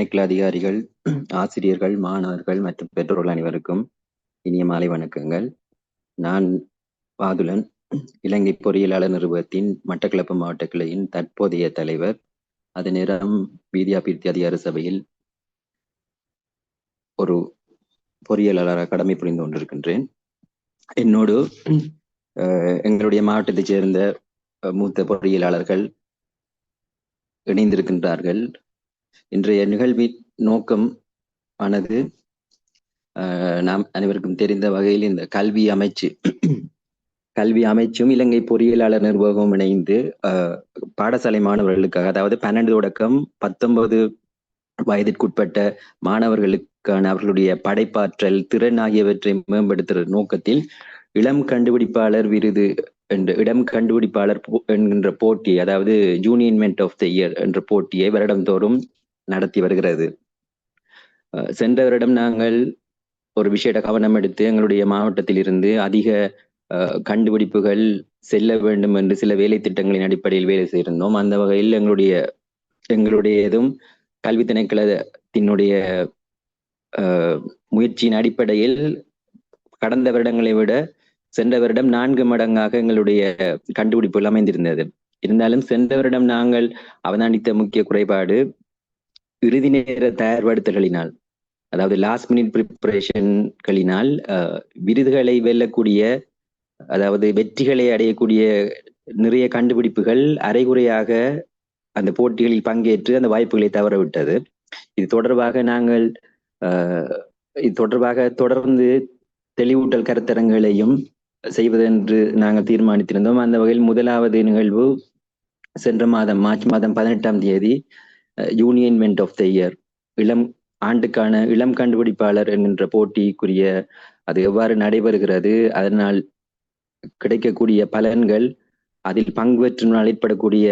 திணைக்கள அதிகாரிகள், ஆசிரியர்கள், மாணவர்கள் மற்றும் பெற்றோர்கள் அனைவருக்கும் இனிய மாலை வணக்கங்கள். நான் வாதுலன், இலங்கை பொறியியலாளர் நிறுவனத்தின் மட்டக்களப்பு மாவட்ட கிளையின் தற்போதைய தலைவர். அதே நேரம் வீதியாபிவிருத்தி அதிகார சபையில் ஒரு பொறியியலாளராக கடமை புரிந்து கொண்டிருக்கின்றேன். என்னோடு எங்களுடைய மாவட்டத்தைச் சேர்ந்த மூத்த பொறியியலாளர்கள் இணைந்திருக்கின்றார்கள். இன்றைய நிகழ்வின் நோக்கம் ஆனது நாம் அனைவருக்கும் தெரிந்த வகையில் இந்த கல்வி அமைச்சும் இலங்கை பொறியியலாளர் நிர்வாகமும் இணைந்து பாடசாலை மாணவர்களுக்காக, அதாவது 12 தொடக்கம் 19 வயதிற்குட்பட்ட மாணவர்களுக்கான அவர்களுடைய படைப்பாற்றல், திறன் ஆகியவற்றை மேம்படுத்துகிற நோக்கத்தில் இளம் கண்டுபிடிப்பாளர் விருது இடம் கண்டுபிடிப்பாளர் என்கின்ற போட்டி, அதாவது junior invent of the year என்ற போட்டியை வருடந்தோறும் நடத்தி வருகிறது. சென்ற வருடம் நாங்கள் ஒரு விஷயத்த கவனம் எடுத்து எங்களுடைய மாவட்டத்தில் இருந்து அதிக கண்டுபிடிப்புகள் செல்ல வேண்டும் என்று சில வேலை திட்டங்களின் அடிப்படையில் வேலை செய்திருந்தோம். அந்த வகையில் எங்களுடையதும் கல்வி திணைக்களத்தினுடைய முயற்சியின் அடிப்படையில் கடந்த வருடங்களை விட சென்ற வருடம் 4 மடங்காக எங்களுடைய கண்டுபிடிப்புகள் அமைந்திருந்தது. இருந்தாலும் சென்ற வருடம் நாங்கள் அவதானித்த முக்கிய குறைபாடு இறுதி நேர தயார்படுத்தல்களினால், அதாவது லாஸ்ட் மினிட் ப்ரிப்பரேஷன்களினால் விருதுகளை வெல்லக்கூடிய, அதாவது வெற்றிகளை அடையக்கூடிய நிறைய கண்டுபிடிப்புகள் அரைகுறையாக அந்த போட்டிகளில் பங்கேற்று அந்த வாய்ப்புகளை தவறவிட்டது. இது தொடர்பாக தொடர்ந்து தெளிவூட்டல் கருத்தரங்குகளையும் செய்வதென்று நாங்கள் தீர்மானித்திருந்தோம். அந்த வகையில் முதலாவது நிகழ்வு சென்ற மாதம் மார்ச் மாதம் 18ஆம் தேதி union invent of the year, ஆண்டுக்கான இளம் கண்டுபிடிப்பாளர் என்கின்ற போட்டிக்குரிய அது எவ்வாறு நடைபெறுகிறது, அதனால் கிடைக்கக்கூடிய பலன்கள், அதில் பங்கு பெற்றினால் ஏற்படக்கூடிய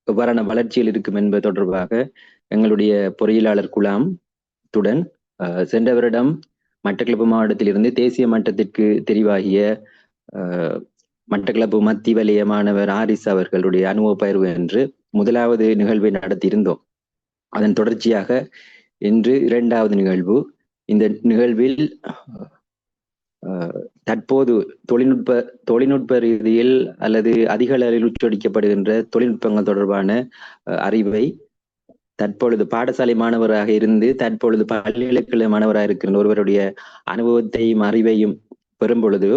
எவ்வாறான வளர்ச்சியில் இருக்கும் என்பது தொடர்பாக எங்களுடைய பொறியியலாளர் குழாத்துடன் சென்ற வருடம் மட்டக்களப்பு மாவட்டத்திலிருந்து தேசிய மட்டத்திற்கு தெரிவாகிய மட்டக்களப்பு மத்திய வலய மாணவர் ஆரிஸ் அவர்களுடைய அனுபவ பகிர்வு என்று முதலாவது நிகழ்வை நடத்தியிருந்தோம். அதன் தொடர்ச்சியாக இன்று 2வது நிகழ்வு. இந்த நிகழ்வில் தற்போது தொழில்நுட்ப ரீதியில் அல்லது அதிக அளவில் உச்சரிக்கப்படுகின்ற தொழில்நுட்பங்கள் தொடர்பான அறிவை தற்பொழுது பாடசாலை மாணவராக இருந்து தற்பொழுது பல்கலைக்கழக மாணவராக இருக்கின்ற ஒருவருடைய அனுபவத்தையும் அறிவையும் பெறும் பொழுது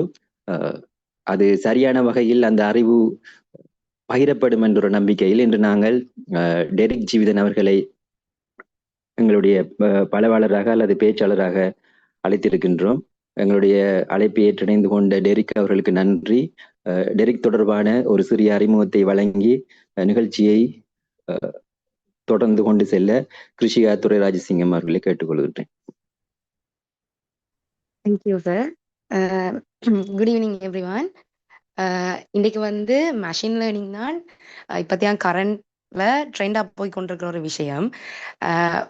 அது சரியான வகையில் அந்த அறிவு பகிரப்படும் என்ற ஒரு நம்பிக்கையில் இன்று நாங்கள் டெரிக் ஜீவிதன் அவர்களை எங்களுடைய பலவாளராக அல்லது பேச்சாளராக அழைத்திருக்கின்றோம். எங்களுடைய அழைப்பை ஏற்றிணைந்து கொண்ட டெரிக் அவர்களுக்கு நன்றி. டெரிக் தொடர்பான ஒரு சிறிய அறிமுகத்தை வழங்கி நிகழ்ச்சியை தொடர்ந்து கொண்டு செல்ல கிருஷிகா துரைராஜசிங்கம் அவர்களை கேட்டுக்கொள்கின்றேன். Thank you sir. Good evening everyone. இன்னைக்கு மெஷின் லேர்னிங் தான் இப்போத்தியா கரண்ட்ல ட்ரெண்டாக போய் கொண்டிருக்கிற ஒரு விஷயம்.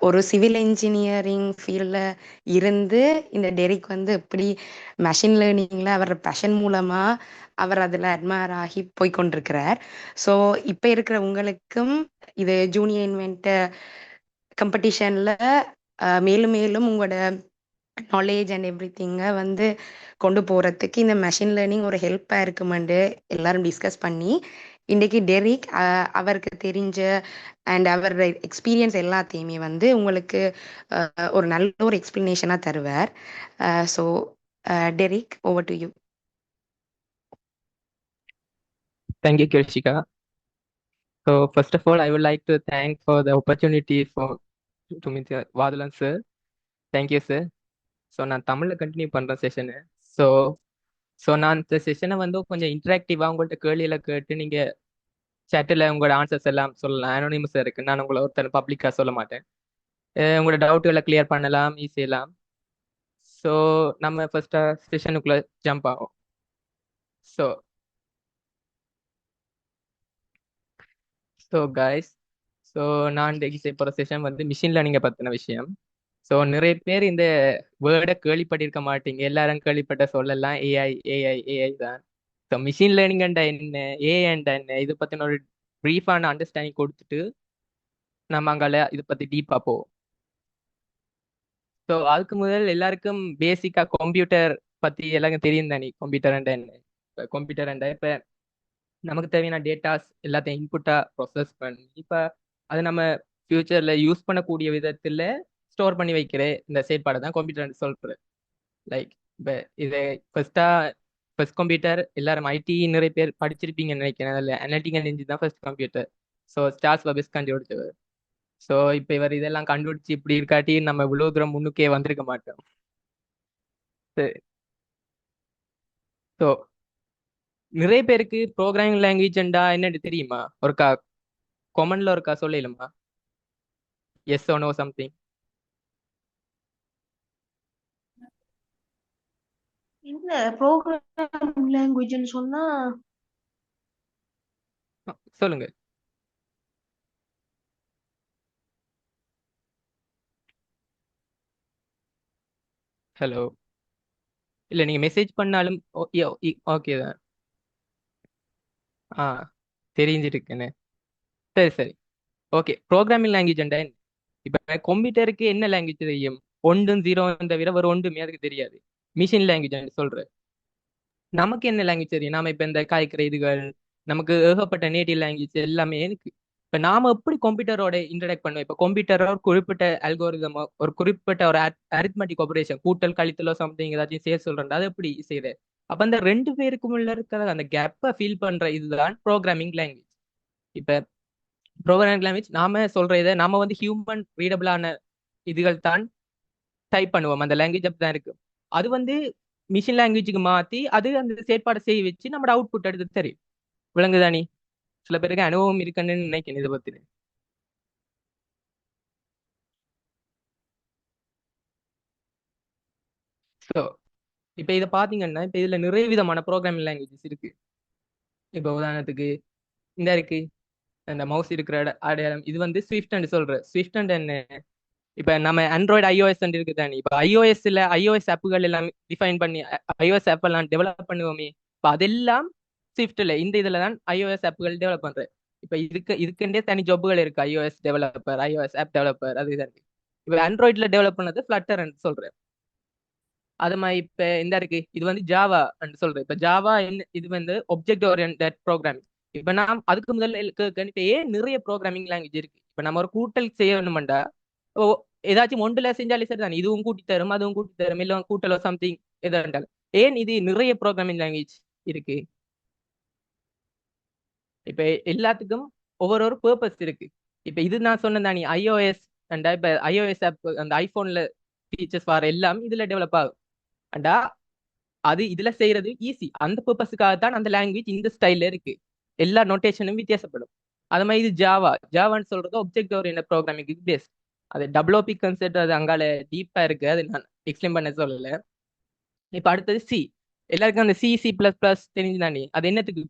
ஒரு சிவில் இன்ஜினியரிங் ஃபீல்டில் இருந்து இந்த டெரிக் எப்படி மெஷின் லேர்னிங்கில் அவர் பேஷன் மூலமாக அவர் அதில் அட்மயர் ஆகி போய் கொண்டிருக்கிறார். ஸோ இப்போ இருக்கிற உங்களுக்கும் இது ஜூனியர் இன்வென்ட் காம்படிஷனில் மேலும் மேலும் உங்களோட நாலேஜ் அண்ட் எவ்ரி திங்கை கொண்டு போகிறதுக்கு இந்த மெஷின் லேர்னிங் ஒரு ஹெல்ப்பாக இருக்குமெண்டு எல்லாரும் டிஸ்கஸ் பண்ணி இன்றைக்கி டெரிக் அவருக்கு தெரிஞ்ச அண்ட் அவர் எக்ஸ்பீரியன்ஸ் எல்லாத்தையுமே உங்களுக்கு ஒரு நல்ல ஒரு எக்ஸ்பிளனேஷனாக தருவார். So Derek, over to you. Thank you, Kirshika. So first of all, I would like to thank for the opportunity to meet Vadulan sir. Thank you, sir. So நான் தமிழில் continue பண்ணுறேன் session. So நான் இந்த செஷனை கொஞ்சம் இன்ட்ராக்டிவாக உங்கள்கிட்ட கேள்வியில் கேட்டு நீங்கள் சேட்டில் உங்களோட ஆன்சர்ஸ் எல்லாம் சொல்லலாம். அனோனிமஸாக இருக்குது, நான் உங்களை ஒருத்தர் பப்ளிக்காக சொல்ல மாட்டேன். உங்களோட டவுட்டுகளை கிளியர் பண்ணலாம், ஈஸியெல்லாம். ஸோ நம்ம ஃபர்ஸ்ட்டாக செஷனுக்குள்ளே ஜம்ப் ஆகும். ஸோ கைஸ், நான் இன்றைக்கு செய்ய போகிற செஷன் மிஷின் லேர்னிங்கை பற்றின விஷயம். ஸோ நிறைய பேர் இந்த வேர்டை கேள்விப்பட்டிருக்க மாட்டீங்க. எல்லாரும் கேள்விப்பட்ட சொல்லலாம் ஏஐ ஏஐ ஏஐ தான். ஸோ மிஷின் லேர்னிங் என்ன, ஏஐ என்ன, இது பற்றின ஒரு ப்ரீஃபான அண்டர்ஸ்டாண்டிங் கொடுத்துட்டு நம்ம அங்கால இதை பத்தி டீப்பா போவோம். ஸோ அதுக்கு முதல் எல்லாருக்கும் பேசிக்கா கம்ப்யூட்டர் பத்தி எல்லாருக்கும் தெரியும் தானே. கம்ப்யூட்டர் என்ன, இப்போ கம்ப்யூட்டர் இப்போ நமக்கு தேவையான டேட்டாஸ் எல்லாத்தையும் இன்புட்டா ப்ரொசஸ் பண்ணி இப்போ அதை நம்ம ஃபியூச்சர்ல யூஸ் பண்ணக்கூடிய விதத்துல ஸ்டோர் பண்ணி வைக்கிற இந்த செயற்பாடை தான் கம்ப்யூட்டர் சொல்றது. லைக் இப்போ இதை ஃபர்ஸ்ட் கம்ப்யூட்டர் எல்லாரும் ஐடி நிறைய பேர் படிச்சிருப்பீங்கன்னு நினைக்கிறேன். அதில் அனலிட்டிக்கல் இன்ஜின் தான் first computer. So Charles Babbage கண்டுபிடிச்சவர். ஸோ இப்போ இவர் இதெல்லாம் கண்டுபிடிச்சு இப்படி இருக்காட்டி நம்ம இவ்வளவு தூரம் முன்னுக்கே வந்திருக்க மாட்டோம். ஸோ நிறைய பேருக்கு ப்ரோக்ராமிங் லாங்குவேஜ்ண்டா என்னன்னு தெரியுமா? ஒருக்கா கொமன்ல ஒருக்கா சொல்லலுமா? Yes or no something. இல்ல ப்ரோக்ராம் லாங்குவேஜ்னு சொன்னா சொல்லுங்க. ஹலோ. இல்லை நீங்கள் மெசேஜ் பண்ணாலும் ஓகே தான். ஆ தெரிஞ்சிருக்குன்னு. சரி சரி. ஓகே, ப்ரோக்ராமிங் லாங்குவேஜ்ண்டா என்ன? இப்போ கம்ப்யூட்டருக்கு என்ன லாங்குவேஜ் தெரியும்? ஒன்றும் ஜீரோ தவிர ஒரு ஒன்றுமே அதுக்கு தெரியாது. மிஷின் லாங்குவேஜ் சொல்கிறேன். நமக்கு என்ன லாங்குவேஜ் தெரியும்? நாம இப்ப இந்த காய்க்கிற இதுகள் நமக்கு ஏகப்பட்ட நேட்டிவ் லாங்குவேஜ் எல்லாமே இருக்கு. இப்ப நாம எப்படி கம்ப்யூட்டரோட இன்டராக்ட் பண்ணுவோம்? இப்ப கம்ப்யூட்டர் ஒரு குறிப்பிட்ட அல்கோரிதம், ஒரு குறிப்பிட்ட ஒரு அரித்மெட்டிக் ஆபரேஷன், கூட்டல் கழித்தலோ சம்திங் ஏதாச்சும் செய்ய சொல்றேன், அது எப்படி செய்யுது? அப்ப அந்த ரெண்டு பேருக்கும் உள்ள இருக்கிற அந்த கேப்பை ஃபீல் பண்ற இதுதான் ப்ரோக்ராமிங் லாங்குவேஜ். இப்ப ப்ரோக்ராமிங் லாங்குவேஜ் நாம சொல்ற இதை நாம ஹியூமன் ரீடபிளான இதுகள் தான் டைப் பண்ணுவோம். அந்த லாங்குவேஜ் அப்படிதான் இருக்கு. அது மிஷின் லாங்குவேஜுக்கு மாத்தி அது அந்த செயற்பாடை செய்ய வச்சு நம்மளோட அவுட்புட் எடுத்து தெரியும். விளங்குதானி? சில பேருக்கு அனுபவம் இருக்குன்னு நினைக்கிறேன் இதை பத்தி. ஸோ இப்போ இதை பார்த்தீங்கன்னா இப்போ இதுல நிறைய விதமான ப்ரோக்ராமிங் லாங்குவேஜஸ் இருக்கு. இப்போ உதாரணத்துக்கு இந்த இருக்கு, இந்த மவுஸ் இருக்கிற அடையாளம் இது ஸ்விஃப்ட்னு சொல்ற. ஸ்விஃப்ட் என்ன? இப்போ நம்ம ஆண்ட்ராய்டு ஐஓஎஸ் இருக்கு தானே. இப்போ ஐஓஎஸ் ஆப்புகள் எல்லாம் டிஃபைன் பண்ணி ஐஓஎஸ் ஆப் எல்லாம் டெவலப் பண்ணுவோமே. இப்போ அதெல்லாம் ஸ்விஃப்ட்ல இந்த இதுல தான் ஐஓஎஸ் ஆப்புகள் டெவலப் பண்றேன். இப்போ இதுக்குண்டே தனி ஜாப்புகள் இருக்கு. IOS developer, iOS app developer, அது இதான் இருக்கு. இப்போ ஆண்ட்ராய்ட்ல டெவலப் பண்ணது ஃபிளட்டர்ன்னு சொல்றேன். அது மாதிரி இப்ப இந்த இருக்கு, இது ஜாவா சொல்றேன். இப்ப ஜாவா என்ன? இது ஒப்ஜெக்ட் ஓரியன்டட் ப்ரோக்ராமிங். இப்ப நான் அதுக்கு முதல்ல இப்ப ஏன் நிறைய ப்ரோக்ராமிங் லாங்குவேஜ் இருக்கு? இப்ப நம்ம ஒரு கூட்டல் செய்யணும்டா ஓ ஏதாச்சும் ஒன்றுல செஞ்சாலே சரி தானே. இதுவும் கூட்டி தரும், அதுவும் கூட்டி தரும், இல்லை கூட்டலோ சம்திங் எதாண்டாலும். ஏன் இது நிறைய ப்ரோக்ராமிங் லாங்குவேஜ் இருக்கு? இப்ப எல்லாத்துக்கும் ஒவ்வொரு ஒரு பர்பஸ் இருக்கு. இப்ப இது நான் சொன்னேன் தானே, ஐஓஎஸ் இப்ப ஐஓஎஸ் ஆப் அந்த ஐபோன்ல ஃபீச்சர்ஸ் வர எல்லாம் இதுல டெவலப் ஆகும். அண்டா அது இதுல செய்யறது ஈஸி. அந்த பர்பஸுக்காக தான் அந்த லாங்குவேஜ் இந்த ஸ்டைல்ல இருக்கு. எல்லா நோட்டேஷனும் வித்தியாசப்படும். அது மாதிரி இது ஜாவான்னு சொல்றது ஒப்ஜெக்ட் ஓரியன்டட் ப்ரோக்ராமிங் பேஸ்ட். அது டபிள்யூபி கான்செப்ட் அது அங்கால டீப்பா இருக்கு, அது நான் எக்ஸ்பிளைன் பண்ண சொல்லல. இப்ப அடுத்தது சி. எல்லாருக்கும் அந்த சி++ தெரிஞ்சுதானே. அது என்னத்துக்கு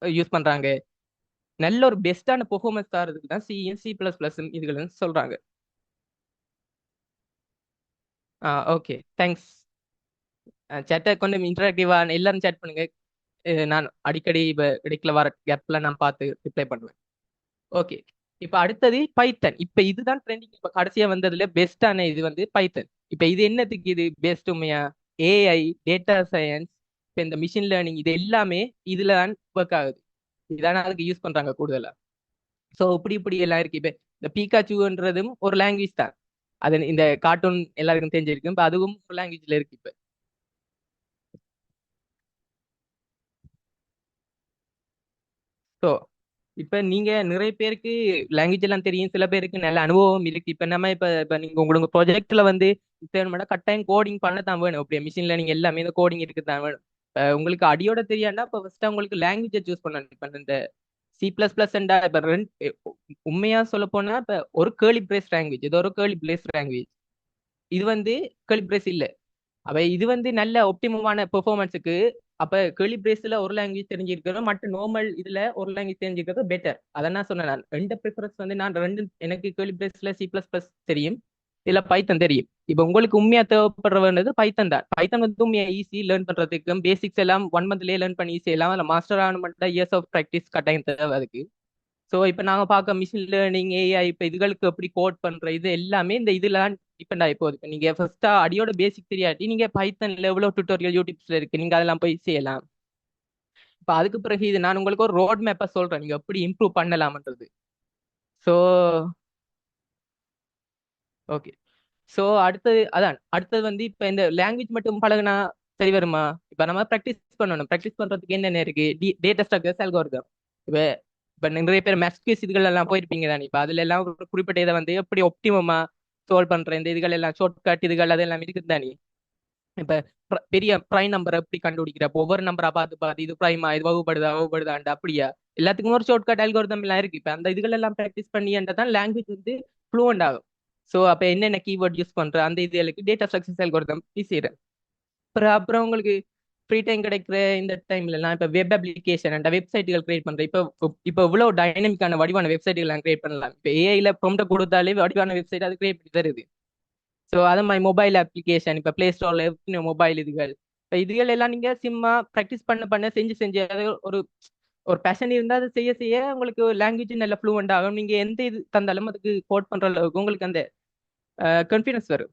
யூஸ் பண்றாங்க? நல்ல ஒரு பெஸ்டான பெர்ஃபார்மன்ஸ் தரதுக்கு தான் சி++ இதுகள் சொல்றாங்க. Okay, thanks. சேட்டை கொஞ்சம் இன்டராக்டிவா எல்லாரும் சேட் பண்ணுங்க. நான் அடிக்கடி இப்போ இடைக்குல வர கேப்ல நான் பார்த்து ரிப்ளை பண்ணுவேன். ஓகே, இப்போ அடுத்தது பைத்தன். இப்போ இதுதான் ட்ரெண்டிங். இப்போ கடைசியா வந்ததுல பெஸ்டான இது பைத்தன். இப்போ இது என்னத்துக்கு இது பெஸ்ட் உண்மையா? ஏஐ, டேட்டா சயின்ஸ், இப்போ இந்த மிஷின் லேர்னிங் இது எல்லாமே இதுல தான் ஒர்க் ஆகுது. இதான அதுக்கு யூஸ் பண்றாங்க கூடுதலா. ஸோ இப்படி எல்லாம் இருக்கு. இப்போ இந்த பீகாச்சுன்றதும் ஒரு லாங்குவேஜ் தான். அது இந்த கார்ட்டூன் எல்லாருக்கும் தெரிஞ்சிருக்கு. இப்போ அதுவும் ஒரு லாங்குவேஜ்ல இருக்கு. இப்போ ஸோ இப்ப நீங்க நிறைய பேருக்கு லாங்குவேஜ் எல்லாம் தெரியும், சில பேருக்கு நல்ல அனுபவம் இருக்கு. இப்ப நம்ம இப்ப நீங்க உங்களுக்கு ப்ராஜெக்ட்ல தேவைன்னா கட்டாயம் கோடிங் பண்ண தான் வேணும். அப்படியே மிஷின் லேர்னிங் எல்லாமே இந்த கோடிங் இருக்கு தான் வேணும். உங்களுக்கு அடியோட தெரியாண்டா இப்ப ஃபர்ஸ்ட் உங்களுக்கு லாங்குவேஜை சூஸ் பண்ணணும். இப்ப இந்த C++ இப்ப உண்மையா சொல்ல போனா இப்ப ஒரு கேர்லி பிரேஸ் லாங்குவேஜ், இது ஒரு கேர்லி பிரேஸ் லாங்குவேஜ். இது கேர்லி பிரேஸ் இல்ல. அப்ப இது நல்ல ஒப்டிமமான பெர்ஃபார்மன்ஸுக்கு. அப்ப கேர்லி பிரேஸ்ல ஒரு லாங்குவேஜ் தெரிஞ்சிருக்கிறோம், மற்ற நார்மல் இதுல ஒரு லாங்குவேஜ் தெரிஞ்சிருக்கிறது பெட்டர். அதை நான் சொன்னேன். நான் ரெண்டு ப்ரிஃபரன்ஸ் நான் ரெண்டு, எனக்கு கேர்லி பிரேஸ்ல C++ தெரியும், இதுல பைத்தன் தெரியும். இப்ப உங்களுக்கு உண்மையா தேவைப்படுற வேண்டியது பைத்தன் தான். பைத்தன் உண்மையா ஈஸி லேர்ன் பண்றதுக்கு. பேசிக்ஸ் எல்லாம் 1 மந்த்லயே லேர்ன் பண்ணி ஈஸி எல்லாம். அதில் மாஸ்டர் ஆகணும்னா இயர்ஸ் ஆஃப் ப்ராக்டிஸ் கட்டாயம் தேவை அதுக்கு. ஸோ இப்போ நாங்கள் பார்க்க மிஷின் லேர்னிங் ஏஐ இப்போ இதுகளுக்கு எப்படி கோட் பண்ற இது எல்லாமே இந்த இதெல்லாம் டிபெண்ட் ஆகி போகுது. இப்போ நீங்க ஃபர்ஸ்டா அடியோட பேசிக் தெரியாட்டி நீங்க பைத்தன்ல எவ்வளோ டுட்டோரியல் யூடியூப்ஸ்ல இருக்கு, நீங்க அதெல்லாம் போய் செய்யலாம். இப்போ அதுக்கு பிறகு இது நான் உங்களுக்கு ஒரு ரோட் மேப்பை சொல்றேன், நீங்க எப்படி இம்ப்ரூவ் பண்ணலாம்ன்றது. So okay. ஸோ அடுத்தது வந்து இப்போ இந்த லாங்குவேஜ் மட்டும் பழகுனா சரி வருமா? இப்போ நம்ம ப்ராக்டிஸ் பண்ணணும். ப்ராக்டிஸ் பண்றதுக்கு என்னென்ன இருக்கு? Data structures, algorithm. இப்போ இப்போ நிறைய பேர் மேத்ஸ் குவிஸ் இதுகள் எல்லாம் போயிருப்பீங்க தானே. இப்போ அதுல எல்லாம் ஒரு குறிப்பிட்ட இதை வந்து எப்படி ஒப்டிமமா சால்வ் பண்ற இந்த இதுகள் எல்லாம் ஷார்ட் கட் இதுகள் அதெல்லாம் இருக்குது தானே. இப்ப பெரிய ப்ரைம் நம்பரை எப்படி கண்டுபிடிக்கிற? அப்போ ஒவ்வொரு நம்பரா பார்த்து பார்த்து இது ப்ரைமா, இது வகுப்படுதாண்டு அப்படியா எல்லாத்துக்கும் ஒரு ஷார்ட் கட் அல்காரிதம் எல்லாம் இருக்கு. இப்ப அந்த இதுகள் எல்லாம் ப்ராக்டிஸ் பண்ணின்றதான் லாங்குவேஜ் வந்து ஃப்ளூவெண்ட் ஆகும். ஸோ அப்ப என்னென்ன கீவேர்ட் யூஸ் பண்ற அந்த இதுகளுக்கு டேட்டா ஸ்ட்ரக்சர்ஸ் அல்காரிதம் செய்யறேன். அப்புறம் உங்களுக்கு ஃப்ரீ டைம் கிடைக்கிற இந்த டைம்ல எல்லாம் இப்ப வெப் அப்ளிகேஷன் அண்ட் வெப்சைட்டுகள் கிரியேட் பண்றேன். இப்போ இவ்வளவு டைனமிக்கான வடிவான வெப்சைட்டுகள் எல்லாம் கிரியேட் பண்ணலாம். இப்போ ஏஐல ப்ராம்ப்ட் கொடுத்தாலே வடிவான வெப்சைட் அது கிரியேட் பண்ணி தருது. ஸோ அது மாதிரி மொபைல் அப்ளிகேஷன் இப்போ பிளே ஸ்டோர்ல மொபைல் இதுகள் இப்போ இதுகள் எல்லாம் நீங்க சிம்மா ப்ராக்டிஸ் பண்ண செஞ்சு செஞ்சு அது ஒரு ஒரு பேஷன் இருந்தால் அதை செய்ய செய்ய உங்களுக்கு லாங்குவேஜ் நல்ல ஃப்ளூவெண்ட் ஆகும். நீங்க எந்த இது தந்தாலும் அதுக்கு கோட் பண்ற அளவுக்கு உங்களுக்கு அந்த கான்ஃபிடன்ஸ் வரும்.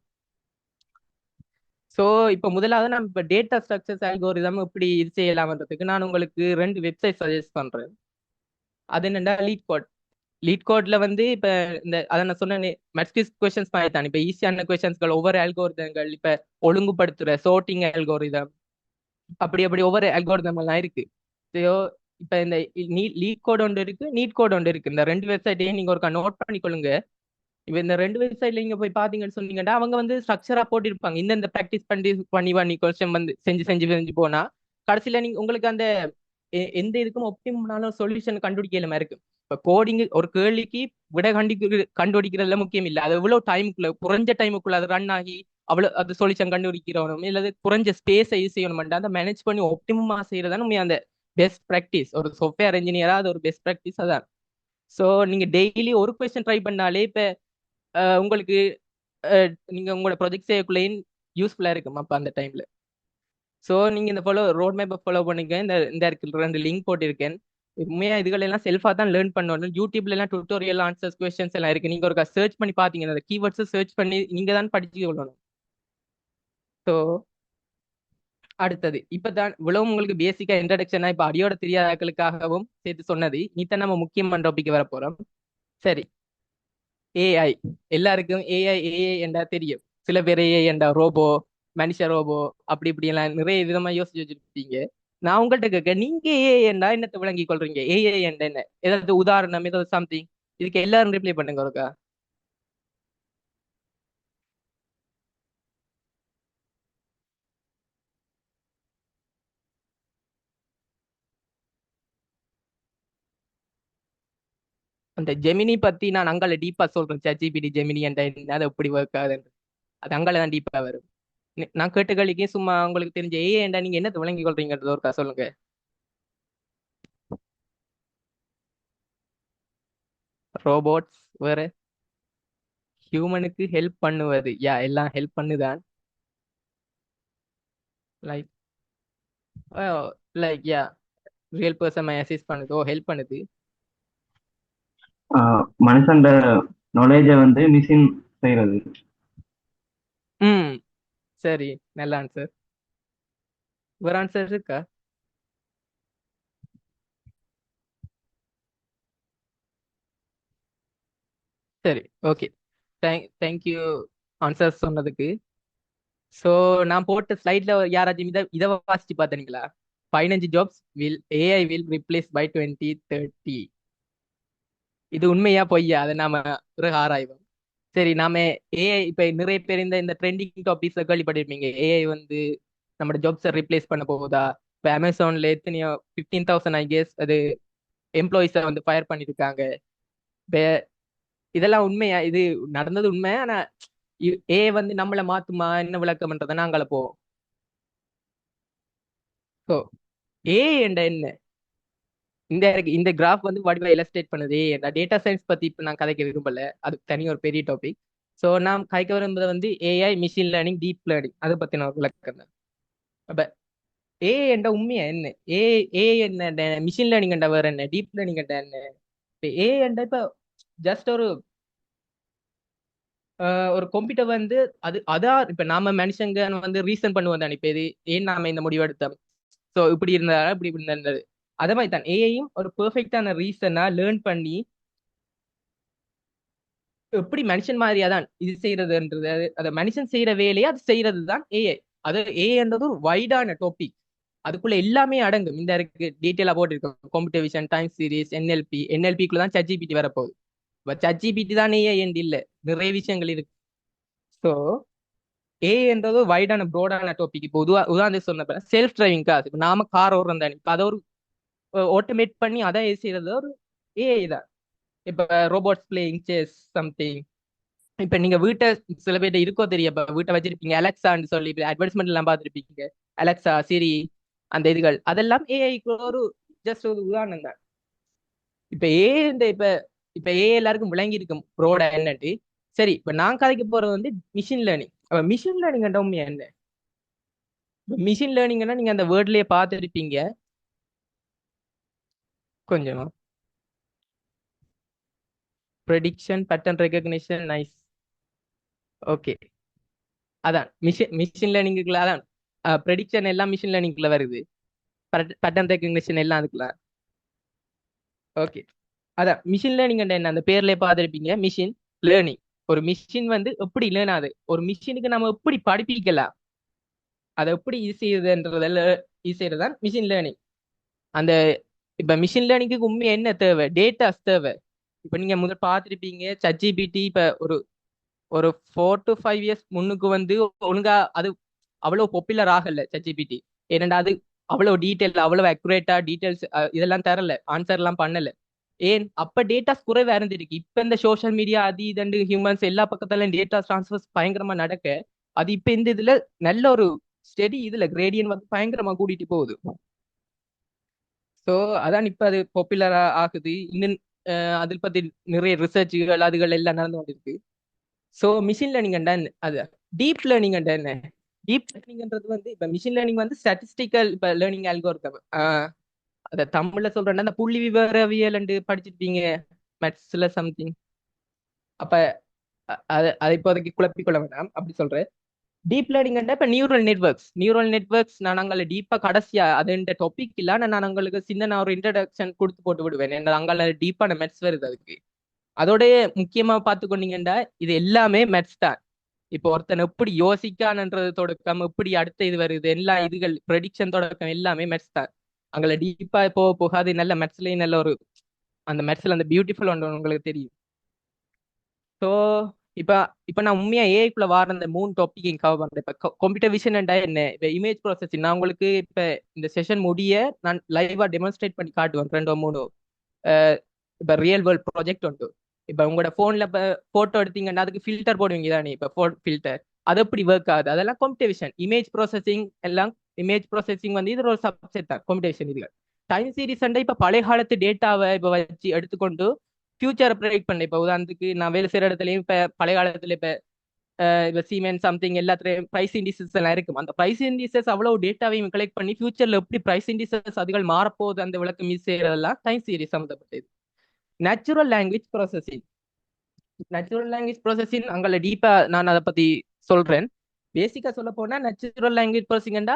ஸோ இப்போ முதலாவது நம்ம இப்போ டேட்டா ஸ்ட்ரக்சர்ஸ் அல்கோரிதம் இப்படி இது செய்யலாம்ன்றதுக்கு நான் உங்களுக்கு 2 வெப்சைட் சஜஸ்ட் பண்றேன். அது என்னன்னா லீட் கோட்ல வந்து இப்ப இந்த அதை நான் சொன்னேன் மெட்ரிக்ஸ் கொஸ்டின்ஸ் மாதிரி தான். இப்ப ஈஸியான கொஸ்டின்ஸ்கள் ஒவ்வொரு அல்கோரிதங்கள் இப்ப ஒழுங்குபடுத்துற சோர்ட்டிங் அல்கோரிதம் அப்படி அப்படி ஒவ்வொரு அல்கோரிதம் எல்லாம் இருக்கு. ஸோ இப்ப இந்த லீட் கோட் ஒன்று இருக்கு, நீட் கோட் ஒன்று இருக்கு. இந்த 2 வெப்சைட்டையும் நீங்க ஒரு நோட் பண்ணிக்கொள்ளுங்க. இப்ப இந்த 2 வெப்சைட்ல நீங்க போய் பாத்தீங்கன்னு சொன்னீங்கன்னா அவங்க வந்து ஸ்ட்ரக்சரா போட்டிருப்பாங்க. இந்த ப்ராக்டிஸ் பண்ணி கொஸ்டின் வந்து செஞ்சு செஞ்சு செஞ்சு போனா கடைசியில நீங்க உங்களுக்கு அந்த எந்த இதுக்கும் ஒப்டிமமான சொல்யூஷன் கண்டுபிடிக்கலாம இருக்கு. இப்ப கோடிங் ஒரு கேள்விக்கு விட கண்டுபிடிக்கிறதுல முக்கியம் இல்லை. அது எவ்வளவு டைமுக்குள்ள குறைஞ்ச டைமுக்குள்ள அது ரன் ஆகி அவ்வளவு அது சொல்யூஷன் கண்டுபிடிக்கிறவனும் இல்லது குறைஞ்ச ஸ்பேஸை யூஸ் செய்யணும் அதை மேனேஜ் பண்ணி ஒப்டிமமா செய்யறதான அந்த பெஸ்ட் ப்ராக்டிஸ். ஒரு சாஃப்ட்வேர் இன்ஜினியரா அது ஒரு பெஸ்ட் ப்ராக்டிஸ் அதான். ஸோ நீங்க டெய்லி ஒரு கொஸ்டின் ட்ரை பண்ணாலே இப்ப உங்களுக்கு நீங்க உங்களோட ப்ராஜெக்ட் செய்யக்குள்ளேயும் யூஸ்ஃபுல்லா இருக்கும் அப்ப அந்த டைம்ல. ஸோ நீங்க இந்த ரோட் மேப்பை ஃபாலோ பண்ணிக்க. இந்த இருக்கு 2 லிங்க் போட்டிருக்கேன். உண்மையா இதுகள் எல்லாம் செல்ஃபா தான் லேர்ன் பண்ணணும். யூடியூப்ல எல்லாம் டுட்டோரியல் ஆன்சர்ஸ் கொஸ்டின்ஸ் எல்லாம் இருக்கு. நீங்க ஒரு சர்ச் பண்ணி பாத்தீங்கன்னா அந்த கீவேர்ட்ஸ் சர்ச் பண்ணி நீங்க தான் படிச்சு கொள்ளணும். ஸோ அடுத்தது இப்பதான் இவ்வளவு உங்களுக்கு பேசிக்கா இன்ட்ரடக்ஷனா இப்ப அடியோட தெரியாதவர்களுக்காகவும் சேர்த்து சொன்னது. நீத்தான் நம்ம முக்கியமான டாபிக் வர போறோம். சரி, ஏஐ எல்லாருக்கும் ஏஐ என்றா தெரியும். சில பேர் ஏஐ என்றா ரோபோ, மனுஷ ரோபோ அப்படி இப்படி எல்லாம் நிறைய விதமா யோசிச்சு வச்சிருப்பீங்க. நான் உங்கள்கிட்ட கேட்க, நீங்க ஏஐ என்றா என்னத்தை விளங்கி கொள்றீங்க? ஏஐ என்ற என்ன? ஏதாவது உதாரணம், ஏதாவது சம்திங் இதுக்கு எல்லாரும் ரிப்ளை பண்ணுங்க ஒருக்கா. அந்த ஜெமினி பத்தி நான் அங்கால டீப்பா சொல்றேன். ChatGPT ஜெமினி என்ற என்ன, அது எப்படி ஒர்க் ஆகுதுன்னு அது அங்கால தான் டீப்பா வரும். நான் கேட்ட கேள்விக்கு சும்மா உங்களுக்கு தெரிஞ்ச ஏஐ என்றா நீங்க என்னத்தை விளங்கி கொள்றீங்கன்றது ஒருக்கா சொல்லுங்க. ரோபோட்ஸ் வேற ஹியூமனுக்கு ஹெல்ப் பண்ணுவது. எல்லாம் ஹெல்ப் பண்ணுதான். Like like real person assist பண்ணுது, ஹெல்ப் பண்ணுது. மனுஷன் நாலேஜை வந்து மிஷின் செய்யறது. ம் சரி, நல்ல ஆன்சர். வேற ஆன்சர் இருக்கா? சரி, ஓகே. தேங்க்யூ ஆன்சர் சொன்னதுக்கு. ஸோ நான் போட்ட ஸ்லைட்ல யாராச்சும் இதை வாசிச்சு பார்த்தீங்களா? 15 jobs AI will replace by 2030. இது உண்மையா பொய்யா அதை நாம பிறகு ஆராய்வோம். சரி, நாம ஏஐ இப்ப நிறைய பேர் இந்த ட்ரெண்டிங் டாபிக்ஸ்ல கேள்விப்பட்டிருப்பீங்க. ஏஐ வந்து நம்ம ஜாப்ஸை ரிப்ளேஸ் பண்ண போகுதா? இப்ப அமேசான்ல எத்தனையோ 15,000 ஐ கெஸ் அது எம்ப்ளாயிஸை வந்து ஃபயர் பண்ணிருக்காங்க. இப்ப இதெல்லாம் உண்மையா? இது நடந்தது உண்மை. ஆனா ஏஐ வந்து நம்மளை மாத்துமா என்ன விளக்கம்ன்றதை நாங்கள போவோம். ஸோ ஏஐ என்ற என்ன? இந்த கிராஃப் வந்து வடிவா இலஸ்ட்ரேட் பண்ணுது. டேட்டா சயின்ஸ் பத்தி இப்ப நான் கதைக்க விரும்பல, அது தனி ஒரு பெரிய டாபிக். ஸோ நான் கதைக்க விரும்புறது வந்து AI, machine learning, deep learning அதை பத்தின ஒரு விளக்கம் தான். அப்ப ஏஐ என்ற உண்மையா என்ன? ஏஐ என்ன, மிஷின் லேர்னிங் என்ற வேற என்ன, டீப் லேர்னிங் என்ற என்ன? இப்போ ஏஐ இப்போ ஜஸ்ட் ஒரு கம்ப்யூட்டர் வந்து அதான் இப்ப நாம மனுஷங்க வந்து ரீசன் பண்ணுவோம் தானே. இப்ப இது ஏன் நாம இந்த முடிவு எடுத்தோம், ஸோ இப்படி இருந்தாரா இப்படி இப்படி இருந்தது. அதே மாதிரி தான் ஏஐயும் ஒரு பெர்ஃபெக்டான ரீசனா லேர்ன் பண்ணி எப்படி மனுஷன் மாதிரியா தான் இது செய்யறதுன்றது, அதை மனுஷன் செய்யற வேலையை அது செய்யறது தான் ஏஐ. அது ஏஐன்றது ஒரு வைடான டாபிக். அதுக்குள்ள எல்லாமே அடங்கும். இந்த இருக்கு டீட்டெயிலா போட்டிருக்கோம், கம்ப்யூட்டர் விஷன், டைம் சீரிஸ், என்எல்பிக்குள்ள தான் ChatGPT வரப்போகுது. இப்போ ChatGPT தான் ஏஐ இல்ல, நிறைய விஷயங்கள் இருக்கு. ஸோ ஏன்றது வைடான ப்ரோடான டாபிக். இப்போ உதாரணத்துக்கு சொன்ன செல்ஃப் டிரைவிங் கார், இப்போ நாம கார் ஓடுறோம் தானே, இப்போ அதை ஒரு ஆட்டோமேட் பண்ணி அதை செய்யறது ஒரு ஏஐ தான். இப்போ ரோபோட்ஸ் பிளேயிங் செஸ் சம்திங். இப்போ நீங்க வீட்டை சில பேர் இருக்கோ தெரியும், இப்போ வீட்டை வச்சிருப்பீங்க அலெக்சான்னு சொல்லி அட்வர்டைஸ்மெண்ட் எல்லாம் பார்த்துருப்பீங்க, அலெக்சா, சிரி, அந்த இதுகள் அதெல்லாம் ஏஐக்கு ஒரு ஜஸ்ட் ஒரு உதாரணம் தான். இப்போ ஏஐ இப்போ இப்போ ஏஐ எல்லாருக்கும் விளங்கி இருக்கும் ப்ரோட என்னட்டு. சரி, இப்போ நான் கதைக்கு போறது வந்து மிஷின் லேர்னிங். அப்போ மிஷின் லேர்னிங் உண்மையா என்ன? மிஷின் லேர்னிங்னா நீங்க அந்த வேர்ட்லயே பார்த்துருப்பீங்க கொஞ்சம். Prediction, pattern recognition, nice. Okay, அதான் மிஷின் லேர்னிங்குள்ள அதான் ப்ரெடிக்ஷன் எல்லாம் மிஷின் லேர்னிங்குள்ள வருது, பேட்டர்ன் ரெகக்னிஷன் எல்லாம் அதுக்குள்ள. ஓகே, அதான் மிஷின் லேர்னிங் என்ன, அந்த பேர்லயே பார்த்துருப்பீங்க மிஷின் லேர்னிங். ஒரு மிஷின் வந்து எப்படி லேர்ன் ஆகுது, ஒரு மிஷினுக்கு நம்ம எப்படி படிப்பிக்கலாம், அதை எப்படி இது செய்யுதுன்றதில் இது செய்யறது தான் மிஷின் லேர்னிங். அந்த இப்ப மிஷின் லேர்னிங்க்கு உண்மையா என்ன தேவை, டேட்டாஸ் தேவை. இப்ப நீங்க முதல் பார்த்துருப்பீங்க ChatGPT இப்ப ஒரு ஒரு 4 to 5 years முன்னுக்கு வந்து ஒழுங்கா அது அவ்வளவு பாப்புலர் ஆகல ChatGPT. ஏனெண்டா அது அவ்வளவு டீட்டெயில், அவ்வளவு அக்யூரேட்டா டீட்டெயில்ஸ் இதெல்லாம் தரல, ஆன்சர் எல்லாம் பண்ணல. ஏன் அப்ப டேட்டாஸ் குறைவா இருந்திருக்கு. இப்ப இந்த சோஷியல் மீடியா அது இதண்டு ஹியூமன்ஸ் எல்லா பக்கத்துல டேட்டா டிரான்ஸ்ஃபர்ஸ் பயங்கரமா நடக்க, அது இப்ப இந்த இதுல நல்ல ஒரு ஸ்டெடி இதுல கிரேடியன் வந்து பயங்கரமா கூட்டிட்டு போகுது. ஸோ அதான் இப்ப அது பாப்புலரா ஆகுது. இன்னும் அதில் பத்தி நிறைய ரிசர்ச்சுகள் அதுகள் எல்லாம் நடந்து கொண்டிருக்கு. ஸோ மிஷின் லேர்னிங் அது டீப் லேர்னிங் என்ன? டீப் லேர்னிங்ன்றது வந்து இப்ப மிஷின் லேர்னிங் வந்து ஸ்டாட்டிஸ்டிக்கல் இப்ப லேர்னிங் அல்கோரிதம். அத தமிழ்ல சொல்றேன்னா அந்த புள்ளி விவரவியல் படிச்சிருப்பீங்க மேத்ஸ்ல சம்திங். அப்ப அதை இப்போதைக்கு குழப்பிக்கொள்ள வேண்டாம், அப்படி சொல்றேன். டீப் லேர்னிங் இப்ப நியூரல் நெட்வொர்க்ஸ் நான் அங்கே டீப்பா கடைசியா அது இந்த டாபிக் இல்ல, நான் உங்களுக்கு சின்ன ஒரு இன்ட்ரடக்ஷன் கொடுத்து போட்டு விடுவேன். என்ன அங்கே டீப்பான மெட்ஸ் வருது அதுக்கு. அதோடய முக்கியமா பார்த்துக்கொண்டீங்கன்னா இது எல்லாமே மெட்ஸ் தான். இப்போ ஒருத்தன் எப்படி யோசிக்கான்ன்றது தொடக்கம், எப்படி அடுத்த இது வருது, எல்லா இதுகள் ப்ரெடிக்ஷன் தொடக்கம் எல்லாமே மெட்ஸ் தான். அங்கே டீப்பா போக போகாது. நல்ல மெட்ஸ்லயும் நல்ல ஒரு அந்த மெட்ஸ்ல அந்த பியூட்டிஃபுல் ஒன்று உங்களுக்கு தெரியும். ஸோ இப்ப இப்ப நான் உண்மையா ஏஐக்குள்ள வார அந்த 3 டாபிக் கவர் பண்றேன். இப்ப கம்ப்யூட்டர் விஷன் என்ன, இப்ப இமேஜ் ப்ராசஸிங் நான் உங்களுக்கு இப்ப இந்த செஷன் முடிய நான் லைவா டெமான்ஸ்ட்ரேட் பண்ணி காட்டுவேன் 2 3. இப்ப ரியல் வேர்ல்ட் ப்ராஜெக்ட் உண்டு. இப்ப உங்களோட போன்ல இப்ப போட்டோ எடுத்தீங்கன்னா அதுக்கு ஃபில்டர் போடுவீங்க தானே, இப்ப போன் ஃபில்டர் அது எப்படி ஒர்க் ஆகுது, அதெல்லாம் கம்ப்யூட்டர் விஷன். இமேஜ் ப்ராசஸிங் எல்லாம், இமேஜ் ப்ராசஸிங் வந்து இது ஒரு சப்செட் தான் கம்ப்யூட்டர் விஷன். இதுல டைம் சீரிஸ் இப்ப பழைய காலத்து டேட்டாவை இப்ப வச்சு எடுத்துக்கொண்டு ஃபியூச்சரை ப்ரெடிக்ட் பண்ணேன். இப்போ உதாரணத்துக்கு நான் வேலை செய்யற இடத்துலயும் இப்ப பழைய காலத்துல இப்ப சீமென் சம்திங் எல்லாத்துலயும் பிரைஸ் இண்டிசஸ் எல்லாம் இருக்கும். அந்த பிரைஸ் இண்டிசஸ் அவ்வளவு டேட்டாவையும் கலெக்ட் பண்ணி ஃபியூச்சர்ல எப்படி பிரைஸ் இண்டிசஸ் அதுகள் மாறப்போகுது அந்த விளக்கம் மிஸ் செய்யறதெல்லாம் டைம் சீரிஸ் சம்மந்தப்பட்டது. நேச்சுரல் லாங்குவேஜ் ப்ராசஸிங் அங்கே டீப்பா நான் அதை பத்தி சொல்றேன். பேசிக்கா சொல்ல போனா நேச்சுரல் லாங்குவேஜ் ப்ராசஸிங்டா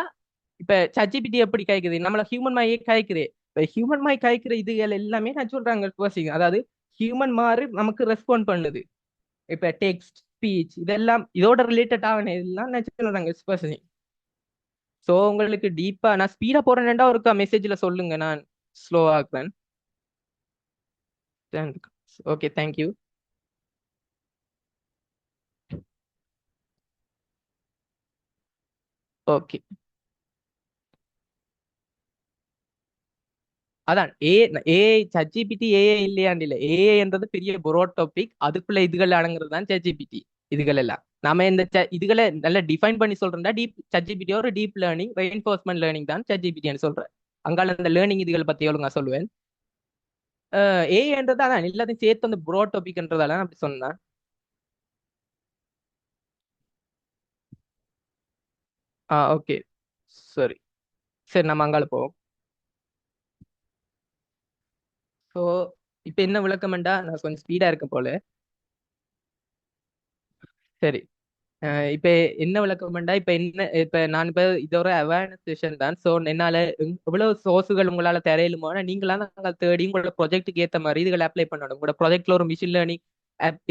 இப்ப ChatGPT எப்படி காய்க்குது, நம்மள ஹியூமன் மாயே காய்க்குது. இப்ப ஹியூமன் மாய் காய்க்கிற இதுகள் எல்லாமே நேச்சுரல் லாங்குவேஜ் ப்ராசஸிங், அதாவது ஹியூமன் மாதிரி நமக்கு ரெஸ்பாண்ட் பண்ணுது. இப்ப டெக்ஸ்ட், ஸ்பீச் இதெல்லாம் இதோட ரிலேட்டட் ஆன இதெல்லாம் நேச்சுரல் லாங்குவேஜ் ப்ராசஸிங். ஸோ உங்களுக்கு டீப்பா நான் ஸ்பீடா போறேன்டா ஒருக்கா மெசேஜ்ல சொல்லுங்க, நான் ஸ்லோ ஆக்குறேன். Okay, thank you. ஓகே, அதான் ஏஐ ChatGPT ஏஐ இல்லையாண்டு இல்லை. ஏஐன்றது பெரிய புரோட் டாபிக், அதுக்குள்ள இதுகள் அடங்குறது தான் ChatGPT. இதுகள் எல்லாம் நாம இந்த இதுகளை நல்லா டிஃபைன் பண்ணி சொல்றோம்னா ChatGPT ஒரு டீப் லேர்னிங் ரெயின்ஃபோர்ஸ்மெண்ட் லேர்னிங் தான் ChatGPT சொல்றேன். அங்கால இந்த லேர்னிங் இதுகளை பத்தி ஒழுங்கா சொல்லுவேன். ஏஐன்றது அதான் எல்லாத்தையும் சேர்த்து அந்த புரோட் டாபிக்ன்றதால அப்படி சொன்னேன். ஓகே, சரி சரி, நம்ம அங்கால போவோம். ஸோ இப்ப என்ன விளக்கம்ண்டா, நான் கொஞ்சம் ஸ்பீடா இருக்க போல. சரி. இப்ப என்ன விளக்கம்ண்டா, இப்ப நான் இது ஒரு அவேர்னஸ் செஷன் தான். சோ என்னால எவ்வளவு சோர்ஸுகள் உங்களால தெரியலுமோ, ஆனா நீங்களா நாங்கள் தேடி உங்களோட ப்ரொஜெக்ட்டுக்கு ஏத்த மாதிரி இதுகளை அப்ளை பண்ணணும். உங்களோட ப்ரொஜெக்ட்ல ஒரு மிஷின் லேர்னிங்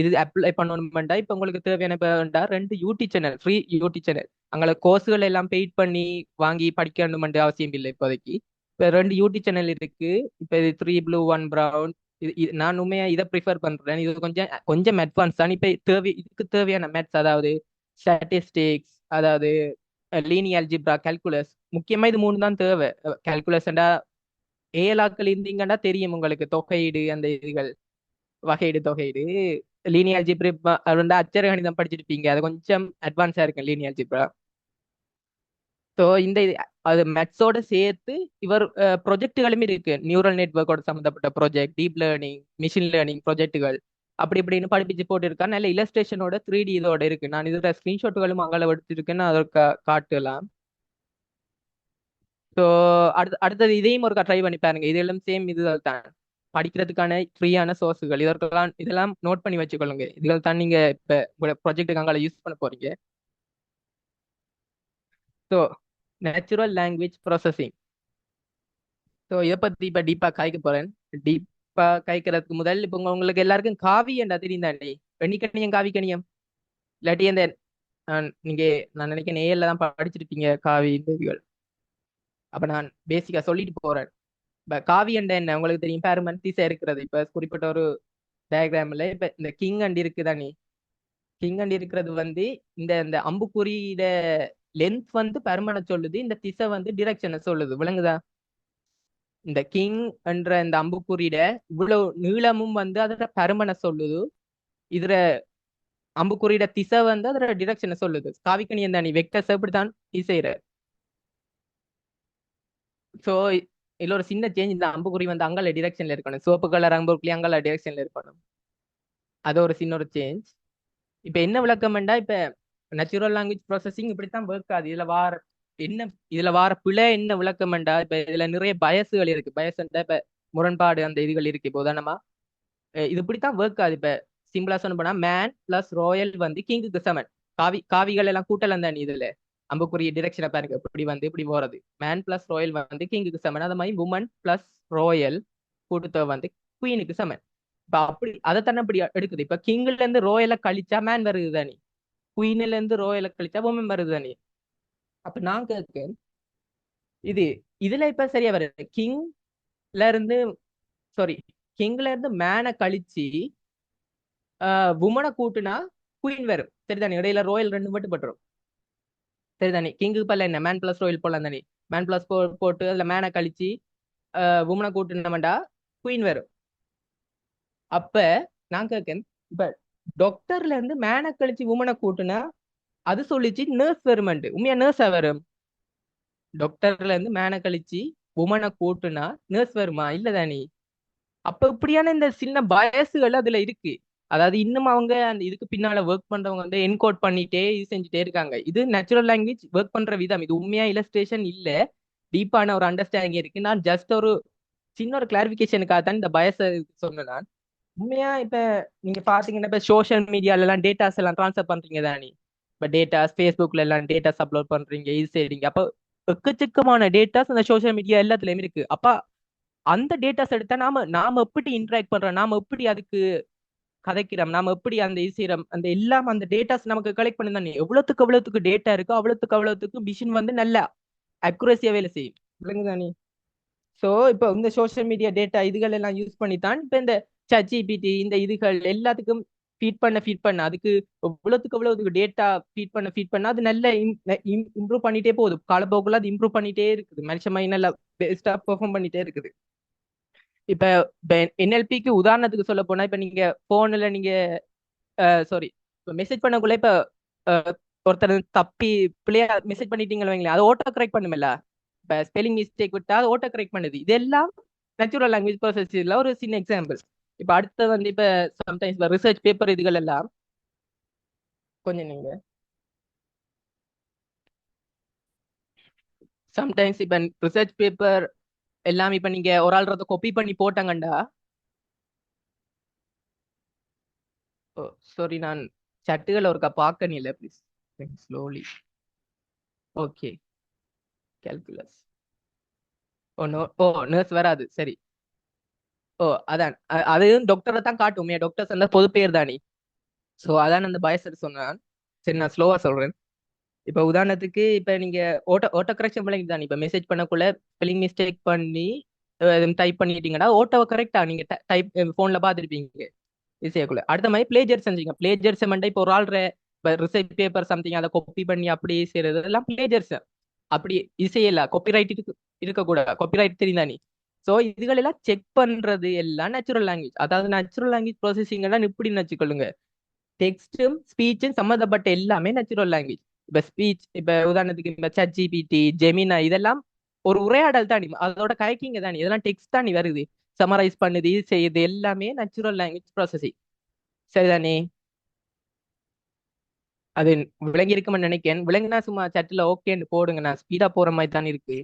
இது அப்ளை பண்ணணும்டா, இப்ப உங்களுக்கு தேவையான இப்ப 2 யூடி சேனல், ஃப்ரீ யூடி சேனல். அங்கே கோர்ஸுகள் எல்லாம் பெய்ட் பண்ணி வாங்கி படிக்கணும்ன்ற அவசியம் இல்லை இப்போதைக்கு. இப்ப 2 யூடி சேனல் இருக்கு. இப்ப இது 3 ப்ளூ 1 பிரவுன். நான் உண்மையா இதை ப்ரிஃபர் பண்றேன். இது கொஞ்சம் கொஞ்சம் அட்வான்ஸ் தான். இப்ப இதுக்கு தேவையான மேத்ஸ், அதாவது ஸ்டாட்டிஸ்டிக்ஸ், அதாவது லீனியர் அல்ஜிப்ரா, கால்குலஸ், முக்கியமா இது 3 தான் தேவை. கால்குலஸ்ண்டா ஏலாக்கள் இருந்தீங்கன்னா தெரியும் உங்களுக்கு, தொகையீடு, அந்த இதுகள், வகையீடு, தொகையீடு. லீனியர் அல்ஜிப்ரா அச்சர கணிதம் படிச்சிருப்பீங்க, அது கொஞ்சம் அட்வான்ஸா இருக்கு லீனியர் அல்ஜிப்ரா. ஸோ அது மேத்ஸோட சேர்த்து இவர் ப்ரொஜெக்டுகளும் இருக்கு. நியூரல் நெட்ஒர்க்கோட சம்மந்தப்பட்ட project, deep learning, machine learning ப்ராஜெக்டுகள் அப்படி இப்படின்னு படிப்பிச்சு போட்டிருக்கா. நல்ல இல்லஸ்ட்ரேஷனோட 3D இதோட இருக்கு. நான் இதோட ஸ்கிரீன்ஷாட்டுகளும் அங்கே எடுத்திருக்கேன்னு அதற்கு காட்டலாம். ஸோ அடுத்தது இதையும் ஒரு ட்ரை பண்ணி பாருங்க. இதெல்லாம் சேம் இதுகள் தான், படிக்கிறதுக்கான ஃப்ரீயான சோர்ஸுகள். இதெல்லாம் நோட் பண்ணி வச்சுக்கொள்ளுங்க. இதுகள் தான் நீங்க இப்ப உங்களோட ப்ராஜெக்ட்டுக்கு அங்கே யூஸ் பண்ண போறீங்க. So natural language processing. So இதை பத்தி இப்ப டீப்பா காய்க்க போறேன். டீப்பா காய்க்கிறதுக்கு முதல் இப்ப உங்களுக்கு எல்லாருக்கும் காவி என்றா தெரியும் தாண்டி, வெண்ணிக்கணியம், காவி கணியம், இல்லாட்டி அந்த நீங்க நான் நினைக்கிறேன் ஏஎல்ல தான் படிச்சிருப்பீங்க காவி இந்த இதுகள். அப்ப நான் பேசிக்கா சொல்லிட்டு போறேன். இப்ப காவி என்ற என்ன உங்களுக்கு தெரியும், பேருமன் திசை இருக்கிறது. இப்ப குறிப்பிட்ட ஒரு டயக்ராம்ல இப்ப இந்த கிங் அண்ட் இருக்குதானே, கிங் அண்ட் இருக்கிறது இந்த இந்த அம்புக்குறியிட லென்த் பெருமனை சொல்லுது, இந்த திசை டிரெக்ஷனை சொல்லுது. விளங்குதா? இந்த கிங் என்ற இந்த அம்புக்குறியிட இவ்வளவு நீளமும் அதோட பருமனை சொல்லுது. இதுல அம்புக்குறியிட திசை அதோட டிரெக்ஷனை சொல்லுது. காவிக்கணி எந்த நீ வெக்டர்ஸ் எப்படித்தான் திசைற. சோ இதுல ஒரு சின்ன சேஞ்ச், இந்த அம்புக்குறி அங்கால டிரெக்ஷன்ல இருக்கணும். சிவப்பு கலர் அம்புக்குறி அங்கால டிரெக்ஷன்ல இருக்கணும். அது ஒரு சின்ன ஒரு சேஞ்ச். இப்ப என்ன விளக்கம்ண்டா, இப்ப நேச்சுரல் லாங்குவேஜ் ப்ராசஸிங் இப்படித்தான் ஒர்க் ஆகுது. இதுல வார பிழை என்ன விளக்கம்ண்டா, இப்ப இதுல நிறைய பயசுகள் இருக்கு. பயஸ்ண்டா இப்ப முரண்பாடு அந்த இதுகள் இருக்கு. இப்போ உதாரணமா இது இப்படித்தான் ஒர்க் ஆகுது. இப்ப சிம்பிளா சொன்ன போனா மேன் பிளஸ் ராயல் கிங்குக்கு சமன். காவிகள் எல்லாம் கூட்டலாம் தான். இதுல அம்புக்குரிய டிரெக்ஷனை பாருங்க, இப்படி போறது. மேன் பிளஸ் ராயல் கிங்குக்கு சமன். அது மாதிரி உமன் பிளஸ் ராயல் கூட்டுத்தொகை குயினுக்கு சமன். இப்ப அப்படி அதைத்தானே இப்படி எடுக்குது. இப்ப கிங்ல இருந்து ரோயலை கழிச்சா மேன் வருது தானே, குயின்ல இருந்து ரோயலை கழிச்சா உமன் வருது தானே. அப்ப நான் கேட்க இது இதுல இப்ப சரியா வருது. இருந்து சாரி கிங்ல இருந்து மேனை கழிச்சு உமனை கூட்டுனா குயின் வரும். சரிதானே? இடையில ரோயல் 2 மட்டும் பட்டுரும். சரிதானே? கிங்குக்கு பல்ல என்ன மேன் பிளஸ் ரோயல் போலாம் தானே. மேன் பிளஸ் போட்டு அதுல மேனை கழிச்சு உமனை கூட்டுனோம்டா குயின் வரும். அப்ப நான் கேட்கேன், இப்ப டாக்டர்ல இருந்து மேனை கழிச்சு உமனை கூட்டுனா அது சொல்லிச்சு நர்ஸ் வருமெண்டு. உண்மையா நர்ஸா வரும்? டாக்டர்ல இருந்து மேனை கழிச்சு உமனை கூட்டுனா நர்ஸ் வருமா? இல்லதானே. அப்ப இப்படியான இந்த சின்ன பயசுகள் அதுல இருக்கு. அதாவது இன்னும் அவங்க அந்த இதுக்கு பின்னால ஒர்க் பண்றவங்க என்கோட் பண்ணிட்டே இது செஞ்சுட்டே இருக்காங்க. இது நேச்சுரல் லாங்குவேஜ் ஒர்க் பண்ற விதம். இது உண்மையா இல்லஸ்ட்ரேஷன் இல்ல, டீப்பான ஒரு அண்டர்ஸ்டாண்டிங் இருக்கு. நான் ஜஸ்ட் ஒரு சின்ன ஒரு கிளாரிபிகேஷனுக்காக தான் இந்த பயச சொன்னேன் நான். உண்மையா இப்ப நீங்க பாத்தீங்கன்னா இப்ப சோசியல் மீடியால எல்லாம் டேட்டாஸ் எல்லாம் ட்ரான்ஸ்ஃபர் பண்றீங்க தானே. இப்ப டேட்டாஸ் ஃபேஸ்புக்ல எல்லாம் டேட்டாஸ் அப்லோட் பண்றீங்க, இது செய்றீங்க. அப்ப எக்கச்சக்கமான டேட்டாஸ் அந்த சோசியல் மீடியா எல்லாத்துலயும் இருக்கு. அப்ப அந்த டேட்டாஸ் எடுத்தா நாம எப்படி இன்டராக்ட் பண்றோம், நாம எப்படி அதுக்கு கதைக்கிறோம், நாம எப்படி அந்த இது செய்யறோம், அந்த எல்லாம் அந்த டேட்டாஸ் நமக்கு கலெக்ட் பண்ணி தானே. எவ்வளவுக்கு டேட்டா இருக்கோ அவ்வளவுக்கு மிஷின் நல்லா அக்குரஸியா வேலை செய்யும். விளங்குதானே? சோ இப்போ இந்த சோசியல் மீடியா டேட்டா இதுகள் எல்லாம் யூஸ் பண்ணி தான் இப்ப இந்த ChatGPT இந்த இதுகள் எல்லாத்துக்கும் ஃபீட் பண்ண அதுக்கு எவ்வளவுக்கு டேட்டா ஃபீட் பண்ண அது நல்லா இம்ப்ரூவ் பண்ணிட்டே போகுது. காலப்போக்குள்ள அது இம்ப்ரூவ் பண்ணிட்டே இருக்குது. மனுஷன் மைண்ட் நல்லா பெஸ்டா பெர்ஃபார்ம் பண்ணிட்டே இருக்குது. இப்ப NLPக்கு உதாரணத்துக்கு சொல்ல போனா, இப்ப நீங்க போன்ல நீங்க சாரி மெசேஜ் பண்ணக்குள்ள இப்ப ஒருத்தர் தப்பி பிள்ளையா மெசேஜ் பண்ணிட்டீங்கன்னு வைங்களேன், அது ஆட்டோ கரெக்ட் பண்ணுமில்ல. இப்ப ஸ்பெல்லிங் மிஸ்டேக் விட்டா அது ஆட்டோ கரெக்ட் பண்ணுது. இதெல்லாம் நேச்சுரல் லாங்குவேஜ் ப்ராசஸ்ல ஒரு சின்ன எக்ஸாம்பிள். இப்ப அடுத்து இப்ப சம்டைம்ஸ் ரிசர்ச் பேப்பர் இதுகள் எல்லாம் கொஞ்சம் நீங்க சம்டைம்ஸ் இப்ப ரிசர்ச் பேப்பர் எல்லாம் இப்ப நீங்க ஒரு ஆள் காப்பி பண்ணி போட்டாங்கண்டா ஓ சாரி, நான் சட்டுகளை ஒருக்கா பார்க்கணும் இல்லை please slowly. Okay, calculus. Oh no, oh nurse வராது, சரி. ஓ அதான் அதையும் டாக்டரை தான் காட்டுமே, டாக்டர்ஸ் அந்த பொது பேர் தானே. ஸோ அதான் அந்த பயசர் சொன்னான். சரி, நான் ஸ்லோவா சொல்றேன். இப்போ உதாரணத்துக்கு இப்போ நீங்க ஓட்டோ கரெக்ஷன் பிள்ளைங்க தான் இப்போ மெசேஜ் பண்ணக்குள்ள ஸ்பெல்லிங் மிஸ்டேக் பண்ணி டைப் பண்ணிட்டீங்கன்னா ஓட்டோவை கரெக்டா நீங்க டைப் ஃபோன்ல பார்த்துருப்பீங்க இசையக்குள்ள. அடுத்த மாதிரி பிளேஜர் செஞ்சீங்க. பிளேஜர்ஸ் மண்டை இப்போ ஒரு ஆள் ரிசைட் பேப்பர் சம்திங் அதை காப்பி பண்ணி அப்படி செய்யறது எல்லாம் பிளேஜர்ஸ். அப்படி இசையில காப்பிரைட் இருக்கக்கூடாது, காப்பிரைட் தெரியுதானே. ஸோ இதுகளெல்லாம் செக் பண்றது எல்லாம் நேச்சுரல் லாங்குவேஜ். அதாவது நேச்சுரல் லாங்குவேஜ் ப்ராசஸிங் எல்லாம் இப்படின்னு வச்சுக்கொள்ளுங்க. டெக்ஸ்டும் ஸ்பீச்சும் சம்மந்தப்பட்ட எல்லாமே நேச்சுரல் லாங்குவேஜ். இப்ப ஸ்பீச், இப்ப உதாரணத்துக்கு இந்த ChatGPT, ஜெமினா இதெல்லாம் ஒரு உரையாடல் தானே, அதோட கயக்கிங்க தானே, இதெல்லாம் டெக்ஸ்ட் தானே வருது, சமரைஸ் பண்ணுது, இது செய்யுது, எல்லாமே நேச்சுரல் லாங்குவேஜ் ப்ராசஸிங். சரிதானே? அது விளங்கி இருக்குமென்னு நினைக்கிறேன். விளங்குனா சும்மா சட்டில் ஓகேன்னு போடுங்க, நான் ஸ்பீடா போற மாதிரி தான் இருக்கு.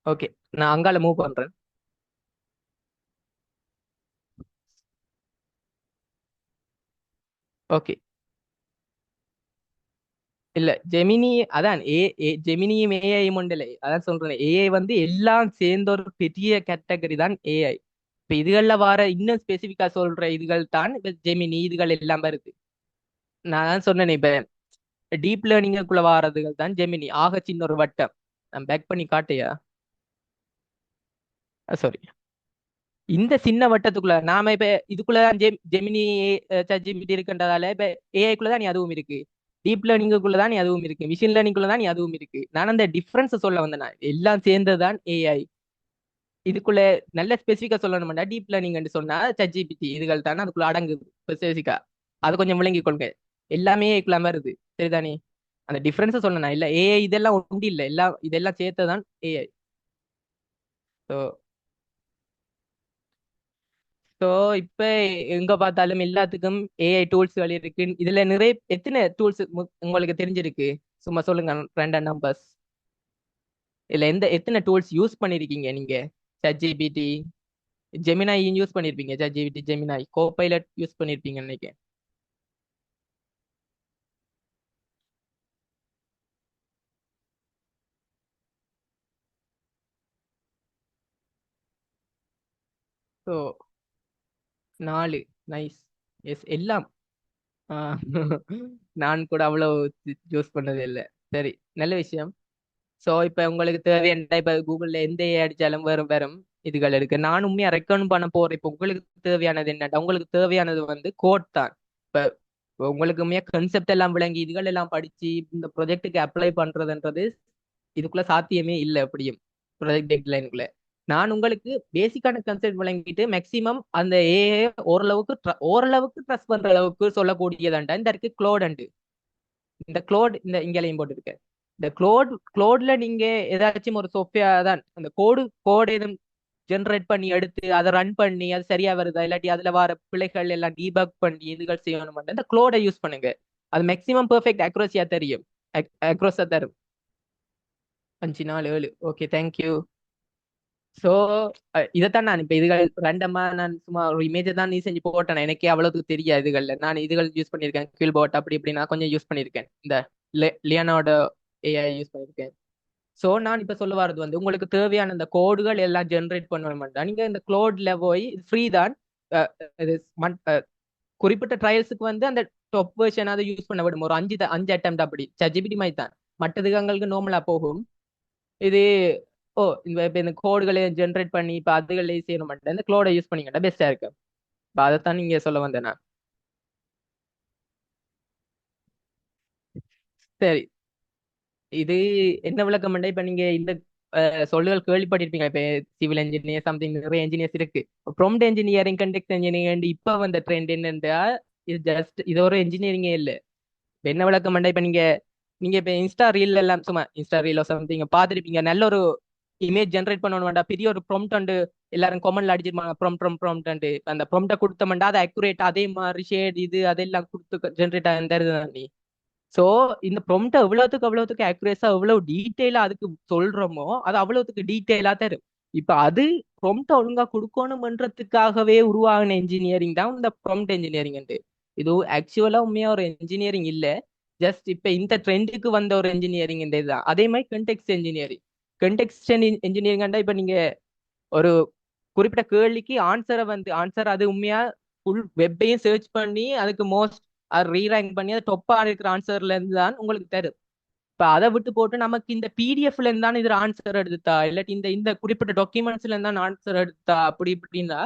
ஓகே, நான் அங்கால மூவ் பண்றேன். ஓகே, இல்ல ஜெமினி அதான் ஜெமினியும் ஏஐயும் உண்டல, அதான் சொல்றேன். ஏஐ வந்து எல்லாம் சேர்ந்த ஒரு பெரிய கேட்டகரி தான் ஏஐ. இப்ப இதுகள்ல வர இன்னும் ஸ்பெசிபிக்கா சொல்ற இதுகள் தான் இப்ப ஜெமினி இதுகள் எல்லாம் வருது. நான் தான் சொன்னேன், இப்ப டீப் லேர்னிங்குள்ள வாரதுகள் தான் ஜெமினி. ஆக சின்ன ஒரு வட்டம். நான் பேக் பண்ணி காட்டையா? சாரி, இந்த சின்ன வட்டத்துக்குள்ள நாம இப்ப இதுக்குள்ளதான் ஜெமினி ChatGPT இருக்குன்றதால இப்ப ஏஐக்குள்ளதான் நீ அதுவும் இருக்கு, டீப் லேர்னிங்குள்ளதான் நீ அதுவும் இருக்கு, மிஷின் லேர்னிங்குள்ளதான் நீ அதுவும் இருக்கு. நான் அந்த டிஃபரன்ஸ் சொல்ல வந்தேன். நான் எல்லாம் சேர்ந்ததுதான் ஏஐ. இதுக்குள்ள நல்ல ஸ்பெசிஃபிக்கா சொல்லணும்னா டீப் லேர்னிங் சொன்னா ChatGPT இதுகள் தானே அதுக்குள்ள அடங்குது ஸ்பெசிஃபிக்கா. அது கொஞ்சம் விளங்கிக் கொள்ளுங்க. எல்லாமே ஏஐக்குள்ள வருது, சரிதானே? அந்த டிஃபரன்ஸை சொல்லணும் இல்ல. ஏஐ இதெல்லாம் ஒன்று இல்லை, எல்லாம் இதெல்லாம் சேர்த்ததான் ஏஐ. ஸோ ஸோ இப்ப எங்க பார்த்தாலும் எல்லாத்துக்கும் ஏஐ டூல்ஸ்கள் இருக்கு. இதுல நிறைய எத்தனை டூல்ஸ் உங்களுக்கு தெரிஞ்சிருக்கு? சும்மா சொல்லுங்க, ரெண்டா நம்பர்ஸ். இதுல எத்தனை டூல்ஸ் யூஸ் பண்ணிருக்கீங்க நீங்க? ChatGPT, ஜெமினாய் யூஸ் பண்ணிருப்பீங்க, ChatGPT ஜெமினாய் கோபைலட் யூஸ் பண்ணிருப்பீங்கன்னு நினைக்கிறேன். So 4 nice. எஸ் எல்லாம். ஆஹ் நான் கூட அவ்வளவு யூஸ் பண்ணது இல்லை. சரி, நல்ல விஷயம். ஸோ இப்போ உங்களுக்கு தேவையான இப்போ கூகுளில் எந்த AI அடிச்சாலும் வரும் வரும் இதுகள் இருக்கு. நான் உண்மையாக ரெக்கமெண்ட் பண்ண போறேன். இப்போ உங்களுக்கு தேவையானது என்னடா? உங்களுக்கு தேவையானது வந்து கோட் தான். இப்போ உங்களுக்கு உண்மையாக கன்செப்ட் எல்லாம் விளங்கி இதுகள் எல்லாம் படிச்சு இந்த ப்ரொஜெக்டுக்கு அப்ளை பண்றதுன்றது இதுக்குள்ள சாத்தியமே இல்லை. எப்படியும் ப்ரொஜெக்ட் டெட்லைனுக்குள்ள நான் உங்களுக்கு பேசிக்கான கன்செப்ட் விளங்கிட்டு மேக்சிமம் அந்த ஏஐ ஓரளவுக்கு ட்ரஸ்ட் பண்ற அளவுக்கு சொல்லக்கூடியதாண்டா இந்த இருக்கு க்ளோட். இந்த க்ளோட் இந்த இங்கேயும் போட்டுருக்கேன். இந்த க்ளோட்ல நீங்க ஏதாச்சும் ஒரு சாஃப்ட்வேர் தான் அந்த கோடு எதுவும் ஜென்ரேட் பண்ணி எடுத்து அதை ரன் பண்ணி அது சரியா வருதா இல்லாட்டி அதுல வர பிழைகள் எல்லாம் டீபக் பண்ணி இதுகள் செய்யணும். இந்த க்ளோடை யூஸ் பண்ணுங்க. அது மேக்ஸிமம் பெர்ஃபெக்ட் அக்யூரஸியா தெரியும், அக்யூரஸா தரும். 5 4 7. Okay, thank you. ஸோ இதைத்தான் நான் இப்போ இதுகள் ரெண்டமா நான் சும்மா ஒரு இமேஜை தான் நீ செஞ்சு போட்டேன். எனக்கே அவ்வளவுக்கு தெரியாது இதுகள்ல. நான் இதுகள் யூஸ் பண்ணியிருக்கேன், கில்போட் அப்படி இப்படி நான் கொஞ்சம் யூஸ் பண்ணியிருக்கேன். இந்த லியனோட ஏஐ யூஸ் பண்ணியிருக்கேன். ஸோ நான் இப்போ சொல்ல வரது வந்து உங்களுக்கு தேவையான இந்த கோடுகள் எல்லாம் ஜென்ரேட் பண்ணணும்னா நீங்க இந்த க்ளோட்ல போய் ஃப்ரீ தான். அஹ் இது குறிப்பிட்ட ட்ரையல்ஸுக்கு வந்து அந்த டாப் வெர்ஷன் அதை யூஸ் பண்ண விடும். ஒரு 5 அட்டம் அப்படி ChatGPT மாதிரி தான். மற்றதுக்கு எங்களுக்கு நார்மலா போகும். இது இப்போ இந்த கோடுகளை ஜென்ரேட் பண்ணி இப்போ அதுகளே செய்யற மாட்டேன். இந்த க்ளோடை யூஸ் பண்ணிக்கிட்டா பெஸ்டா இருக்கு. இப்போ அதைத்தான் நீங்க சொல்ல வந்தேன் நான். சரி, இது என்ன விளக்கம் பண்ணா இப்ப நீங்க இந்த சொல்லுகள் கேள்விப்பட்டிருப்பீங்க. இப்ப சிவில் இன்ஜினியர் சம்திங் நிறைய இன்ஜினியர்ஸ் இருக்கு. ப்ராம்ப்ட் இன்ஜினியரிங், கண்டெக்ஸ்ட் இன்ஜினியரிங் இப்ப வந்த ட்ரெண்ட் என்னன்னா இது ஒரு இன்ஜினியரிங்கே இல்லை. இப்ப என்ன விளக்கம் பண்ணா இப்ப நீங்க நீங்க இப்ப இன்ஸ்டா ரீல் எல்லாம் சும்மா இன்ஸ்டா ரீல் சம்திங் பாத்துருப்பீங்க. நல்ல ஒரு இமேஜ் ஜென்ரேட் பண்ணணும்டா பெரிய ஒரு ப்ராம்ப்ட் எல்லாரும் காமன்ல அடிச்சிருப்பாங்க. ப்ராம்ப்ட் அந்த ப்ராம்ப்ட கொடுத்தோம்டா அது அக்யூரேட் அதே மாதிரி ஷேட் இது அதெல்லாம் கொடுத்து ஜென்ரேட் ஆகுது. ஸோ இந்த ப்ராம்ப்டை எவ்வளவுக்கு அக்யூரேஸா எவ்வளவு டீட்டெயிலா அதுக்கு சொல்றோமோ அது அவ்வளவுக்கு டீட்டெயிலா தரும். இப்ப அது ப்ராம்ப்ட் ஒழுங்கா கொடுக்கணும்ன்றதுக்காகவே உருவாகின இன்ஜினியரிங் தான் இந்த ப்ராம்ப்ட் இன்ஜினியரிங். இது ஆக்சுவலா உண்மையா ஒரு இன்ஜினியரிங் இல்ல, ஜஸ்ட் இப்ப இந்த ட்ரெண்டுக்கு வந்த ஒரு இன்ஜினியரிங் இந்த இதுதான். அதே மாதிரி கண்டெக்ஸ்ட் இன்ஜினியரிங். கண்டெக்ஸ்ட் இன்ஜினியரிங் இப்ப நீங்க ஒரு குறிப்பிட்ட கேள்விக்கு ஆன்சர் அது உண்மையா ஃபுல் வெப்பையும் சர்ச் பண்ணி அதுக்கு மோஸ்ட் ரீரேங்க் பண்ணி அது டொப்பா இருக்கிற ஆன்சர்ல இருந்து தான் உங்களுக்கு தரும். இப்ப அதை விட்டு போட்டு நமக்கு இந்த பிடிஎஃப்ல இருந்தான் இதுல ஆன்சர் எடுத்தா, இல்லாட்டி இந்த இந்த குறிப்பிட்ட டாக்குமெண்ட்ஸ்ல இருந்தான் ஆன்சர் எடுத்தா, அப்படி இப்படின்னா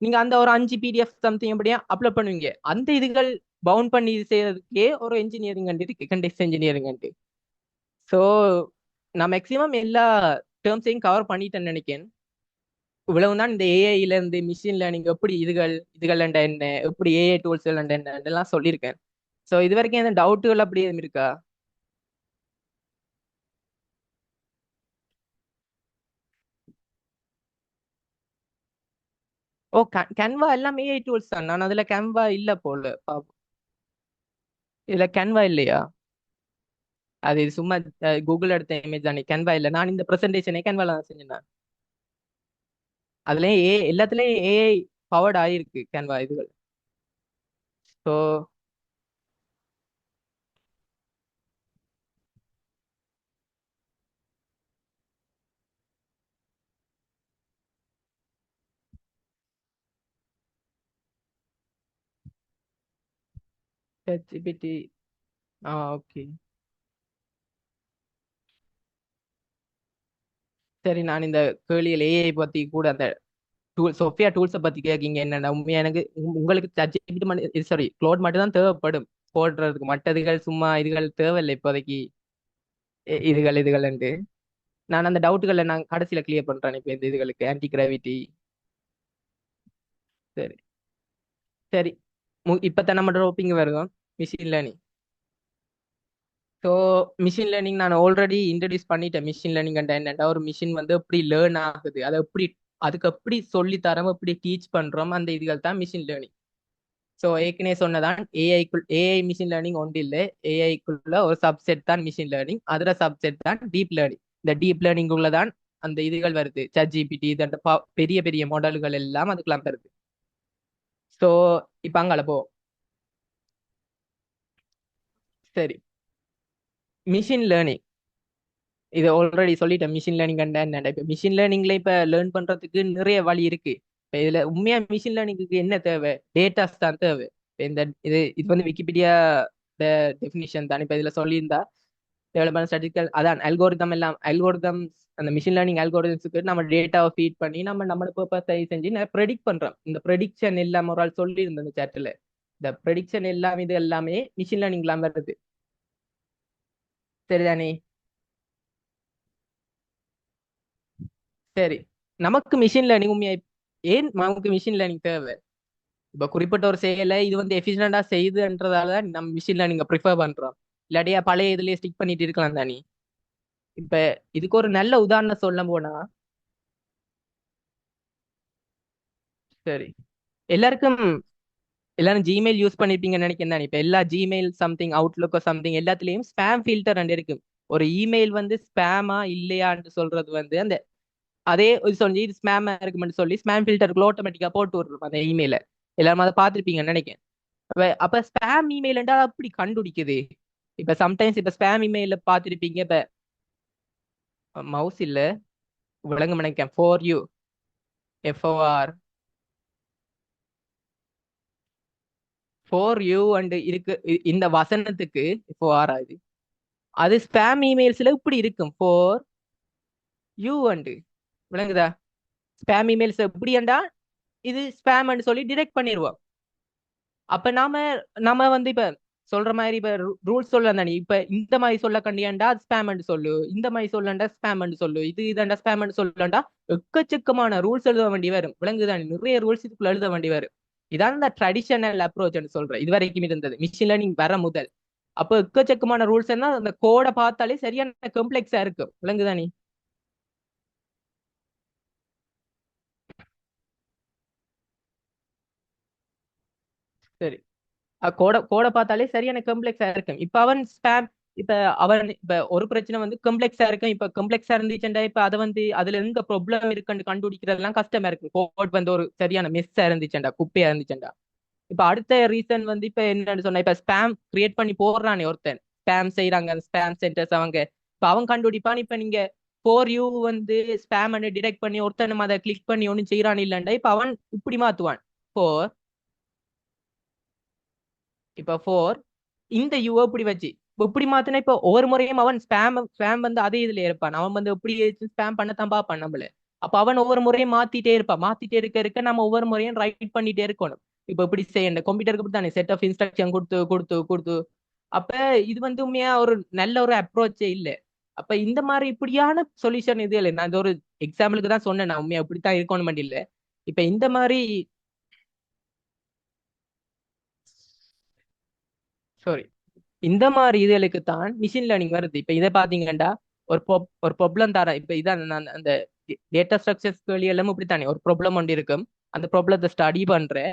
நீங்க அந்த ஒரு 5 பிடிஎஃப் சம்திங் அப்படியே அப்லோட் பண்ணுவீங்க. அந்த இதுகள் பவுண்ட் பண்ணி இது செய்யறதுக்கே ஒரு இன்ஜினியரிங் இருக்கு, கண்டெக்ஸ்ட் இன்ஜினியரிங். ஸோ நான் மேக்சிமம் எல்லா டேர்ம்ஸையும் கவர் பண்ணிட்டேன்னு நினைக்கிறேன். இவ்வளவுதான் இந்த ஏஐல இருந்து மிஷின் லேர்னிங் எப்படி இதுகள் என்ன, எப்படி ஏஐ டூல்ஸ் என்ன இதெல்லாம் சொல்லியிருக்கேன். ஸோ இது வரைக்கும் எந்த டவுட்டுகள் அப்படி எதுவும் இருக்கா? ஓ, கேன்வா எல்லாம் ஏஐ டூல்ஸ் தான். நான் அதுல கேன்வா இல்ல போல இதுல கேன்வா இல்லையா? அது சும்மா கூகுள் எடுத்த இமேஜ் தானே, கேன்வா இல்ல. நான் இந்த ப்ரெசன்டேஷனே கேன்வால தான் செஞ்சேன். அதுலயும் எல்லாத்துலயும் ஏஐ பவர்ட் ஆயிருக்கு கேன்வா இதுகள். So ChatGPT. ஓகே, சரி. நான் இந்த கேள்வியில் ஏஐ பத்தி கூட அந்த சோஃபியா டூல்ஸை பத்தி கேட்கீங்க என்னன்னா, உண்மையா எனக்கு உங்களுக்கு ChatGPT மட்டும் சாரி க்ளோட் மட்டும் தான் தேவைப்படும் போடுறதுக்கு. மற்றதுகள் சும்மா இதுகள் தேவையில்லை இப்போதைக்கு. இதுகள்ண்டு நான் அந்த டவுட்டுகளை நான் கடைசியில கிளியர் பண்றேன். இப்போ இந்த இதுகளுக்கு ஆன்டி கிராவிட்டி. சரி சரி, இப்பதான் நம்ம டாப்பிங் வருவோம், machine learning. So machine learning நான் ஆல்ரெடி இன்ட்ரடியூஸ் பண்ணிட்டேன். மிஷின் லேர்னிங் என்னன்னா, ஒரு மிஷின் வந்து எப்படி லேர்ன் ஆகுது, அதை எப்படி அதுக்கு எப்படி சொல்லி தரோம், எப்படி டீச் பண்றோம், அந்த இதுகள் தான் மிஷின் லேர்னிங். ஸோ ஏற்கனவே சொன்னதான் ஏஐ மிஷின் லேர்னிங் ஒன்று இல்லை, ஏஐக்குள்ள ஒரு சப்செட் தான் மிஷின் லேர்னிங். அதுல சப்செட் தான் டீப் லேர்னிங். இந்த டீப் லேர்னிங் உள்ளதான் அந்த இதுகள் வருது, ChatGPT இந்த பெரிய பெரிய மாடல்கள் எல்லாம் அதுக்கெல்லாம் வருது. ஸோ இப்ப அங்கால போ. சரி, மிஷின் லேர்னிங் இது ஆல்ரெடி சொல்லிட்டேன். மிஷின் லேர்னிங் என்ன, இப்ப மிஷின் லேர்னிங்ல இப்ப லேர்ன் பண்றதுக்கு நிறைய வழி இருக்கு. இப்ப இதுல உண்மையா மிஷின் லேர்னிங்க்கு என்ன தேவை? டேட்டாஸ் தான் தேவை. இப்ப இந்த இது வந்து விக்கிபீடியா டெஃபினிஷன் தான். இப்ப இதுல சொல்லியிருந்தா டெவலப்மெண்ட் ஸ்டாட்டிஸ்டிக்கல் அதான் அல்கோரிதம்ஸ். அந்த மிஷின் லேர்னிங் அல்கோரிதம்ஸுக்கு நம்ம டேட்டாவை ஃபீட் பண்ணி நம்ம பர்பஸை செஞ்சு ப்ரெடிக்ட் பண்றோம். இந்த ப்ரெடிக்ஷன் எல்லாம் ஒரு ஆள் சொல்லி இருந்த சாட்டில், இந்த ப்ரெடிக்ஷன் எல்லாம் இது எல்லாமே மிஷின் லேர்னிங்லாம் வருது. சரிதானே? சரி, நமக்கு மிஷின் லேர்னிங் உண்மையா ஏன் நமக்கு மிஷின் லேர்னிங் தேவை? இப்ப குறிப்பிட்ட ஒரு செயலை இது வந்து எஃபிஷியண்டா செய்யுதுன்றதால தான் நம்ம மிஷின் லேர்னிங் ப்ரிஃபர் பண்றோம். இல்லாட்டியா பழைய இதுலயே ஸ்டிக் பண்ணிட்டு இருக்கலாம் தானே. இப்ப இதுக்கு ஒரு நல்ல உதாரணம் சொல்ல போனா, சரி, எல்லாருக்கும் எல்லாரும் ஜிமெயில் யூஸ் பண்ணிருப்பீங்கன்னு நினைக்கிறேன் தானே. இப்ப எல்லா ஜிமெயில் சம்திங் அவுட்லுக்கோ சம்திங் எல்லாத்துலயும் ஸ்பேம் ஃபில்டர் இருக்கும். ஒரு இமெயில் வந்து ஸ்பேமா இல்லையான்னு சொல்றது வந்து அந்த அதே இது சொல்லி இது ஸ்பேமா இருக்குமென்னு சொல்லி ஸ்பேம் ஃபில்டருக்குள்ள ஆட்டோமேட்டிக்கா போட்டு விடுறோம் அந்த இமெயில. எல்லாரும் அதை பார்த்துருப்பீங்கன்னு நினைக்கிறேன். அப்ப ஸ்பேம் இமெயில்ண்டா அப்படி கண்டுபிடிக்குது. இப்ப சம்டைம்ஸ் இப்ப ஸ்பேம் இமெயில பார்த்துருப்பீங்க. இப்ப மவுஸ் இல்ல, விளங்க நினைக்கிறேன், for you FOR for you and இருக்கு. இந்த வசனத்துக்கு FOR ஆகுது. அது ஸ்பேம் இமெயில்ஸ்ல இப்படி இருக்கும், ஃபார் யூ அண்ட். விளங்குதா? ஸ்பேம் இமெயில்ஸ் எப்படிண்டா இது ஸ்பேம் சொல்லி டிடெக்ட் பண்ணிடுவோம். அப்ப நாம நம்ம வந்து இப்ப சொல்ற மாதிரி இப்ப ரூல்ஸ் சொல்ல தானே. இப்ப இந்த மாதிரி சொல்ல கண்டியாண்டா ஸ்பேம் சொல்லு, இந்த மாதிரி சொல்லண்டா ஸ்பேம் சொல்லு, இது இதாண்டா ஸ்பேம் சொல்லண்டா எக்கச்சக்கமான ரூல்ஸ் எழுத வேண்டி வரும். விலங்குதானே, நிறைய ரூல்ஸ் இதுக்குள்ள எழுத வேண்டி வரும். இதான் இந்த ட்ரெடிஷனல் அப்ரோச் சொல்றேன், இது வரைக்கும் இருந்தது மிஷின் லேர்னிங் வர முதல். அப்போ எக்கச்சக்கமான ரூல்ஸ் அந்த கோடை பார்த்தாலே சரியான காம்ப்ளெக்ஸா இருக்கும். விலங்குதானே? சரி, கோடை கோடை பார்த்தாலே சரியான காம்ப்ளெக்ஸா இருக்கும். இப்ப அவன் ஸ்பேம் இப்ப அவன் இப்ப ஒரு பிரச்சனை வந்து கம்ப்ளெக்ஸா இருக்கும். இப்ப கம்ப்ளெக்ஸா இருந்துச்சுண்டா இப்ப அதை வந்து அதுல எங்க ப்ராப்ளம் இருக்குன்னு கண்டுபிடிக்கிறதெல்லாம் கஷ்டமா இருக்கு. கோட் வந்து ஒரு சரியான மெஸ்ஸா இருந்துச்சுண்டா, குப்பையா இருந்துச்சுண்டா. இப்ப அடுத்த ரீசன் வந்து இப்ப என்னன்னு சொன்னா, இப்ப ஸ்பேம் கிரியேட் பண்ணி போடுறானே ஒருத்தன், ஸ்பேம் செய்யறாங்க ஸ்பேம் சென்டர்ஸ் அவங்க. இப்ப அவன் கண்டுபிடிப்பான். இப்ப நீங்க ஃபார் யூ வந்து ஸ்பேம் டிடெக்ட் பண்ணி ஒருத்தன் நம்ம அதை கிளிக் பண்ணி ஒன்னும் செய்யறான் இல்லண்டா, இப்ப அவன் இப்படி மாத்துவான். ஃபோர் இப்ப ஃபோர் இந்த யூ இப்படி வச்சு இப்படி மாத்தினா இப்ப ஒவ்வொரு முறையும் அவன் ஸ்பேம் வந்து அதே இதுல இருப்பான். அவன் வந்து எப்படி ஸ்பேம் பண்ணத்தான் பார்ப்பான் நம்மள. அப்ப அவன் ஒவ்வொரு முறையும் மாத்திட்டே இருப்பான். மாத்திட்டே இருக்க நம்ம ஒவ்வொரு முறையும் ரைட் பண்ணிட்டே இருக்கணும். இப்ப இப்படி செய்ய கம்ப்யூட்டருக்கு தானே செட் ஆஃப் இன்ஸ்ட்ரக்ஷன் கொடுத்து கொடுத்து கொடுத்து. அப்ப இது வந்து உண்மையா ஒரு நல்ல ஒரு அப்ரோச்சே இல்ல. அப்ப இந்த மாதிரி இப்படியான சொல்யூஷன் இது இல்லை. நான் இது ஒரு எக்ஸாம்பிளுக்கு தான் சொன்னேன். நான் உண்மையா இப்படித்தான் இருக்கணும் இல்ல. இப்ப இந்த மாதிரி சாரி இந்த மாதிரி இதுகளுக்கு தான் மிஷின் லேர்னிங் வருது. இப்ப இதை பாத்தீங்கன்னா ஒரு ப்ராப்ளம் தர. இப்ப இதான் அந்த டேட்டா ஸ்ட்ரக்சர்ஸ் எல்லாமே இப்படித்தானே ஒரு ப்ராப்ளம் ஒன்று இருக்கும். அந்த ப்ராப்ளத்தை ஸ்டடி பண்ற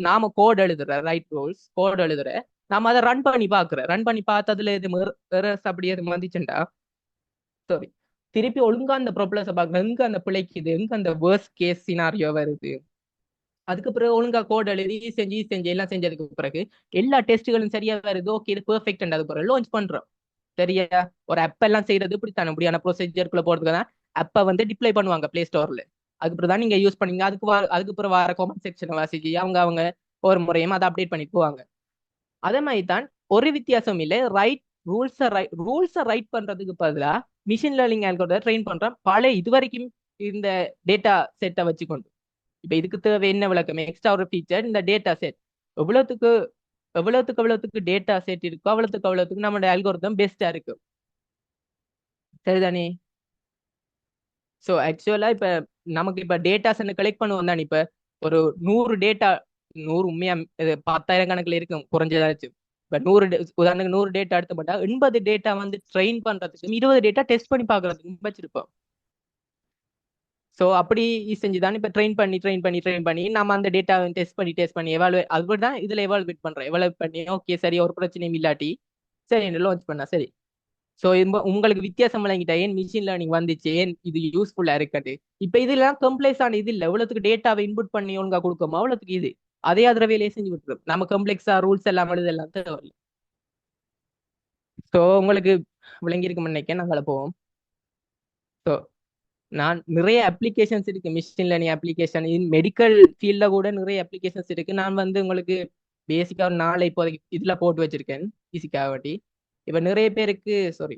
நாம கோட் எழுதுற ரைட் ரூல்ஸ் கோட் எழுதுற நாம அதை ரன் பண்ணி பாக்குறோம். ரன் பண்ணி பார்த்ததுல இது அப்படி எது வந்துச்சுண்டா சாரி திருப்பி ஒழுங்கா அந்த ப்ராப்ளத்தை பார்க்கணும். எங்க அந்த பிழைக்குது, எங்க அந்த வேர்ஸ்ட் கேஸ் சினாரியோ வருது. அதுக்கு பிறகு ஒழுங்கா கோட் எழுதி செஞ்சு எல்லாம் செஞ்சதுக்கு பிறகு எல்லா டெஸ்ட்டுகளும் சரியா வருது. ஓகே இது பெர்ஃபெக்ட். அது பிறகு லான்ச் பண்றோம். சரியா ஒரு ஆப் எல்லாம் செய்யறது இப்படித்தானே, இப்படியான ப்ரொசீஜருக்குள்ள போறதுக்கு தான் ஆப்பை வந்து டிப்ளை பண்ணுவாங்க பிளே ஸ்டோர்ல. அதுக்கு பிறகு தான் நீங்க யூஸ் பண்ணீங்க. அதுக்கு பிறகு வர காமெண்ட் செக்ஷனை வாசிச்சு அவங்க ஒரு முறையும் அதை அப்டேட் பண்ணிட்டு போவாங்க. அதே மாதிரி தான் ஒரு வித்தியாசம் இல்லை. ரூல்ஸை ரைட் பண்றதுக்கு பதிலாக மிஷின் லேர்னிங் ஆல்கோரிதம் ட்ரெயின் பண்றோம் பழைய இதுவரைக்கும் இந்த டேட்டா செட்டை வச்சுக்கொண்டு. இப்ப இதுக்கு தேவை என்ன விளக்கம், எக்ஸ்ட்ரா ஒரு ஃபீச்சர் இந்த டேட்டா செட். எவ்வளவுக்கு எவ்வளவுக்கு டேட்டா செட் இருக்கோ அவ்வளவுக்கு நம்மளோட அல்கோரிதம் பெஸ்டா இருக்கு. சரிதானே? ஸோ ஆக்சுவலா இப்ப நமக்கு இப்ப டேட்டாஸ் கலெக்ட் பண்ணுவோம் தானே. இப்ப ஒரு 100 டேட்டா 100 உண்மையா 10,000 கணக்குல இருக்கும் குறைஞ்சதாச்சு. இப்ப 100 உதாரணத்துக்கு 100 டேட்டா எடுத்து மாட்டா 80 டேட்டா வந்து ட்ரெயின் பண்றதுக்கு 20 டேட்டா டெஸ்ட் பண்ணி பாக்குறதுக்கு வச்சிருப்போம். ஸோ அப்படி செஞ்சுதான் இப்ப ட்ரெயின் பண்ணி நம்ம அந்த டேட்டா டெஸ்ட் பண்ணி எவாலுவேட் அதுதான் இதுல எவாலுவேட் பண்றோம். எவாலுவேட் பண்ணி ஓகே சரி ஒரு பிரச்சனையும் இல்லாட்டி சரி லான்ச் பண்ணா சரி. ஸோ உங்களுக்கு வித்தியாசம் விளங்கிட்டா ஏன் மிஷின் லேர்னிங் வந்துச்சு, ஏன் இது யூஸ்ஃபுல்லா இருக்குது. இப்ப இதெல்லாம் கம்ப்ளெக்ஸ் ஆன இது இல்லை. எவ்வளவுக்கு டேட்டாவை இன்புட் பண்ணி ஒழுங்கா கொடுக்கோமோ அவ்வளவுக்கு இது அதே வேலையை செஞ்சு விட்டுரும். நம்ம கம்ப்ளெக்ஸா ரூல்ஸ் எல்லாம் எழுதெல்லாம் தேவையில்லை. ஸோ உங்களுக்கு விளங்கி இருக்கும்னு நினைக்கிறேன். நாங்கள போவோம். ஸோ நான் நிறைய அப்ளிகேஷன்ஸ் இருக்கு. மிஷின் லேர்னிங் அப்ளிகேஷன் மெடிக்கல் ஃபீல்ட்ல கூட நிறைய அப்ளிகேஷன்ஸ் இருக்கு. நான் வந்து உங்களுக்கு பேசிக்கா ஒரு 4 இப்போதைக்கு இதுல போட்டு வச்சிருக்கேன் ஈஸிக்காக வேண்டி. இப்ப நிறைய பேருக்கு சாரி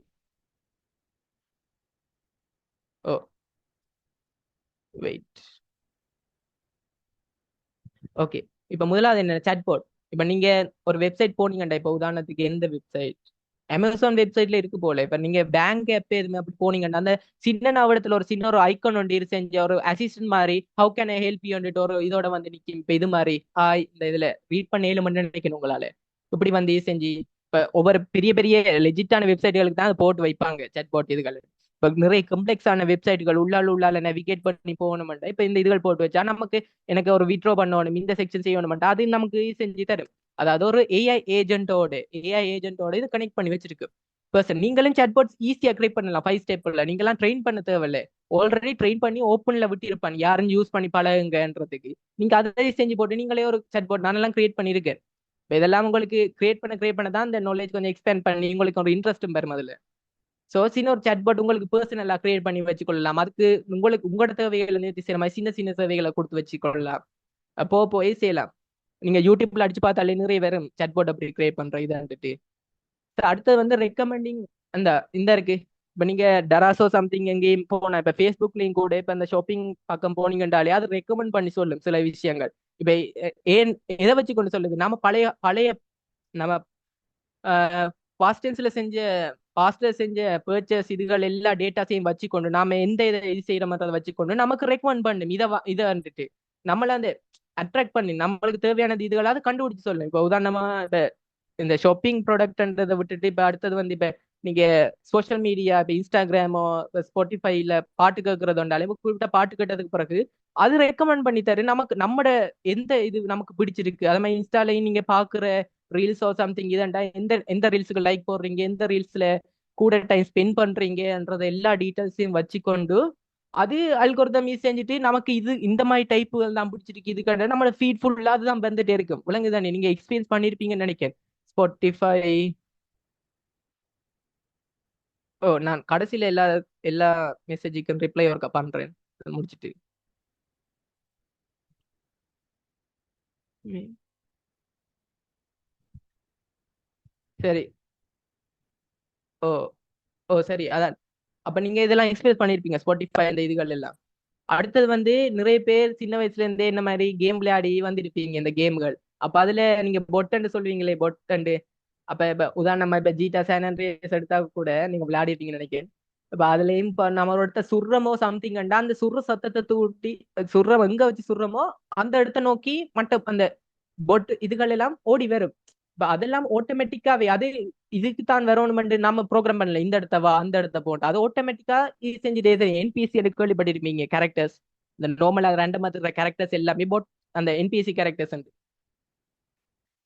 ஓ வெயிட் ஓகே. இப்ப முதலாவது என்ன சாட்போட். இப்ப நீங்க ஒரு வெப்சைட் போனீங்கண்டா, இப்ப உதாரணத்துக்கு எந்த வெப்சைட் அமேசான் வெப்சைட்ல இருக்கு போல. இப்ப நீங்க பேங்க் ஆப் எதுவுமே அப்படி போனீங்கன்னா அந்த சின்ன நாவடத்துல ஒரு சின்ன ஒரு ஐக்கான் ஒன்று செஞ்ச ஒரு அசிஸ்டன்ட் மாதிரி how can I help you ஒரு இதோட வந்து நிக்கும். இப்ப இது மாதிரி ஹாய் இந்த இதுல ரீட் பண்ண 7 மணி நினைக்கணும் உங்களால. இப்படி வந்து செஞ்சு இப்ப ஒவ்வொரு பெரிய பெரிய லெஜிட்டான வெப்சைட்டுகளுக்கு தான் அதை போட்டு வைப்பாங்க சாட்பாட் இதுகள். இப்ப நிறைய கம்ப்ளெக்ஸான வெப்சைட்டுகள் உள்ளால நேவிகேட் பண்ணி போகணும்டா இப்ப இந்த இதுகள் போட்டு வச்சா நமக்கு எனக்கு ஒரு விட்ரோ பண்ணணும் இந்த செக்ஷன் செய்யணும்டா அது நமக்கு செஞ்சு தரும். அதாவது ஒரு ஏஐ ஏஜென்ட்டோட இது கனெக்ட் பண்ணி வச்சிருக்கு பர்சன். நீங்களும் சாட்பாட்ஸ் ஈஸியா கிரியேட் பண்ணலாம் 5 ஸ்டெப்ல. நீங்களாம் ட்ரெயின் பண்ண தேவையில்லை. ஆல்ரெடி ட்ரெயின் பண்ணி ஓப்பன்ல விட்டு இருப்பான் யாரும் யூஸ் பண்ணி பழகுங்கன்றதுக்கு. நீங்க அதை செஞ்சு போட்டு நீங்களே ஒரு சாட்பாட் நானெல்லாம் கிரியேட் பண்ணியிருக்கேன். இதெல்லாம் உங்களுக்கு கிரியேட் பண்ண தான் இந்த நாலேஜ் கொஞ்சம் எக்ஸ்பேண்ட் பண்ணி உங்களுக்கு ஒரு இன்ட்ரெஸ்ட்டும் பெறும் அதுல. ஸோ சின்ன ஒரு சாட்பாட் உங்களுக்கு பர்சனலா கிரியேட் பண்ணி வச்சுக்கொள்ளலாம். அதுக்கு உங்களோட தேவைகளை நிறுத்தி செய்யற மாதிரி சின்ன சேவைகளை கொடுத்து வச்சுக்கொள்ளலாம். போய் செய்யலாம். நீங்க யூடியூப்ல அடிச்சு பார்த்தாலே நிறைய பேரும் சாட்பாட் அப்படி கிரியேட் பண்ற இதான்ட்டு. அடுத்தது வந்து ரெக்கமெண்டிங் இந்த இருக்கு. இப்ப நீங்க டராசோ சம்திங் எங்கேயும் போனா இப்ப ஃபேஸ்புக்லயும் கூட இப்ப இந்த ஷாப்பிங் பக்கம் போனீங்கன்றாலே அது ரெக்கமெண்ட் பண்ணி சொல்லும் சில விஷயங்கள். இப்ப ஏன் எதை வச்சு கொண்டு சொல்லுது, நம்ம பழைய நம்ம பாஸ்டன்ஸ்ல செஞ்ச பர்ச்சேஸ் இதுகள் எல்லா டேட்டாஸையும் வச்சுக்கொண்டு நாம எந்த இது செய்யற மாதிரி அதை வச்சுக்கொண்டு நமக்கு ரெக்கமெண்ட் பண்ணும். இதை வந்துட்டு நம்மள அந்த அட்ராக்ட் பண்ணி நம்மளுக்கு தேவையானது இதுகளாவது கண்டுபிடிச்சு சொல்லணும். இப்ப உதாரணமா இப்ப இந்த ஷாப்பிங் ப்ராடக்ட்ன்றதை விட்டுட்டு இப்ப அடுத்தது வந்து இப்ப நீங்க சோசியல் மீடியா இப்ப இன்ஸ்டாகிராமோ ஸ்பாட்டிஃபைல பாட்டு கேட்கறதுண்டாலே குறிப்பிட்ட பாட்டு கேட்டதுக்கு பிறகு அது ரெக்கமெண்ட் பண்ணி தரு நமக்கு நம்மட எந்த இது நமக்கு பிடிச்சிருக்கு. அது மாதிரி இன்ஸ்டாலையும் நீங்க பாக்குற ரீல்ஸோ சம்திங் இதண்டா எந்த எந்த ரீல்ஸுக்கு லைக் போடுறீங்க, எந்த ரீல்ஸ்ல கூட டைம் ஸ்பெண்ட் பண்றீங்கன்றது எல்லா டீட்டெயில்ஸையும் வச்சுக்கொண்டு அது அல்கோரிதம் செஞ்சுட்டு நமக்கு இது இந்த மாதிரி டைப் தான் பிடிச்சிருக்கு இதுக்கான நம்மளோட ஃபீட் ஃபுல்லா அதுதான் வந்துட்டே இருக்கும். விளங்குதானே? நீங்க எக்ஸ்பீரியன்ஸ் பண்ணிருப்பீங்கன்னு நினைக்கிறேன். ஸ்பாட்டிஃபை. ஓ, நான் கடைசியில எல்லா எல்லா மெசேஜுக்கும் ரிப்ளை ஒர்க்கா பண்றேன் முடிச்சிட்டு. ம். சரி. ஓ ஓ சரி, அதான். அப்ப நீங்க இதெல்லாம் எக்ஸ்பீரியன்ஸ் பண்ணிருப்பீங்க ஸ்பாட்டிஃபை அந்த இதுகள் எல்லாம். அடுத்தது வந்து நிறைய பேர் சின்ன வயசுல இருந்தே இந்த மாதிரி கேம் விளையாடி வந்திருப்பீங்க இந்த கேம்கள். அப்ப அதுல நீங்க பொட்டண்டு சொல்லுவீங்களே, பொட்டண்டு. அப்ப இப்ப உதாரணமா இப்ப ஜீட்டா சான் அண்ட்ரியாஸ் எடுத்தா கூட நீங்க விளையாடிருப்பீங்கன்னு நினைக்கிறேன். இப்ப அதுலயும் இப்ப நம்ம ஒருத்த சுடுறமோ சம்திங் கண்டா அந்த சுடுற சத்தத்தை தூட்டி சுடுறோம் எங்க வச்சு சுடுறோமோ அந்த இடத்த நோக்கி மட்டும் அந்த பொட் இதுகள் எல்லாம் ஓடி வரும். இப்ப அதெல்லாம் ஆட்டோமேட்டிக்காவே அது இதுக்கு தான் வரணும்னு நம்ம ப்ரோக்ராம் பண்ணல, இந்த இடத்த வா அந்த இடத்த போட்டு அது ஆட்டோமேட்டிக்கா இது செஞ்சுட்டே. என்பிஎஸ்சி எடுக்க கேள்விப்பட்டிருப்பீங்க, கேரக்டர்ஸ் இந்த நார்மலா ரேண்டமா இருக்கிற கேரக்டர்ஸ் எல்லாமே போட் அந்த என்பிஎஸ்சி கேரக்டர்ஸ்.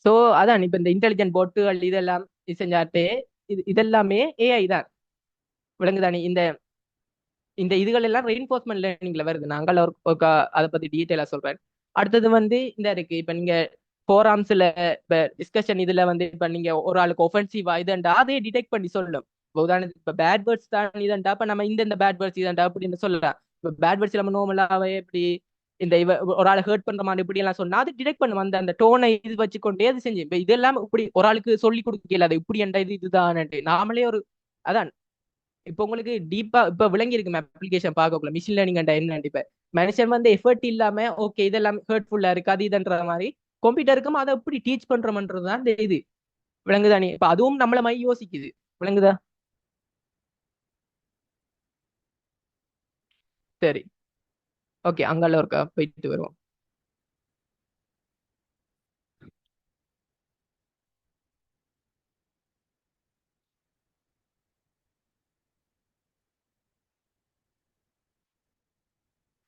ஸோ அதான் இப்ப இந்த இன்டெலிஜென்ட் போட்டுகள் இதெல்லாம் செஞ்சாட்டே இதெல்லாமே ஏஐ தான். விளங்குதானே? இந்த இந்த இதுகள் எல்லாம் ரெயின்ஃபோர்ஸ்மெண்ட் லேர்னிங்ல வருது. நாங்கள் அதை பத்தி டீட்டெயிலா சொல்றேன். அடுத்தது வந்து இந்த இருக்கு. இப்ப நீங்க ஃபோராம்ஸ்ல இப்ப டிஸ்கஷன் இதுல வந்து இப்ப நீங்க ஒரு ஆளுக்கு ஒஃபென்சிவா இதண்டா அதே டிடெக்ட் பண்ணி சொல்லணும். இப்ப உதாரணத்துக்கு இப்ப பேட் வேர்ட்ஸ் தான் இதண்டா இப்ப நம்ம இந்த பேட் வேர்ட்ஸ் இதண்டா அப்படின்னு சொல்லலாம். இப்ப பேட் வேர்ட்ஸ் நம்ம நார்மலாவே இப்படி இந்த ஒரு ஆளை ஹர்ட் பண்ற மாதிரி இப்படி எல்லாம் சொன்னா அது டிடெக்ட் பண்ணும். அந்த அந்த டோனை இது வச்சுக்கொண்டே அது செஞ்சு. இப்ப இதெல்லாம் இப்படி ஒரு ஆளுக்கு சொல்லி கொடுக்கல, அது இப்படி என்ற இதுதான் நாமளே ஒரு அதான். இப்போ உங்களுக்கு டீப்பா இப்ப விளங்கி இருக்கு அப்ளிகேஷன் பார்க்கக்குள்ள மிஷின் லேர்னிங் என்ன. இப்ப மனுஷன் வந்து எஃபர்ட் இல்லாம ஓகே இதெல்லாம் ஹர்ட்ஃபுல்லா இருக்கு அது இதுன்ற மாதிரி கம்ப்யூட்டருக்கும் அதை எப்படி டீச் பண்றோம்ன்றதுதான் இந்த இது. விளங்குதானே? இப்ப அதுவும் நம்மள மாதிரி யோசிக்குது. விளங்குதா? சரி, ஓகே, அங்கால ஒருக்கா போயிட்டு வருவோம்.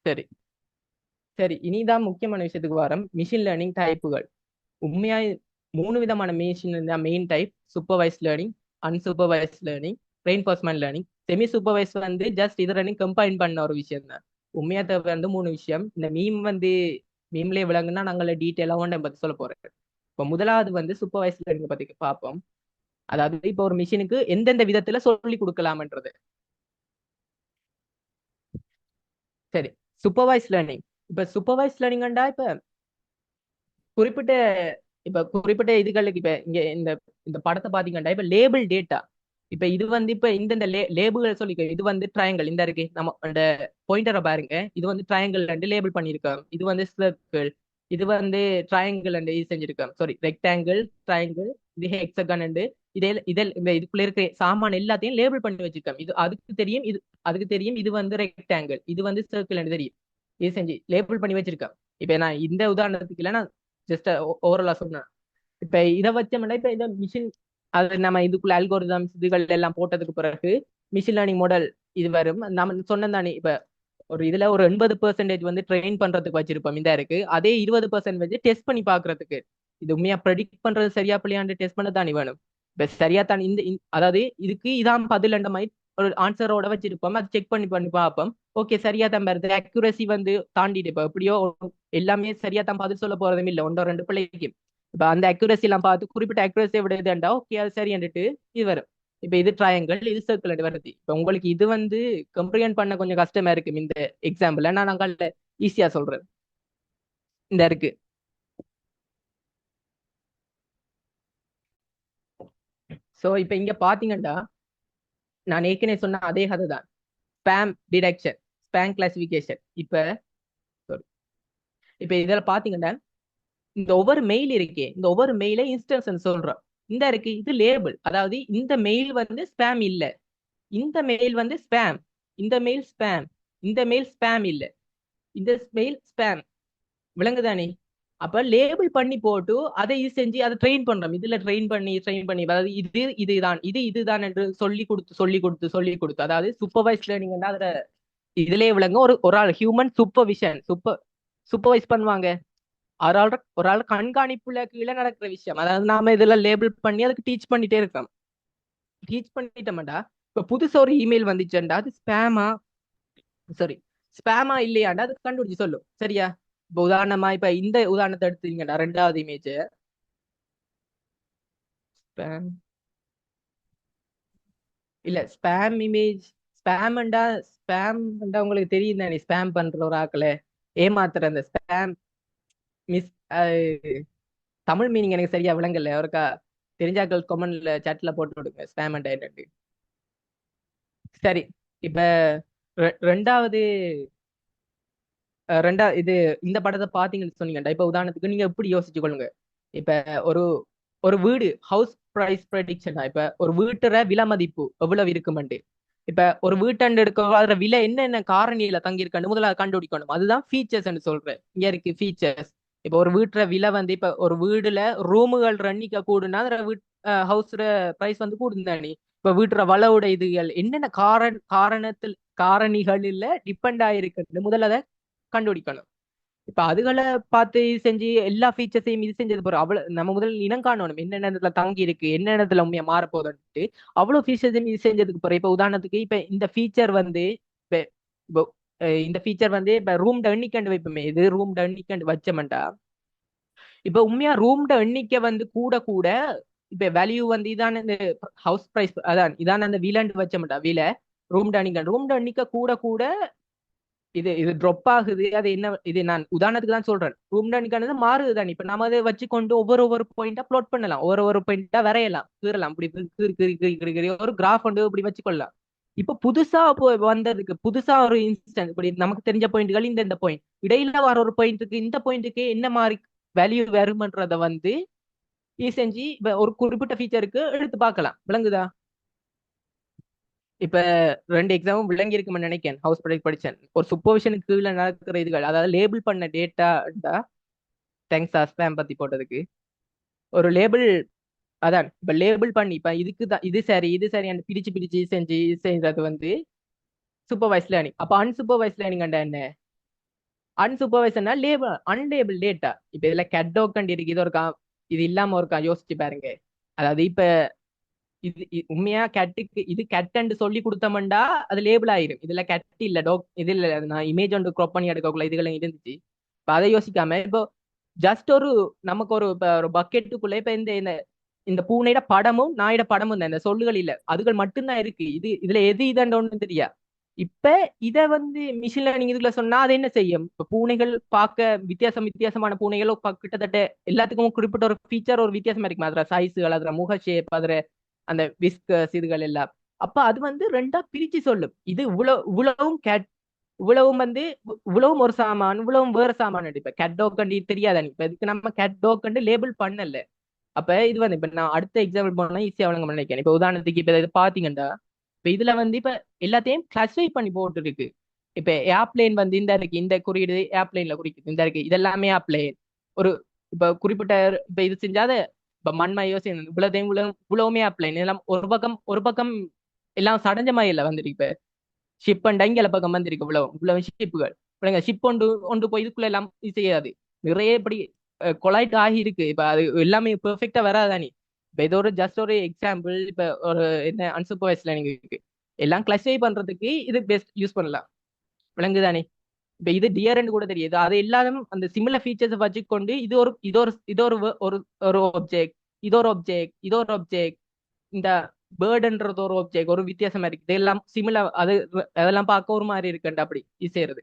சரி சரி, இனிதான் முக்கியமான விஷயத்துக்கு வரோம். மிஷின் லேர்னிங் டைப்புகள் உண்மையா 3 விதமான machine main type: supervise learning, unsupervised learning, reinforcement learning. Semi supervise வந்து ஜஸ்ட் இது ரெண்டும் கம்பைன் பண்ண ஒரு விஷயம் தான். உண்மையா தேவை வந்து 3 விஷயம். இந்த மீம்லயே விளங்குனா நாங்கள டீட்டெயிலா ஒன்றை பத்தி சொல்ல போறேன். இப்போ முதலாவது வந்து சூப்பர்வைஸ் லேர்னிங் பத்தி பார்ப்போம். அதாவது இப்போ ஒரு மிஷினுக்கு எந்தெந்த விதத்துல சொல்லி கொடுக்கலாம்ன்றது. சரி, சூப்பர்வைஸ் லேர்னிங். இப்ப சூப்பர்வைஸ் லேர்னிங்டா இப்ப குறிப்பிட்ட குறிப்பிட்ட இதுகளுக்கு இப்ப இங்க இந்த இந்த படத்தை பாத்தீங்கன்னா இப்ப லேபிள் டேட்டா. இப்ப இது வந்து இப்ப இந்த லேபிள் சொல்லிக்க இது வந்து ட்ரையாங்கிள் இந்த இருக்கு நம்ம அந்த பாயிண்டரை பாருங்க. இது வந்து ட்ரையாங்கிள் லேபிள் பண்ணிருக்கோம். இது வந்து சர்க்கிள், இது வந்து ட்ரையாங்கிள் இது செஞ்சிருக்கோம். சாரி, ரெக்டாங்கிள், ட்ரையாங்கிள், இது ஹெக்ஸகன் இதுக்குள்ள இருக்கிற சாமான் எல்லாத்தையும் லேபிள் பண்ணி வச்சிருக்கோம். இது அதுக்கு தெரியும் இது வந்து ரெக்டாங்கிள், இது வந்து சர்க்கிள் தெரியும். இது செஞ்சு லேபிள் பண்ணி வச்சிருக்கோம். இப்ப நான் இந்த உதாரணத்துக்கு இல்ல, நான் ஜஸ்ட் ஓவரலா சொன்னேன். இப்ப இதை வச்சோம்னா இப்ப இந்த மிஷின் அது நம்ம இதுக்குள்ள அல்கோரிதம்ஸ் இதுகள் எல்லாம் போட்டதுக்கு பிறகு மிஷின் லேர்னிங் மாடல் இது வரும். நம்ம சொன்னதானே இப்ப ஒரு இதுல ஒரு 80% வந்து ட்ரெயின் பண்றதுக்கு வச்சிருப்போம். இந்த இருக்கு அதே 20% வச்சு டெஸ்ட் பண்ணி பாக்குறதுக்கு. இது உண்மையா ப்ரெடிக்ட் பண்றது சரியா பிள்ளையாண்டு டெஸ்ட் பண்ண தானே வேணும். இப்ப சரியா தான் அதாவது இதுக்கு இதான் பதில் அந்த மாதிரி ஒரு ஆன்சரோட வச்சிருப்போம். அது செக் பண்ணி பார்ப்போம். ஓகே சரியா தான் வருது. அக்யூரசி வந்து தாண்டிட்டு இப்ப எப்படியோ எல்லாமே சரியா தான் பதில் சொல்ல போறதும் இல்லை 1-2 பிள்ளைக்கு. இப்ப அந்த அக்யூரசி எல்லாம் பார்த்து குறிப்பிட்ட அக்யூரசியை விட இதுண்டா ஓகே அது சரியாண்டுட்டு இது வரும். இப்ப இது ட்ரையாங்கிள், இது சர்க்கிள் வருது. இப்ப உங்களுக்கு இது வந்து கம்ப்ரிஹெண்ட் பண்ண கொஞ்சம் கஷ்டமா இருக்கு இந்த எக்ஸாம்பிள். நான் நாங்கள் ஈஸியா சொல்றேன். இந்த இருக்கு. சோ இப்ப இங்க பாத்தீங்கன்னா நான் ஏற்கனவே சொன்ன அதே கதை தான். Spam detection, spam classification. இப்ப இதுல பாத்தீங்கன்னா இந்த ஒவ்வொரு மெயில் இருக்கே, இந்த ஒவ்வொரு மெயில இன்ஸ்டன்ஸ் சொல்றோம். இந்த இருக்கு இது லேபிள். அதாவது இந்த மெயில் வந்து ஸ்பேம் இல்ல, இந்த மெயில் வந்து ஸ்பேம், இந்த மெயில் ஸ்பேம், இந்த மெயில் ஸ்பேம் இல்ல, இந்த மெயில் ஸ்பேம். விளங்குதானே? அப்ப லேபிள் பண்ணி போட்டு அதை இது செஞ்சு அதை ட்ரெயின் பண்றோம். இதுல ட்ரெயின் பண்ணி அதாவது இதுதான் என்று சொல்லி கொடுத்து அதாவது சூப்பர்வைஸ் லேர்னிங் அதுல இதுலயே விளங்க ஒரு ஆள் ஹியூமன் சூப்பர்வைஸ் பண்ணுவாங்க. ஒரு ஆள் கண்காணிப்புல கீழே நடக்கிற விஷயம். அதாவது நாம இதுல லேபிள் பண்ணி அதுக்கு டீச் பண்ணிட்டே இருக்கோம். டீச் பண்ணிட்டோம்டா, இப்ப புதுசா ஒரு இமெயில் வந்துச்சுண்டா அது ஸ்பேமா இல்லையாண்டா அது கண்டுபிடிச்சு சொல்லும். சரியா? இப்ப உதாரணமா இப்ப இந்த உதாரணத்தை எடுத்தீங்கடா, 2வது இமேஜ் ஸ்பேம் இல்ல ஸ்பேம் இமேஜ். ஸ்பேம்ண்டா உங்களுக்கு தெரியும் தானே, ஸ்பேம் பண்ற ஒரு ஆக்கள ஏமாத்துற அந்த ஸ்பேம் மிஸ். தமிழ் மீனிங் எனக்கு சரியா விளங்கல. அவருக்கா தெரிஞ்சாக்கள் கமெண்ட்ல சாட்ல போட்டு விடுங்க ஸ்பேம் என்னன்னு. சரி, இப்ப 2வது இது இந்த படத்தை பாத்தீங்கன்னு சொன்னீங்கடா. இப்ப உதாரணத்துக்கு நீங்க எப்படி யோசிச்சு கொள்ளுங்க. இப்ப ஒரு ஒரு வீடு ஹவுஸ் பிரைஸ் ப்ரெடிக்ஷனா, இப்ப ஒரு வீட்டுற விலை மதிப்பு எவ்வளவு இருக்குமெண்டு. இப்ப ஒரு வீட்டாண்டு எடுக்க அதுல விலை என்னென்ன காரணியில தங்கி இருக்கான்னு முதல்ல கண்டுபிடிக்கணும். அதுதான் ஃபீச்சர்ஸ் சொல்றேன். இங்க இருக்கு ஃபீச்சர்ஸ். இப்ப ஒரு வீட்டுற விலை வந்து இப்ப ஒரு வீடுல ரூமுகள் எண்ணிக்கை கூடுனா அதுல ஹவுஸ் பிரைஸ் வந்து கூடுந்தானே. இப்ப வீட்டுற வளவுட இதுகள் என்னென்ன காரணிகள் இல்ல டிபெண்ட் ஆயிருக்குன்னு முதல்ல அதை கண்டுபிடிக்கணும். இப்ப அதுகளை பார்த்து செஞ்சு எல்லா ஃபீச்சர்ஸையும் இது செஞ்சது போறோம். அவ்வளவு நம்ம முதல் இனம் காணணும் என்னென்ன இடத்துல தங்கி இருக்கு, என்ன இடத்துல உண்மையா மாற போகுதுன்ட்டு. அவ்வளவு ஃபீச்சர்ஸையும் இது செஞ்சதுக்கு போறோம். இப்ப உதாரணத்துக்கு இப்ப இந்த ஃபீச்சர் வந்து இப்ப இப்போ, இந்த ஃபீச்சர் வந்து இப்ப ரூம் எண்ணிக்கண்டு வைப்போமே, இது ரூம் எண்ணிக்கண்டு வச்சோம்டா இப்ப உண்மையா ரூம் எண்ணிக்கை வந்து கூட கூட இப்ப வேல்யூ வந்து இதான இந்த ஹவுஸ் பிரைஸ் அதான் இதான அந்த வீலாண்டு வச்சோம்டா வீல ரூம் எண்ணிக்கை கூட கூட இது ட்ராப் ஆகுது. அது என்ன, இது நான் உதாரணத்துக்கு தான் சொல்றேன். ரூம் எண்ணிக்கானது மாறுது தான். இப்ப நம்ம அதை வச்சுக்கொண்டு ஒவ்வொரு பாயிண்டா ப்ளாட் பண்ணலாம், ஒவ்வொரு பாயிண்டா வரையலாம், கீறலாம். இப்படி ஒரு கிராஃப் வந்து இப்படி வச்சுக்கொள்ளலாம். இப்ப புதுசா வந்ததுக்கு புதுசா ஒரு இன்ஸ்டன்ஸ் இப்படி நமக்கு தெரிஞ்ச பாயிண்ட்கள் இந்த பாயிண்ட் இடையில வர ஒரு பாயிண்ட்டுக்கு இந்த பாயிண்ட்டுக்கு என்ன மாதிரி வேல்யூ வருமன்றத வந்து இது செஞ்சு ஒரு குறிப்பிட்ட ஃபீச்சருக்கு எடுத்து பார்க்கலாம். விளங்குதா? இப்ப 2 எக்ஸாமும் விளங்கி இருக்குன்னு நினைக்கிறேன். ஹவுஸ் ப்ராஜெக்ட் படிச்சேன். ஒரு சூப்பர்விஷனுக்கு கீழே நடக்கிற இதுகள், அதாவது லேபிள் பண்ண டேட்டா. தேங்க்ஸ் ஸ்பேம் பத்தி போட்டதுக்கு. ஒரு லேபிள் அதான் இப்ப லேபிள் பண்ணி இப்ப இதுக்கு தான் இது சரி பிரிச்சு பிரிச்சு செஞ்சு செய்யறது வந்து சூப்பர்வைஸ் லேர்னிங். அப்ப அன்சூப்பர்வைஸ் லேர்னிங் என்ன? அன்சூப்பர்வைஸ்னா லேபிள் அன்லேபிள் டேட்டா. இப்ப இதுல கட் இருக்கு, இது இல்லாம ஒருக்கா யோசிச்சு பாருங்க. அதாவது இப்ப உண்மையா கேட்டுக்கு இது கேட் சொல்லி கொடுத்தோம்டா அது லேபிள் ஆயிரும். இதுல கேட் இல்ல டாக் இது இல்ல. நான் இமேஜ் ஒன்று க்ராப் பண்ணி எடுக்கக்குள்ள இதுகளை இருந்துச்சு. இப்ப அதை யோசிக்காம இப்போ ஜஸ்ட் நமக்கு ஒரு பக்கெட்டுக்குள்ள இப்ப இந்த பூனையோட படமும் நாயோட படமும் தான், இந்த சொல்லுகள் இல்ல, அதுகள் மட்டும்தான் இருக்கு. இதுல எது இதண்ட ஒண்ணு தெரியா. இப்ப இத வந்து மிஷின் லேர்னிங் இதுல சொன்னா அது என்ன செய்யும்? இப்ப பூனைகள் பார்க்க வித்தியாசமான பூனைகள் கிட்டத்தட்ட எல்லாத்துக்கும் குறிப்பிட்ட ஒரு ஃபீச்சர் ஒரு வித்தியாசமா இருக்கும். அதுல சைஸுகள், அதுல முக ஷேப், அதுல அந்த விஸ்கஸ் இதுகள் எல்லாம். அப்ப அது வந்து 2ஆ பிரிச்சு சொல்லும். இது இவ்வளவும் இவ்வளவும் வந்து இவ்வளவும் ஒரு சாமான், இவ்வளவும் வேற சாமான். இப்ப கேட் டாக் கண்டி தெரியாதா? இப்ப இதுக்கு நம்ம கேட் டாக் கண்டு லேபிள் பண்ணல. அப்ப இது வந்து இப்ப நான் அடுத்த எக்ஸாம்பிள் போனா ஈஸியா வழங்க நினைக்கிறேன். இப்ப உதாரணத்துக்கு இப்ப இது பாத்தீங்கன்னா இப்ப இதுல வந்து இப்ப எல்லாத்தையும் கிளாஸிஃபை பண்ணி போட்டு இருக்கு. இப்ப ஏர்பிளேன் வந்து இந்த இருக்கு, இந்த குறியீடு ஏர்பிளேன்ல குறிக்குது, இந்த இருக்கு, இதெல்லாமே ஏர்பிளேன். ஒரு இப்ப குறிப்பிட்ட இப்ப இது செஞ்சாத இப்ப மண்மா யோசனை இவ்வளவுதையும் இவ்வளவுமே ஏர்பிளேன் எல்லாம் ஒரு பக்கம் எல்லாம் சடஞ்ச மாதிரி இல்ல வந்துருக்கு. இப்ப ஷிப் அண்ட் இங்கல பக்கம் வந்திருக்கு. இவ்வளவு ஷிப்புகள் ஷிப் ஒன்று போய் இதுக்குள்ள எல்லாம் இது செய்யாது. நிறைய இப்படி கொலைட் ஆகி இருக்கு. இப்ப அது எல்லாமே பெர்ஃபெக்டா வராதானே. இப்ப இது ஒரு ஜஸ்ட் ஒரு எக்ஸாம்பிள். இப்ப ஒரு என்ன அன்சூப்பர்வைஸ் லேர்னிங் இருக்கு, எல்லாம் கிளாஸிஃபை பண்றதுக்கு இது பெஸ்ட் யூஸ் பண்ணலாம். விளங்குதானே? இப்ப இது டிஆர்என் கூட தெரியுது. அது எல்லாரும் அந்த சிமிலர் ஃபீச்சர்ஸ் வச்சுக்கொண்டு இது ஒரு ஆப்ஜெக்ட், இது ஒரு ஆப்ஜெக்ட் இந்த பேர்டுன்றது ஒரு ஆப்ஜெக்ட் ஒரு வித்தியாசமா இருக்கு. இதெல்லாம் சிமிலர், அதெல்லாம் பார்க்க ஒரு மாதிரி இருக்குண்டா அப்படி இது செய்யறது.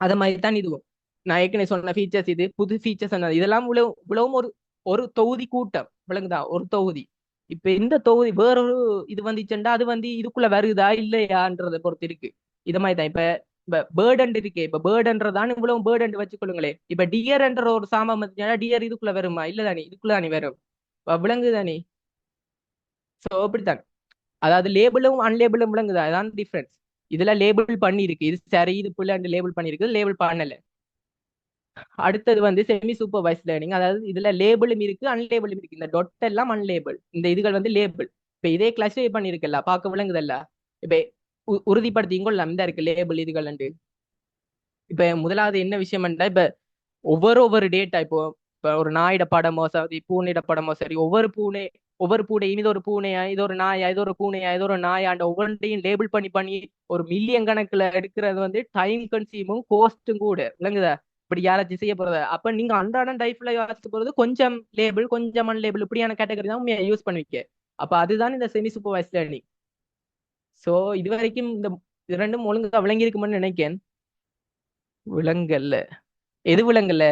அது மாதிரி தான் இதுவும். நான் ஏற்கனவே சொன்ன ஃபீச்சர்ஸ் இது புது ஃபீச்சர்ஸ் இதெல்லாம் உழவும் ஒரு தொகுதி கூட்டம். விளங்குதா? ஒரு தொகுதி. இப்ப இந்த தொகுதி வேறொரு இது வந்துச்சுண்டா அது வந்து இதுக்குள்ள வருதா இல்லையான்றதை பொறுத்து இருக்கு. இது மாதிரி தான் இப்ப பேர்டன் இருக்கு. இப்ப பேர்டுன்றதான் இவ்வளவு பேர்டன் வச்சுக்கொள்ளுங்களேன். இப்ப டியர் என்ற ஒரு சாமம் வந்துச்சுன்னா டியர் இதுக்குள்ள வருமா? இல்லதானே, இதுக்குள்ள தானே வரும். விளங்குதானே? சோ அப்படித்தான். அதாவது லேபிளும் அன்லேபிளும் விளங்குதா? அதான் டிஃபரன்ஸ். இதுல லேபிள் பண்ணி இருக்கு, இது சரி இது பிள்ளை லேபிள் பண்ணிருக்கு, லேபிள் பண்ணல. அடுத்தது வந்து செமி சூப்பர்வைஸ் லேர்னிங். அதாவது இதுல லேபிளும் இருக்கு அன்லேபிளும் இருக்கு. இந்த டொட் எல்லாம் அன்லேபிள், இந்த இதுகள் வந்து லேபிள். இப்ப இதே கிளாஸிஃபை பண்ணிருக்கல, பார்க்க விளங்குதல்ல. இப்ப உறுதிப்படுத்திங்கொள்ளலாம் இந்த இருக்கு லேபிள் இதுகள். இப்ப முதலாவது என்ன விஷயம் இப்ப ஒவ்வொரு டேட்டா இப்போ ஒரு நாயிட படமோ சரி பூனையிட படமோ சரி ஒவ்வொரு பூனையும் இது ஒரு பூனையா இது ஒரு நாயா இது ஒரு பூனையா இது ஒரு நாயாண்ட ஒவ்வொன்றையும் லேபிள் பண்ணி பண்ணி ஒரு மில்லியன் கணக்குல எடுக்கிறது வந்து டைம் கன்சியூமும் கோஸ்ட்டும் கூட விளங்குதா. இப்படி யாராச்சும் செய்ய போறதா அப்ப நீங்க அன்றாட லைஃப்ல யோசிச்சு போறது கொஞ்சம் லேபிள் கொஞ்சம் லேபிள் இப்படியான கேட்டகரி தான் யூஸ் பண்ணுவீங்க. அப்ப அதுதான் இந்த செமி சூப்பர்வைஸ் லேர்னிங். ஸோ இது வரைக்கும் இந்த ரெண்டும் ஒழுங்கா விளங்கி இருக்குமென்னு நினைக்கிறேன். விலங்கல்ல எது விலங்கல்ல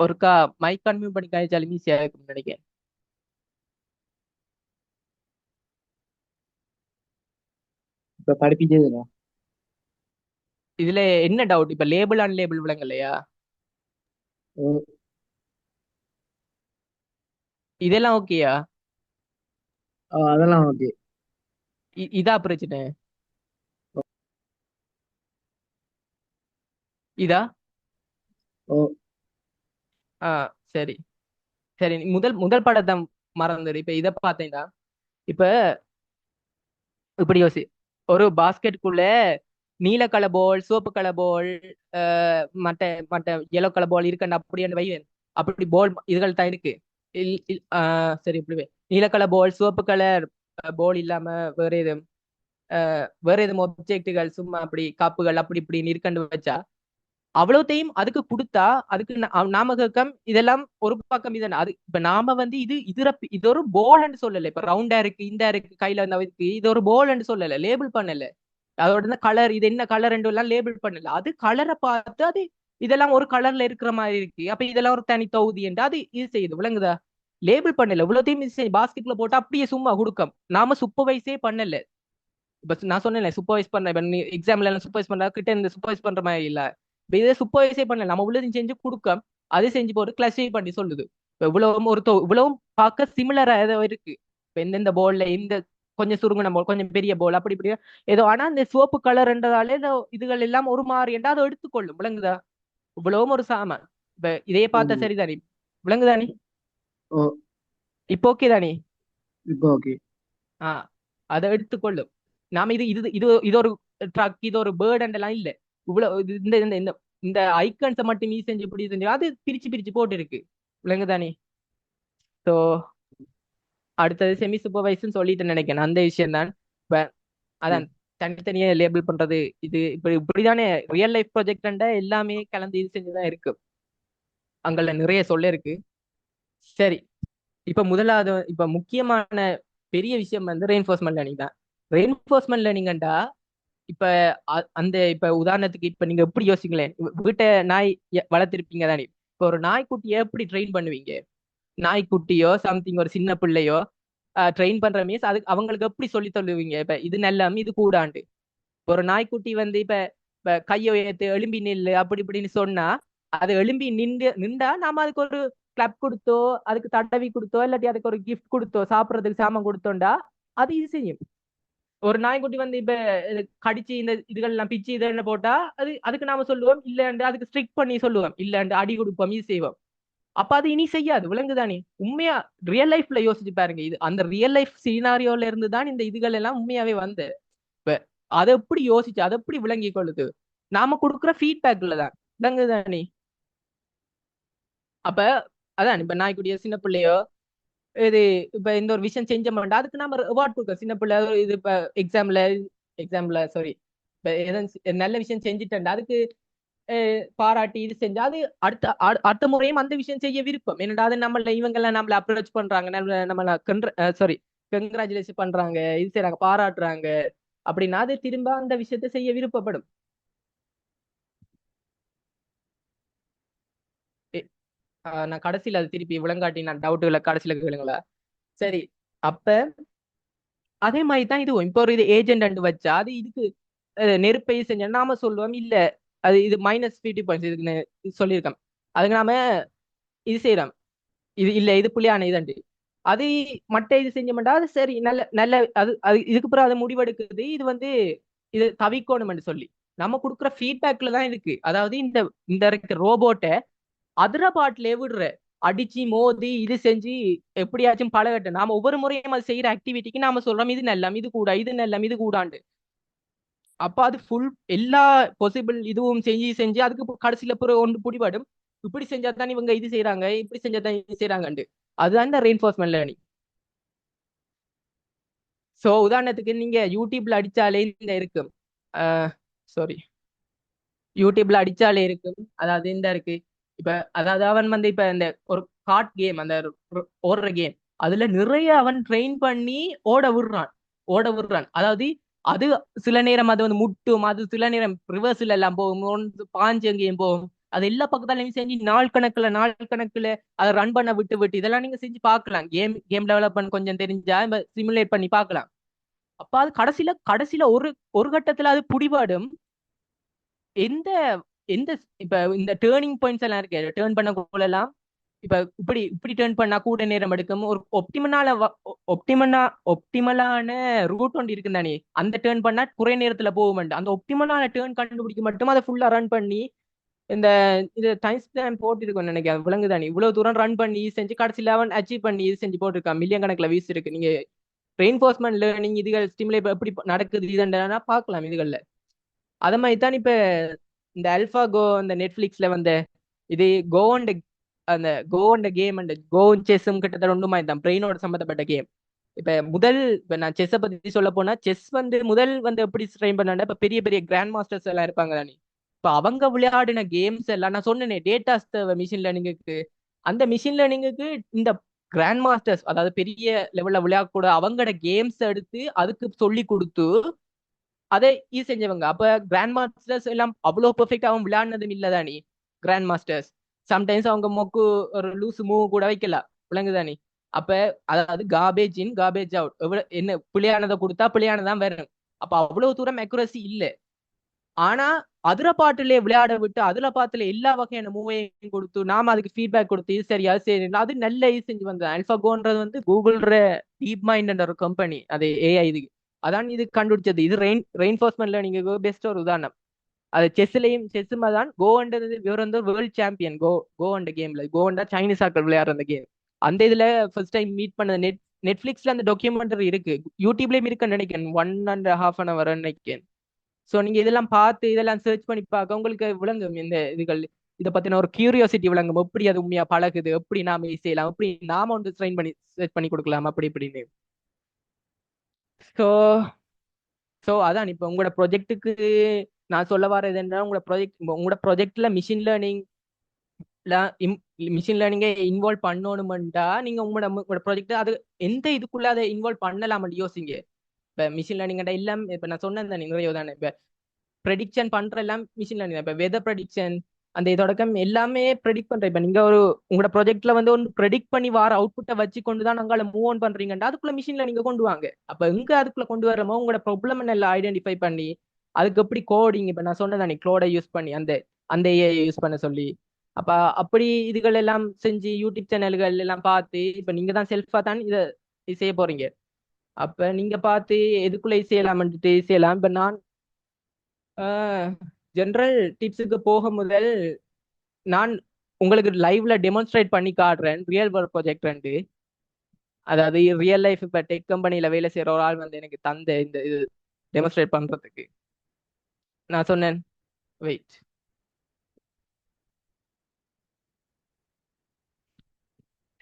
ஒருக்கா மைக் அன்மியூட் பண்ணி காய்ச்சாலும் ஈஸியா இருக்கும்னு நினைக்கிறேன். இப்ப படிப்பிச்சதுடா. இதுல என்ன டவுட் இப்ப லேபிள் அன்லேபிள் விலங்கல்லையா இதெல்லாம் ஓகேயா அதெல்லாம் ஓகே. இதா பிரச்சனை இதா ஓ ஆ சரி சரி நீ முதல் படத்தை மறந்துடு. இப்ப இதை பார்த்தீங்கன்னா இப்ப இப்படி யோசி ஒரு பாஸ்கெட்டுக்குள்ள நீல கலர் பால் சிவப்பு கலர் பால் மற்ற மற்ற எல்லோ கலர் பால் இருக்கண்ட அப்படி வைவேன் அப்படி பால் இதுகள் தான் இருக்கு. சரி இப்படி நீல கலர் பால் சிவப்பு கலர் பால் இல்லாம வேற எதுவும் ஒப்ஜெக்டுகள் சும்மா அப்படி காப்புகள் அப்படி இப்படின்னு இருக்கண்டு வச்சா அவ்வளோத்தையும் அதுக்கு கொடுத்தா அதுக்கு நாமகம் இதெல்லாம் ஒரு பக்கம் இது அது இப்ப நாம வந்து இது ஒரு போல்ன்னு சொல்லல. இப்ப ரவுண்டா இருக்கு இந்த இருக்கு கையில இருக்கு இது ஒரு போல்ன்னு சொல்லல லேபிள் பண்ணல. அதோட கலர் இது என்ன கலர் எல்லாம் லேபிள் பண்ணல. அது கலரை பார்த்து அது இதெல்லாம் ஒரு கலர்ல இருக்கிற மாதிரி இருக்கு அப்ப இதெல்லாம் ஒரு தனி தொகுதி என்று அது இது செய்யுது விளங்குதா. லேபிள் பண்ணல இவ்வளோத்தையும் பாஸ்கெட்ல போட்டு அப்படியே சும்மா கொடுக்கும். நாம சூப்பர்வைஸே பண்ணல. இப்ப நான் சொன்னேன் சூப்பர்வைஸ் பண்ண எக்ஸாம்ல எல்லாம் சூப்பர்வைஸ் பண்ற கிட்ட இந்த சூப்பர்வைஸ் பண்ற மாதிரி இல்ல. இப்ப இதை சூப்பர்வைஸே பண்ணல நம்ம உள்ளதையும் செஞ்சு கொடுக்க அது செஞ்சு போட்டு கிளாஸிஃபை பண்ணி சொல்லுது. இப்ப இவ்வளவும் பார்க்க சிமிலரா ஏதோ இருக்கு. இப்ப எந்தெந்த போல்ல இந்த கொஞ்சம் சுருங்கின போல் கொஞ்சம் பெரிய போல் அப்படி இப்படி ஏதோ ஆனா இந்த சிவப்பு கலர்ன்றதாலே இதுகள் எல்லாம் ஒரு மாறி என்றா அதை எடுத்துக்கொள்ளும் விளங்குதா. இவ்வளவும் ஒரு சாமான். இப்ப இதையே பார்த்தா சரிதானே விளங்குதானே ஓ இப்போ ஓகே தானே இப்போ ஓகே. அதை எடுத்துக்கொள்ளும். நாம இது இது இது இது ஒரு ட்ரக் இது ஒரு பேர்ட் எல்லாம் இல்ல. இவ்வளவு இந்த இந்த இந்த இந்த ஐக்கன்ஸை மட்டும் நீ செஞ்சு இப்படி செஞ்சு அது பிரிச்சு பிரிச்சு போட்டு இருக்கு விளங்குதானே. ஸோ அடுத்தது செமி சூப்பர்வைஸ்ன்னு சொல்லிட்டு நினைக்கிறேன் அந்த விஷயம் தான். அதான் தனித்தனியா லேபிள் பண்றது இது இப்படிதானே ரியல் லைஃப் ப்ராஜெக்ட் எல்லாமே கலந்து இது செஞ்சுதான் இருக்கு. அங்கல நிறைய சொல்ல இருக்கு. சரி இப்ப முதலாவது இப்ப முக்கியமான பெரிய விஷயம் வந்து ரெயின்ஃபோர்ஸ்மெண்ட் லேர்னிங் தான். ரெயின்ஃபோர்ஸ்மெண்ட் லேர்னிங்டா இப்ப அந்த இப்ப உதாரணத்துக்கு இப்ப நீங்க எப்படி யோசிங்களேன் வீட்டை நாய் வளர்த்திருப்பீங்க தானே. இப்ப ஒரு நாய்க்குட்டியை எப்படி ட்ரெயின் பண்ணுவீங்க. நாய்க்குட்டியோ சம்திங் ஒரு சின்ன பிள்ளையோ ட்ரெயின் பண்ற மீன்ஸ் அதுக்கு அவங்களுக்கு எப்படி சொல்லி தள்ளுவீங்க. இப்ப இது நல்லாம இது கூடாண்டு ஒரு நாய்க்குட்டி வந்து இப்ப கையை உயர்த்து எலும்பி நில்லு அப்படி இப்படின்னு சொன்னா அது எலும்பி நின்றா நாம அதுக்கு ஒரு கிளப் கொடுத்தோ அதுக்கு தடவி கொடுத்தோ இல்லாட்டி அதுக்கு ஒரு கிஃப்ட் கொடுத்தோ சாப்பிட்றதுக்கு சாமான் கொடுத்தோண்டா அது இது செய்யும். ஒரு நாய்க்குட்டி வந்து இப்ப கடிச்சு இந்த இதுகள் எல்லாம் பிச்சு இது போட்டா அதுக்கு நாம சொல்லுவோம் இல்லண்டு அதுக்கு ஸ்ட்ரிக்ட் பண்ணி சொல்லுவோம் இல்லண்டு அடி கொடுப்போம் இது செய்வோம். அப்ப அது இனி செய்யாது விளங்குதானே. உண்மையா ரியல் லைஃப்ல யோசிச்சு பாருங்க. இது அந்த ரியல் லைஃப் சீனாரியோல இருந்து தான் இந்த இதுகள் எல்லாம் உண்மையாவே வந்து இப்ப அதை எப்படி யோசிச்சு அதை எப்படி விளங்கி கொள்ளுது நாம கொடுக்குற ஃபீட்பேக்ல தான் விளங்குதானே. அப்ப அதான் இப்ப நாய்க்குட்டியோ சின்ன பிள்ளையோ இது இப்ப இந்த ஒரு விஷயம் செஞ்ச மாட்டா அதுக்கு நம்ம அவார்ட் கொடுக்க சின்ன பிள்ளை இது இப்ப எக்ஸாம்ல சாரி இப்ப எதுவும் நல்ல விஷயம் செஞ்சுட்டேன் அதுக்கு பாராட்டி இது செஞ்சா அது அடுத்த முறையும் அந்த விஷயம் செய்ய விருப்பம் என்னடா அது இவங்கெல்லாம் நம்மள அப்ரோச் பண்றாங்க நம்மள சாரி கங்க்ராச்சுலேஷன் பண்றாங்க இது செய்யறாங்க பாராட்டுறாங்க அப்படின்னா அது திரும்ப அந்த விஷயத்த செய்ய விருப்பப்படும். நான் கடைசியில அது திருப்பி விளங்காட்டி நான் டவுட்டுகளை கடைசியில கேளுங்களா. சரி அப்ப அதே மாதிரி தான் இதுவும் இப்போ ஒரு இது ஏஜென்ட் வச்சா அது இதுக்கு நெருப்பை செஞ்சா நாம சொல்லுவோம் இல்ல அது இது -50 இதுக்கு சொல்லியிருக்கோம் அதுக்கு நாம இது செய்யறோம் இது இல்ல இது புள்ளியான இதண்டு அது மற்ற இது செஞ்ச மாட்டா அது சரி நல்ல நல்ல அது அது இதுக்கு பிறகு அதை முடிவெடுக்குது இது வந்து இது தவிக்கணும்னு சொல்லி நம்ம கொடுக்குற ஃபீட்பேக்ல தான் இருக்கு. அதாவது இந்த ரோபோட்டை அதிர பாட்டிலே விடுற அடிச்சு மோதி இது செஞ்சு எப்படியாச்சும் பழகட்டும். நாம ஒவ்வொரு முறையும் அது செய்யற ஆக்டிவிட்டிக்கு நாம சொல்றோம் இது நல்லம், இது கூட, இது நல்லம், இது கூடாண்டு. அப்ப அது ஃபுல் எல்லா பாசிபிள் இதுவும் செஞ்சு செஞ்சு அதுக்கு கடைசியில பிறகு ஒன்று பிடிபடும். இப்படி செஞ்சா தான் இவங்க இது செய்யறாங்க, இப்படி செஞ்சா தான் இது செய்யறாங்கண்டு. அதுதான் இந்த ரெயின்ஃபோர்ஸ்மெண்ட் லேர்னிங். ஸோ உதாரணத்துக்கு நீங்க யூடியூப்ல அடிச்சாலே இந்த இருக்கும். சாரி, யூடியூப்ல அடிச்சாலே இருக்கும். அதாவது இந்த இருக்கு. இப்ப அதாவது அவன் வந்து இப்ப இந்த ஒரு கார்ட் கேம், அந்த ஓடுற கேம், அதுல நிறைய அவன் ட்ரெயின் பண்ணி ஓட விடுறான். அதாவது அது சில நேரம் அது வந்து முட்டும், அது சில நேரம் ரிவர்ஸ்ல எல்லாம் போகும், பாஞ்சு எங்கேயும் போகும். அது எல்லா பக்கத்தாலையும் செஞ்சு நாள் கணக்குல அதை ரன் பண்ண விட்டு விட்டு இதெல்லாம் நீங்க செஞ்சு பார்க்கலாம். கேம் டெவலப்மெண்ட் கொஞ்சம் தெரிஞ்சா சிமுலேட் பண்ணி பார்க்கலாம். அப்ப அது கடைசியில ஒரு ஒரு கட்டத்துல அது பிடிபாடும். எந்த எந்த இப்ப இந்த டேர்னிங் பாயிண்ட்ஸ் எல்லாம் இருக்கு, டேர்ன் பண்ண எல்லாம் இப்ப இப்படி இப்படி டேர்ன் பண்ணா கூட நேரம் எடுக்கும். ஒரு ஒப்டிமலான ரூட் ஒன்று இருக்கு தானே, அந்த டேர்ன் பண்ணா குறை நேரத்துல போக அந்த ஒப்டிமலான டேர்ன் கண்டுபிடிக்க மட்டும் அதை ஃபுல்லா ரன் பண்ணி இந்த இது டைம் ஸ்டாம்ப் போட்டிருக்கோம் நினைக்கிறேன். விலங்கு தானே இவ்வளவு தூரம் ரன் பண்ணி செஞ்சு கடைசியில அவன் அச்சீவ் பண்ணி இது செஞ்சு போட்டிருக்கான். மில்லியன் கணக்குல வீஸ் இருக்கு. நீங்க ரெயின்ஃபோர்ஸ்மெண்ட் லேர்னிங் இதுகள் ஸ்டிமுலேட் எப்படி நடக்குது இதுன்னா பார்க்கலாம் இதுகள்ல. அது மாதிரி தான் இப்ப இந்த அல்பா கோ இந்த நெட்ஃபிளிக்ஸ்ல வந்த இது கோ அண்ட் கேம் அண்ட் கோ செஸ்ஸும் கிட்டத்தட்ட ஒன்றுமா தான் பிரெயினோட சம்பந்தப்பட்ட கேம். இப்ப நான் செஸ்ஸை பத்தி சொல்ல போனா, செஸ் வந்து முதல் வந்து எப்படி ட்ரெயின் பண்ணா, இப்ப பெரிய பெரிய கிராண்ட் மாஸ்டர்ஸ் எல்லாம் இருப்பாங்க தானே, இப்ப அவங்க விளையாடின கேம்ஸ் எல்லாம் நான் சொன்னேனே டேட்டாஸ் மிஷின் லேர்னிங்குக்கு. அந்த மிஷின் லேர்னிங்குக்கு இந்த கிராண்ட் மாஸ்டர்ஸ், அதாவது பெரிய லெவல்ல விளையாடக்கூட அவங்களோட கேம்ஸ் எடுத்து அதுக்கு சொல்லி கொடுத்து அதை இது செஞ்சவங்க. அப்ப கிராண்ட் மாஸ்டர்ஸ் எல்லாம் அவ்வளவு பெர்ஃபெக்டாகவும் விளையாடினதும் இல்லதானே. கிராண்ட் மாஸ்டர்ஸ் சம்டைம்ஸ் அவங்க மொக்கு ஒரு லூஸ் மூவ் கூட வைக்கலாம், விளங்குதானே. அப்ப அதாவது கார்பேஜ் இன் கார்பேஜ் அவுட், என்ன பிள்ளையானதை கொடுத்தா பிள்ளையானதான் வரும். அப்ப அவ்வளவு தூரம் அக்யூரசி இல்லை. ஆனா அதுல பாட்டுல விளையாட விட்டு அதுல பாத்துல எல்லா வகையான மூவையும் கொடுத்து நாம அதுக்கு ஃபீட்பேக் கொடுத்து இது சரி அது சரி அது நல்ல இது செஞ்சு வந்தது. அல்பாகோன்றது வந்து கூகுள்ற டீப் மைண்ட் ஒரு கம்பெனி, அது ஏஐ இதுக்கு அதான் இது கண்டுபிடிச்சது. இது ரெயின்ஃபோர்ஸ்மெண்ட் லேர்னிங்கு பெஸ்ட் ஒரு உதாரணம். அது செஸ்ஸும் அதான். கோன்றது இவர் வந்து வேர்ல்ட் சாம்பியன் கோ அண்ட் கேம்ல. கோண்டா சைனீஸ் ஆக்கள் விளையாடுற அந்த கேம். அந்த இதுல ஃபர்ஸ்ட் டைம் மீட் பண்ண நெட்ஃபிளிக்ஸ்ல அந்த டாக்குமெண்டரி இருக்கு, யூடியூப்லயும் இருக்குன்னு நினைக்கிறேன். 1.5 hour நினைக்கிறேன். ஸோ நீங்க இதெல்லாம் பார்த்து இதெல்லாம் சர்ச் பண்ணி பார்க்க உங்களுக்கு விளங்கும் இந்த இதுகள். இதை பத்தின ஒரு கியூரியாசிட்டி விளங்கும், எப்படி அது உண்மையா பழகுது, எப்படி நாம இது செய்யலாம், எப்படி நாம வந்து ட்ரெயின் பண்ணி சர்ச் பண்ணி கொடுக்கலாம் அப்படி இப்படின்னு. ஸோ ஸோ அதான் இப்ப உங்களோட ப்ரொஜெக்ட்டுக்கு நான் சொல்ல வரது என்ன, உங்களோட ப்ரொஜெக்ட்ல மிஷின் லேர்னிங்கை இன்வால்வ் பண்ணணும்டா நீங்க உங்களோட ப்ராஜெக்ட் அது எந்த இதுக்குள்ள அதை இன்வால்வ் பண்ணலாம்னு யோசிங்க. இப்ப மிஷின் லேர்னிங் எல்லாம் இப்ப நான் சொன்னேன் தானே நிறைய தானே. இப்ப ப்ரெடிக்ஷன் பண்ற எல்லாம் மிஷின் லேர்னிங். இப்ப வெதர் ப்ரெடிக்ஷன் அந்த இதோடக்கம் எல்லாமே ப்ரெடிக்ட் பண்றேன். இப்ப நீங்க உங்களோட ப்ராஜெக்ட்ல வந்து ஒன்று ப்ரெடிக்ட் பண்ணி வர அவுட்புட்டை வச்சு கொண்டுதான் நாங்கள மூவ் ஆன் பண்றீங்கடா அதுக்குள்ள மிஷின் லேர்னிங்க கொண்டு வாங்க. அப்ப எங்க அதுக்குள்ள கொண்டு வரமோ உங்களோட ப்ராப்ளம் எல்லாம் ஐடென்டிஃபை பண்ணி அதுக்கு எப்படி கோடிங், இப்ப நான் சொன்னதானே க்ளோடை யூஸ் பண்ணி அந்த அந்த ஏஐ யூஸ் பண்ண சொல்லி, அப்ப அப்படி இதுகள் எல்லாம் செஞ்சு யூடியூப் சேனல்கள் எல்லாம் பார்த்து இப்ப நீங்க தான் செல்ஃபா தான் இதை செய்ய போறீங்க. அப்ப நீங்க பார்த்து எதுக்குள்ள செய்யலாம்ட்டு செய்யலாம். இப்ப நான் ஜென்ரல் டிப்ஸுக்கு போக முதல் நான் உங்களுக்கு லைவ்ல டெமான்ஸ்ட்ரேட் பண்ணி காட்டுறேன் ரியல் ஒர்க் ப்ராஜெக்ட் ரெண்டு. அதாவது ரியல் லைஃப் இப்ப டெக் கம்பெனில வேலை செய்யற ஒரு ஆள் வந்து எனக்கு தந்த இந்த இது டெமான்ஸ்ட்ரேட் பண்றதுக்கு நான் சொன்னேன் வெயிட்.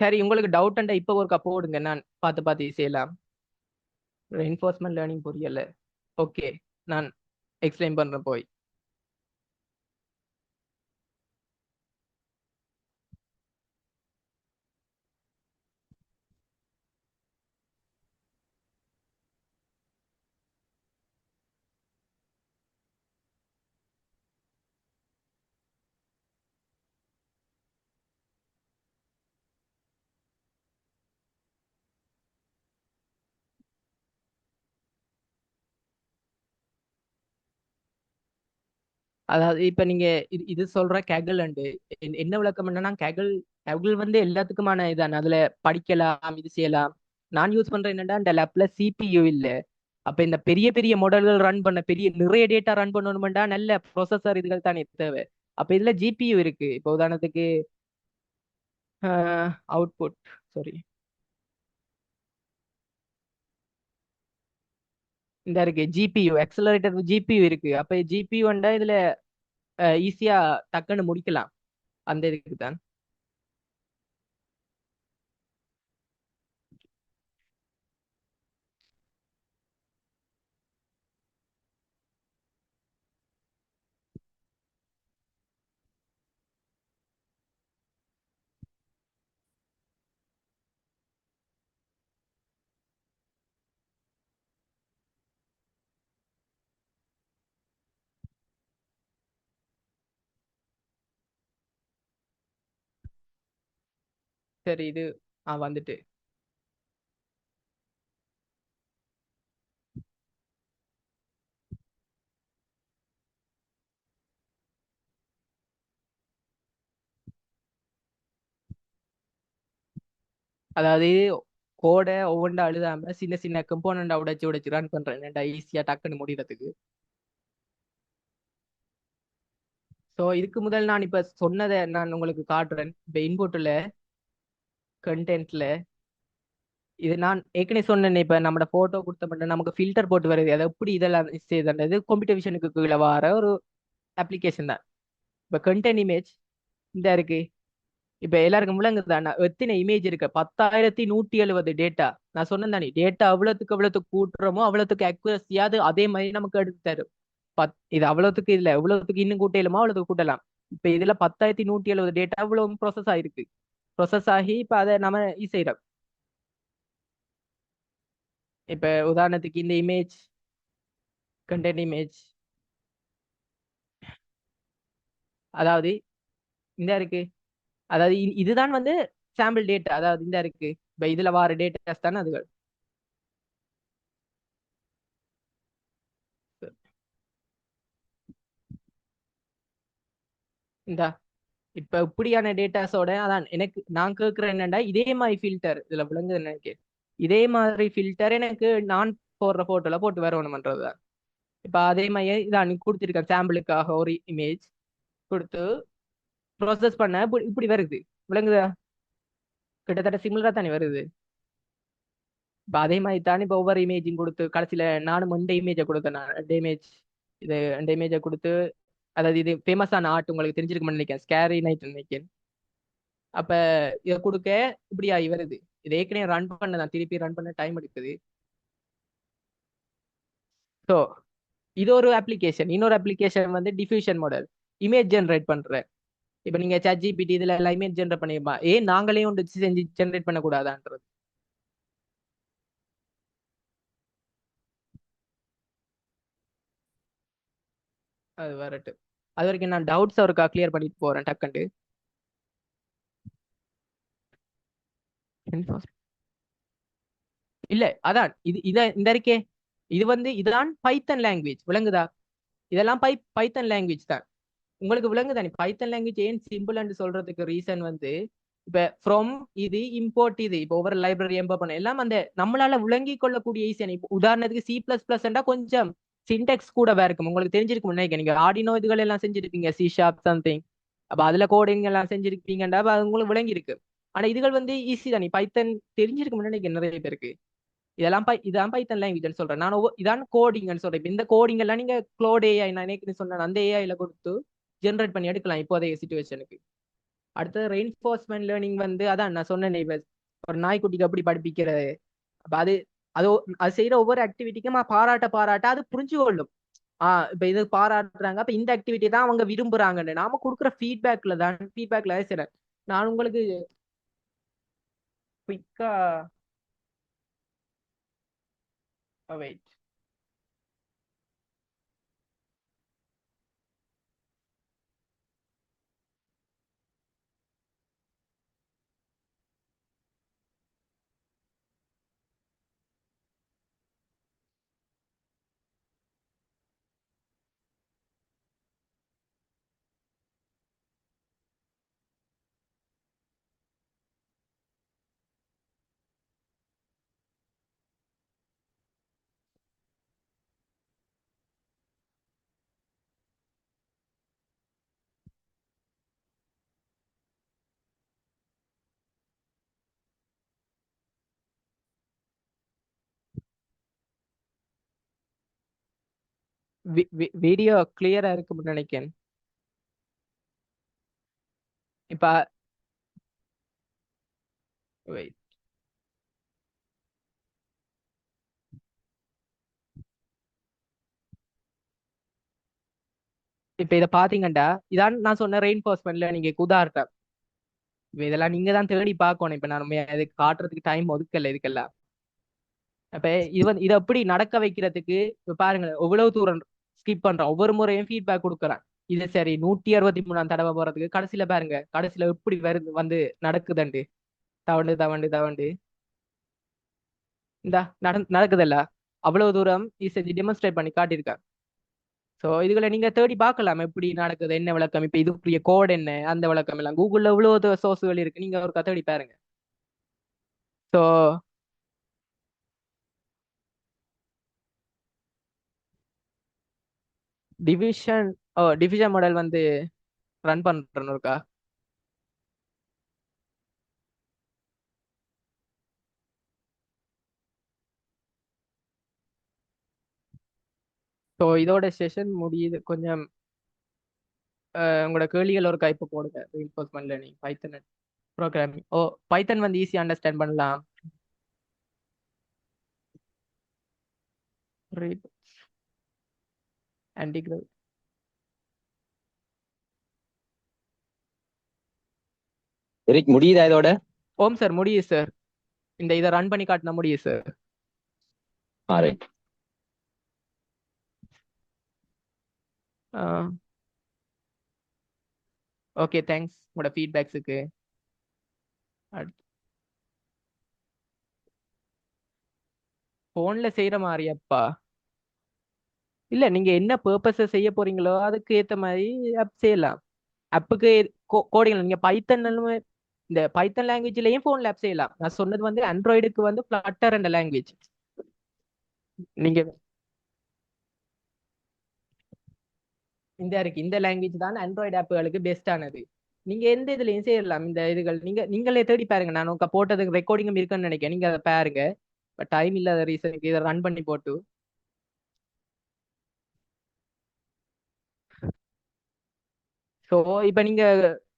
சரி, உங்களுக்கு டவுட் அண்டா இப்போ ஒருக்கா போடுங்க, நான் பார்த்து செய்யலாம். ரெயின்ஃபோர்ஸ்மெண்ட் லேர்னிங் புரியல, ஓகே நான் எக்ஸ்பிளைன் பண்றேன் போய். அதாவது இப்ப நீங்க இது சொல்ற கேகல் அண்டு என்ன விளக்கம் என்னன்னா, கேகல் வந்து எல்லாத்துக்குமான இதான, அதுல படிக்கலாம் இது செய்யலாம். நான் யூஸ் பண்றேன் என்னன்னா இந்த லேப்ல சிபியு இல்ல. அப்ப இந்த பெரிய பெரிய மாடல்கள் ரன் பண்ண நிறைய டேட்டா ரன் பண்ணணும்டா நல்ல ப்ரொசஸர் இதுகள் தானே தேவை. அப்ப இதுல ஜிபியு இருக்கு. இப்ப உதாரணத்துக்கு அவுட்புட், சாரி, இந்த இருக்கு ஜிபியு, அக்சலரேட்டர் ஜிபியு இருக்கு. அப்ப ஜிபியு வந்தா இதுல ஈஸியா டக்குன்னு முடிக்கலாம். அந்த இதுக்கு தான். சரி, இது வந்துட்டு. அதாவது கோடை ஒவ்வொன்றா எழுதாம சின்ன சின்ன கம்போனண்டா உடைச்சு உடைச்சு ரன் பண்றேன் ஈஸியா டக்குன்னு முடியறதுக்கு. ஸோ இதுக்கு முதல் நான் இப்ப சொன்னதை நான் உங்களுக்கு காட்டுறேன். இப்ப இன்புட்ல கண்டென்ட்ல இது நான் ஏற்கனவே சொன்னேன். இப்ப நம்ம போட்டோ கொடுத்த மட்டும் நமக்கு ஃபில்டர் போட்டு வருது. அதை எப்படி இதெல்லாம் செய்யுதுன்றது கம்ப்யூட்டர் விஷனுக்கு கீழே வர ஒரு அப்ளிகேஷன் தான். இப்ப கண்டென்ட் இமேஜ் இந்த இருக்கு. இப்ப எல்லாருக்கும் விளங்குதாண்ணா எத்தனை இமேஜ் இருக்கு? 10,170 டேட்டா. நான் சொன்னேன் தானே, டேட்டா அவ்வளவுக்கு கூட்டுறோமோ அவ்வளவுக்கு அக்யூரஸியா அது அதே மாதிரி நமக்கு எடுத்து தரும். இது அவ்வளவுக்கு இல்ல, எவ்வளவுக்கு இன்னும் கூட்டலுமோ அவ்வளவுக்கு கூட்டலாம். இப்ப இதுல 10,170 டேட்டா அவ்வளவு ப்ரோசஸ் ஆயிருக்கு. ப்ரோசஸ் ஆகி இப்ப அதை நம்ம செய்யறோம். இப்ப உதாரணத்துக்கு இந்த இமேஜ், கண்டென்ட் இமேஜ், அதாவது இந்த இருக்கு. அதாவது இதுதான் வந்து சாம்பிள் டேட்டா. அதாவது இந்த இருக்கு. இப்ப இதுல வார டேட்டாஸ் தானே அதுகள். இந்த இப்ப இப்படியான டேட்டாஸோட அதான் எனக்கு நான் கேட்கிறேன் என்னன்னா, இதே மாதிரி ஃபில்டர் இதுல விளங்குது எனக்கு. இதே மாதிரி ஃபில்டர் எனக்கு நான் போடுற போட்டோல போட்டு வரணும்ன்றதுதான். இப்ப அதே மாதிரி இதான் கொடுத்துருக்கேன் சாம்பிளுக்காக ஒரு இமேஜ் கொடுத்து ப்ரோசஸ் பண்ண இப்படி வருது. விளங்குதா? கிட்டத்தட்ட சிமிலரா தானே வருது. இப்ப அதே மாதிரி தானே இப்ப ஒவ்வொரு இமேஜும் கொடுத்து கடைசியில நானும் இந்த இமேஜை கொடுத்தேன். நான் இந்த இமேஜ், இது இந்த இமேஜை கொடுத்து, அதாவது இது ஃபேமஸான ஆர்ட் உங்களுக்கு தெரிஞ்சிருக்கும்னு நினைக்கிறேன், ஸ்கேரி நைட் நினைக்கிறேன். அப்ப இதை கொடுக்க இப்படி ஆகி வருது. இது ஏற்கனவே ரன் பண்ண தான், திருப்பி ரன் பண்ண டைம் எடுக்குது. ஸோ இது ஒரு அப்ளிகேஷன். இன்னொரு அப்ளிகேஷன் வந்து டிஃப்யூஷன் மாடல், இமேஜ் ஜென்ரேட் பண்ற. இப்ப நீங்க ChatGPT இதுல எல்லாம் இமேஜ் ஜென்ரேட் பண்ணிருப்பா, ஏன் நாங்களே ஒன்று செஞ்சு ஜென்ரேட் பண்ணக்கூடாதான்றது. அது வரட்டு. அது வரைக்கும் நான் டவுட்ஸ் அவருக்கா கிளியர் பண்ணிட்டு போறேன் டக்குண்டு. இல்ல அதான் இந்த இருக்கே, இது வந்து இதுதான் பைத்தன் லாங்குவேஜ். விளங்குதா? இதெல்லாம் பைத்தன் லாங்குவேஜ் தான். உங்களுக்கு விளங்குதானே பைத்தன் லாங்குவேஜ் ஏன் சிம்பிள்னு சொல்றதுக்கு ரீசன் வந்து, இப்ப ஃப்ரம் இது இம்போர்ட், இது இப்போ ஒவ்வொரு லைப்ரரி எம்ப பண்ண எல்லாம் அந்த நம்மளால விளங்கி கொள்ளக்கூடிய ஈஸியான. இப்போ உதாரணத்துக்கு C++, கொஞ்சம் சின்டெக்ஸ் கூடவா இருக்கும். உங்களுக்கு தெரிஞ்சிருக்கும் நினைக்கிறேன். நீங்க ஆர்டினோ இதுகள் எல்லாம் செஞ்சிருப்பீங்க, C# சம்திங். அப்ப அதுல கோடிங் எல்லாம் செஞ்சிருப்பீங்கடா, அது உங்களுக்கு விளங்கி இருக்கு. ஆனா இதுகள் வந்து ஈஸி தானே, பைத்தன் தெரிஞ்சிருக்கும் நினைக்கிறேன் நிறைய பேருக்கு. இதெல்லாம் இதான் பைத்தன் லாங்குவேஜ் சொல்றேன் நான். இதான் கோடிங்னு சொல்றேன். இப்ப இந்த கோடிங் எல்லாம் நீங்க க்ளோட் ஏஐ, நான் எனக்கு சொன்னேன் அந்த ஏஐல கொடுத்து ஜென்ரேட் பண்ணி எடுக்கலாம் இப்போதைய சுச்சுவேஷனுக்கு. அடுத்தது ரெயின்ஃபோர்ஸ்மெண்ட் லேர்னிங் வந்து அதான் நான் சொன்னேன், இப்ப ஒரு நாய்க்குட்டிக்கு எப்படி படிப்பிக்கிறது. அப்ப அது அது செய்யற ஒவ்வொரு ஆக்டிவிட்டிக்கும் பாராட்ட அது புரிஞ்சு கொள்ளும். இப்ப இது பாராட்டுறாங்க, அப்ப இந்த ஆக்டிவிட்டி தான் அவங்க விரும்புறாங்கன்னு நாம கொடுக்குற ஃபீட்பேக்ல சரி. நான் உங்களுக்கு குயிக்கா வெயிட். வீடியோ கிளியரா இருக்கும்னு நினைக்கிறேன். இப்ப wait. இப்ப இத பாத்தீங்கடா, இதான் நான் சொன்ன ரெயின்ஃபோர்ஸ்மெண்ட்ல நீங்க உதாரணம். இதெல்லாம் நீங்க தான் தேடி பார்க்கணும். இப்ப நான் அது காட்டுறதுக்கு டைம் ஒதுக்கல இதுக்கெல்லாம். அப்ப இது எப்படி நடக்க வைக்கிறதுக்கு இப்ப பாருங்க, எவ்வளவு தூரம் ஸ்கிப் பண்றான், ஒவ்வொரு முறையும் ஃபீட்பேக் கொடுக்குறான். இது சரி 163 தடவை போறதுக்கு கடைசியில பாருங்க, கடைசியில எப்படி வருது வந்து நடக்குதுண்டு, தவண்டு தவண்டு தவண்டு இந்த நடக்குதல்ல, அவ்வளவு தூரம் செஞ்சு டெமான்ஸ்ட்ரேட் பண்ணி காட்டியிருக்காங்க. ஸோ இதுகளை நீங்க தேடி பார்க்கலாம் எப்படி நடக்குது, என்ன விளக்கம், இப்ப இதுக்குரிய கோட் என்ன, அந்த விளக்கம் எல்லாம் கூகுள்ல எவ்வளவு சோர்ஸ்கள் இருக்கு, நீங்க ஒரு தேடி பாருங்க. ஸோ டிவிஷன் டிவிஷன் மாடல் வந்து ரன் பண்றேன்னு இருக்கா. ஸோ இதோட செஷன் முடியுது. கொஞ்சம் உங்களோட கேள்விகள் ஒரு கைப்பு போடுங்க. Reinforcement learning Python programming. Python வந்து ஈஸியாக அண்டர்ஸ்டாண்ட் பண்ணலாம். இன்டெகிரல் எரிக் முடியுதா இதோட? ஓம் சார் முடியுது சார். இதை ரன் பண்ணி காட்டினா முடியுது சார். ரைட். ஓகே, தேங்க்ஸ் உங்களோட ஃபீட்பேக்ஸுக்கு. ஃபோன்ல செய்யற மாதிரியாப்பா? இல்ல, நீங்க என்ன பர்பஸ் செய்ய போறீங்களோ அதுக்கு ஏத்த மாதிரி ஆப் செய்யலாம். ஆப்புக்கு கோடிங் நீங்க பைத்தன், இந்த பைத்தன் லாங்குவேஜ்லயும் ஃபோன்ல ஆப் செய்யலாம். நான் சொன்னது வந்து ஆண்ட்ராய்டுக்கு வந்து ஃபிளட்டர் என்ற லாங்குவேஜ். நீங்க இந்த லாங்குவேஜ் தான் ஆண்ட்ராய்டு ஆப்புகளுக்கு பெஸ்டானது. நீங்க எந்த இதுலயும் செய்யலாம். இந்த இதுகள் நீங்களே தேடி பாருங்க. நான் உங்க போட்டதுக்கு ரெக்கார்டிங்கும் இருக்குன்னு நினைக்கிறேன். நீங்க அதை பாருங்க. டைம் இல்லாத ரீசனுக்கு இதை ரன் பண்ணி போட்டு. ஸோ இப்போ நீங்க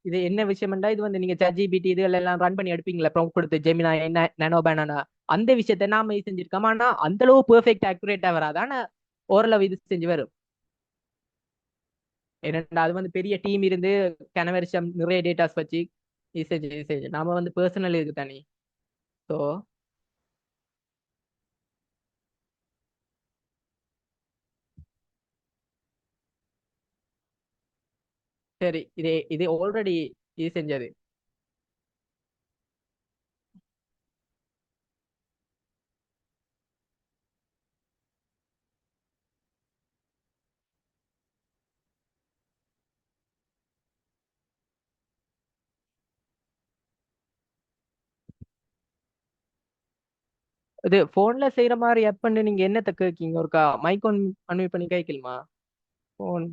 இது என்ன விஷயம்டா, இது வந்து நீங்க ChatGPT இதுகள் எல்லாம் ரன் பண்ணி எடுப்பீங்களா, ப்ராம்ப்ட் கொடுத்து ஜெமினா நானோ பேனானா, அந்த விஷயத்த நாம இது செஞ்சிருக்கோம். ஆனா அந்த அளவு பெர்ஃபெக்ட் அக்யூரேட்டா வராது. ஆனா ஓரளவு இது செஞ்சு வரும். ஏன்னா அது வந்து பெரிய டீம் இருந்து கனவரிசம் நிறைய டேட்டாஸ் வச்சு இது செஞ்சு நாம வந்து பர்சனல் இருக்கு தனி. ஸோ சரி, இது ஆல்ரெடி இது செஞ்சது. இது போன்ல செய்யற மாதிரி எப்பன்னு நீங்க என்னத்த கேட்கீங்க? ஒருக்கா மைக் ஒன் அன்மியூட் பண்ணி கேட்கலுமா? போன்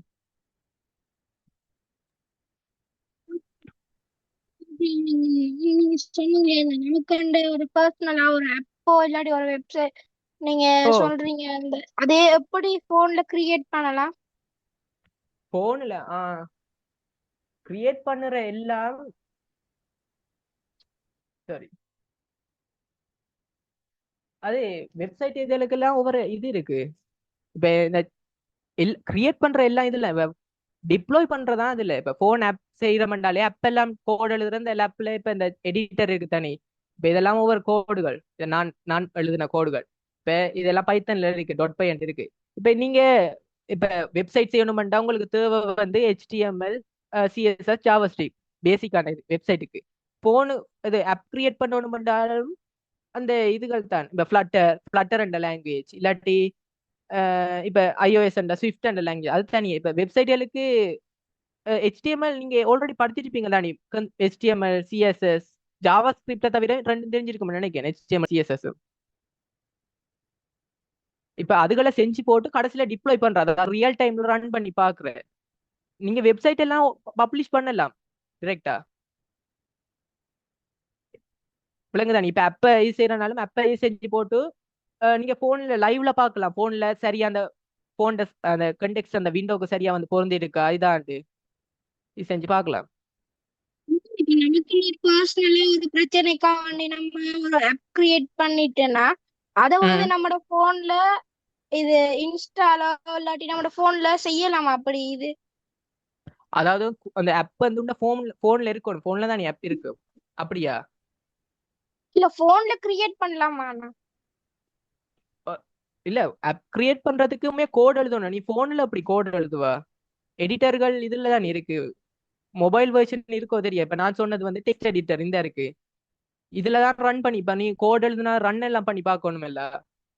நீங்க சொன்னீங்க நமக்கு ஒரு பர்சனலா ஒரு ஆப்போ இல்லாட்டி ஒரு வெப்சைட் நீங்க ஓ சொல்றீங்க, அந்த அதே எப்படி போன்ல கிரியேட் பண்ணலாம்? போன்ல கிரியேட் பண்ணுற எல்லாம் சரி. அது வெப்சைட் இதுகளுக்கெல்லாம் ஒவ்வொரு இது இருக்கு. இப்ப இந்த கிரியேட் பண்ற எல்லாம் இதுல டிப்ளாய் பண்றதா இதுல. இப்ப போன் ஆப் செய்யறோம்னாலே ஆப் எல்லாம் கோட் எழுதுற இந்த ஆப்ல இப்ப இந்த எடிட்டர் இருக்கு தனி. இப்ப இதெல்லாம் ஒவ்வொரு கோடுகள், நான் நான் எழுதின கோடுகள். இப்ப இதெல்லாம் பைத்தன்ல இருக்கு, .py இருக்கு. இப்ப நீங்க இப்ப வெப்சைட் செய்யணும்னா உங்களுக்கு தேவை வந்து HTML, CSS, JavaScript பேசிக்கான இது வெப்சைட்டுக்கு. போனு இது ஆப் கிரியேட் பண்ணணும்னாலும் அந்த இதுகள் தான். இப்ப ஃபிளட்டர் என்ற லாங்குவேஜ் இல்லாட்டி இப்ப iOS என்ற ஸ்விஃப்ட் என்ற லாங்குவேஜ் அது தனியே. இப்ப வெப்சைட்டுகளுக்கு HTML நீங்க ஆல்ரெடி படிச்சிருப்பீங்க தானே. HTML, CSS, ஜாவா ஸ்கிரிப்டை தவிர ரெண்டு தெரிஞ்சிருக்கும்னு நினைக்கிறேன், HTML, CSS. இப்ப அதுகளை செஞ்சு போட்டு கடைசியில டிப்ளாய் பண்றது, அதாவது ரியல் டைம்ல ரன் பண்ணி பாக்குற. நீங்க வெப்சைட் எல்லாம் பப்ளிஷ் பண்ணலாம் டிரெக்டா. விளங்குதானே? இப்ப அப்ப இது செய்யறனாலும் அப்ப இது செஞ்சு போட்டு நீங்க போன்ல லைவ்ல பாக்கலாம். போன்ல சரியா அந்த போன் அந்த கண்டெக்ஸ்ட் அந்த விண்டோக்கு சரியா வந்து பொருந்தி இருக்கா இதான் இது செஞ்சு பார்க்கலாம். இப்ப நமக்கு பர்சனலா ஒரு பிரச்சனைக்காக வேண்டி நம்ம ஒரு ஆப் கிரியேட் பண்ணிட்டேன்னா அதை வந்து ம் நம்மட போன்ல இது இன்ஸ்டாலோ இல்லாட்டி நம்மட போன்ல செய்யலாமா அப்படி இது அதாவது அந்த ஆப் வந்து போன்ல இருக்கணும். போன்ல தான் ஆப் இருக்கு அப்படியா? இல்ல போன்ல கிரியேட் பண்ணலாமா அ, இல்ல ஆப் கிரியேட் பண்றதுக்குமே கோட் எழுதணும். நீ போன்ல அப்படி கோட் எழுதுவா? எடிட்டர்கள் இதுல தான் இருக்கு. மொபைல் வெர்ஷன் இருக்கோ தெரியும். இப்ப நான் சொன்னது வந்து டெக்ஸ்ட் எடிட்டர் இந்த இருக்கு. இதுல தான் ரன் பண்ணி இப்ப நீ கோட் எழுதுனா ரன் எல்லாம் பண்ணி பார்க்கணும் இல்ல.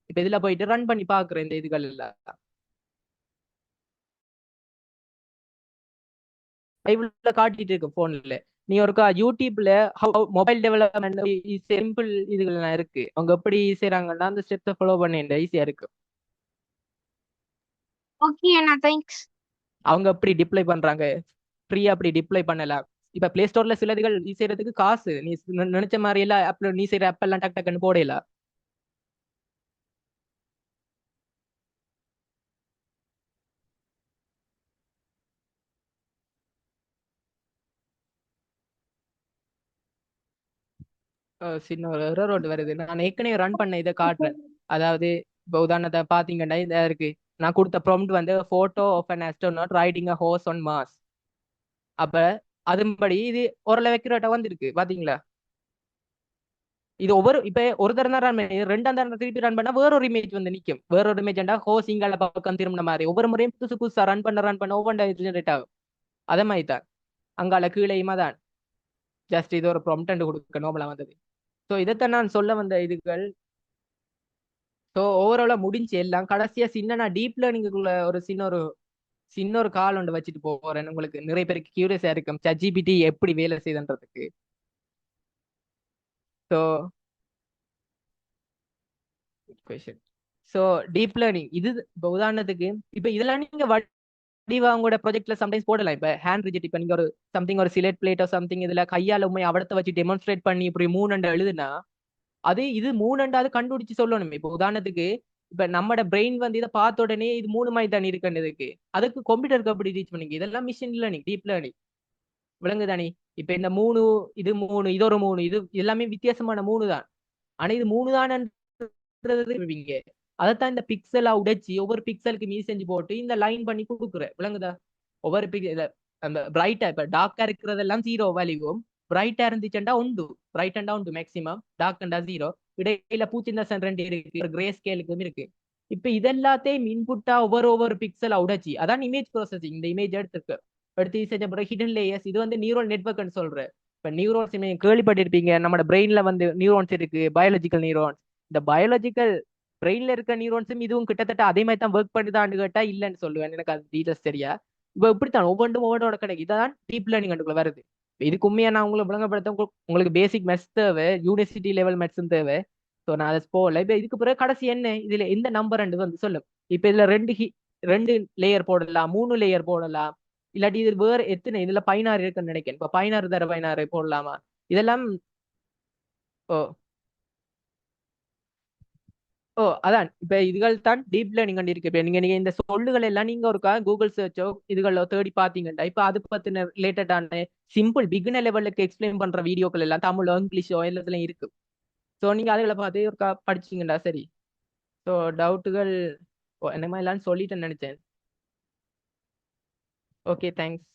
இப்ப இதுல போயிட்டு ரன் பண்ணி பாக்குறேன் இந்த இதுகள் இல்ல. லைவ்ல காட்டிட்டு இருக்கு போன்ல. நீ ஒருக்கா யூடியூப்ல மொபைல் டெவலப்மெண்ட் சிம்பிள் இதுகள் இருக்கு. அவங்க எப்படி செய்யறாங்கன்னா அந்த ஸ்டெப்ஸை ஃபாலோ பண்ணிட்டு ஈஸியா இருக்கு. ஓகே அண்ணா தேங்க்ஸ் அவங்க அப்படி டிப்ளை பண்றாங்க. ஃப்ரீயா அப்படி டிப்ளை பண்ணலாம். இப்ப பிளே ஸ்டோர்ல சில இதுகள் செய்யறதுக்கு காசு. நீ நினைச்ச மாதிரி எல்லாம் ஆப்ல நீ செய்யற ஆப் எல்லாம் டக் டக்குன்னு போடல. சின்ன ஒரு எரர் ரோடு வருது. நான் ஏற்கனவே ரன் பண்ண இதை காட்டுறேன். அதாவது இப்போ உதாரணத்தை பாத்தீங்கன்னா இதா இருக்கு. நான் கொடுத்த ப்ராம்ப்ட் வந்து photo of an astronaut riding a horse on Mars. அப்ப அதன்படி இது ஓரளவு accurate-ஆ வந்திருக்கு பாத்தீங்களா? இது இப்ப ஒரு தரம் தான் ரன் பண்ணி ரெண்டாம் தரம் திருப்பி ரன் பண்ணா வேற ஒரு இமேஜ் வந்து நிக்கும். வேற ஒரு இமேஜ்டா ஹோஸ் இங்கால பக்கம் திரும்பின மாதிரி ஒவ்வொரு முறையும் புதுசு புதுசா ரன் பண்ண ஒவ்வொன்றா ஜெனரேட் ஆகும். அதே மாதிரி தான் அங்கால கீழேயுமா தான் ஜஸ்ட் இது ஒரு ப்ராம்ப்ட் கொடுக்க நோமலா வந்தது. ஸோ இதைத்தான் நான் சொல்ல வந்த இதுகள். ஸோ ஓவராலா முடிஞ்சு எல்லாம் கடைசியா சின்ன நான் டீப் லேர்னிங்குள்ள ஒரு சின்ன ஒரு கால் ஒன்று வச்சுட்டு போறேன். உங்களுக்கு நிறைய பேருக்கு கியூரியஸா இருக்கும் ChatGPT எப்படி வேலை செய்யுதுன்றதுக்கு. So question. So deep learning இது இப்போ உதாரணத்துக்கு இப்போ இதெல்லாம் நீங்க வடிவா உங்களோட ப்ராஜெக்ட்ல சம்டைம்ஸ் போடலாம். இப்போ ஹேண்ட் ரிஜெக்ட் இப்போ நீங்க ஒரு சம்திங் ஒரு சிலேட் பிளேட்டோ சம்திங் இதுல கையால உண்மை அவடத்தை வச்சு டெமான்ஸ்ட்ரேட் பண்ணி இப்படி 3 எழுதுனா இது 3 கண்டுபிடிச்சு சொல்லணும். இப்போ உதாரணத்துக்கு இப்ப நம்மட பிரெயின் வந்து இதை பார்த்த உடனே இது 3 மாதிரி தான் இருக்குன்றதுக்கு அதுக்கு கம்ப்யூட்டருக்கு அப்படி ரீச் பண்ணிங்க. இதெல்லாம் மிஷின் லேர்னிங் டீப் லேர்னிங் விளங்கு தானே. இப்ப இந்த 3 இது 3 இது ஒரு 3 இது எல்லாமே வித்தியாசமான 3 தான். ஆனா இது 3 தான் அதைத்தான் இந்த பிக்சலா உடைச்சி ஒவ்வொரு பிக்சலுக்கு மீ செஞ்சு போட்டு இந்த லைன் பண்ணி கொடுக்குற விளங்குதா. ஒவ்வொரு அந்த பிரைட்டா இப்ப டார்க்கா இருக்கிறதெல்லாம் 0 வேல்யூவும் பிரைட்டா இருந்துச்சுண்டா உண்டு பிரைட் உண்டு மேக்சிமம் டார்க் அண்டா 0 இடையில பூச்சிந்தசன் 2 இருக்கு ஒரு கிரே ஸ்கேலுக்கும் இருக்கு. இப்ப இதெல்லாத்தையும் இன்புட்டா ஒவ்வொரு பிக்சலா உடைச்சி அதான் இமேஜ் ப்ராசஸிங். இந்த இமேஜ் எடுத்து செஞ்ச பிறகு ஹிடன் லேயர்ஸ் இது வந்து நியூரல் நெட்வொர்க்னு சொல்றேன். இப்ப நியூரோன்ஸ் கேள்விப்பட்டிருப்பீங்க. நம்ம பிரெயின்ல வந்து நியூரான்ஸ் இருக்கு பயாலஜிக்கல் நியூரான்ஸ். இந்த பயாலஜிக்கல் பிரெயின்ல இருக்க நியூரான்ஸும் இதுவும் கிட்டத்தட்ட அதே மாதிரி தான் ஒர்க் பண்ணுதான்னு கேட்டா இல்லைன்னு சொல்லுவேன். எனக்கு அது டீட்டெயில்ஸ் தெரியா. இப்போ இப்படித்தான் ஒவ்வொன்றோட கிடைக்கும். இதான் டீப் லேர்னிங் அதுக்குள்ள வருது. இதுக்கு உண்மையா நான் உங்களை விளங்கப்படுத்த உங்களுக்கு பேசிக் மெத்ஸ் தேவை யூனிவர்சிட்டி லெவல் மெத்ஸும் தேவை. ஸோ நான் அதை போகல. இப்போ இதுக்கு பிறகு கடைசி என்ன இதுல எந்த நம்பர் வந்து சொல்லும். இப்போ இதுல 2 லேயர் போடலாம் 3 லேயர் போடலாம் இல்லாட்டி இது வேற எத்தனை இதுல 16 இருக்குன்னு நினைக்கிறேன். இப்போ 16 தர 16 போடலாமா இதெல்லாம். ஓ அதான் இப்ப இதுகள் தான் டீப் லேர்னிங் இருக்கு. இப்ப நீங்க இந்த சொல்லுகள் எல்லாம் நீங்க ஒரு கூகுள் சர்ச்சோ இதுகளோ தேடி பாத்தீங்கன்னா இப்ப அது பத்தின ரிலேட்டடான சிம்பிள் பிகினர் லெவலுக்கு எக்ஸ்பிளைன் பண்ற வீடியோக்கள் எல்லாம் தமிழோ இங்கிலீஷோ எல்லாத்துலயும் இருக்கு. ஸோ நீங்க அதுகளை பார்த்து ஒரு படிச்சீங்கடா சரி. ஸோ டவுட்டுகள் என்ன மாதிரி எல்லாம் சொல்லிட்டேன்னு நினைச்சேன். Okay thanks.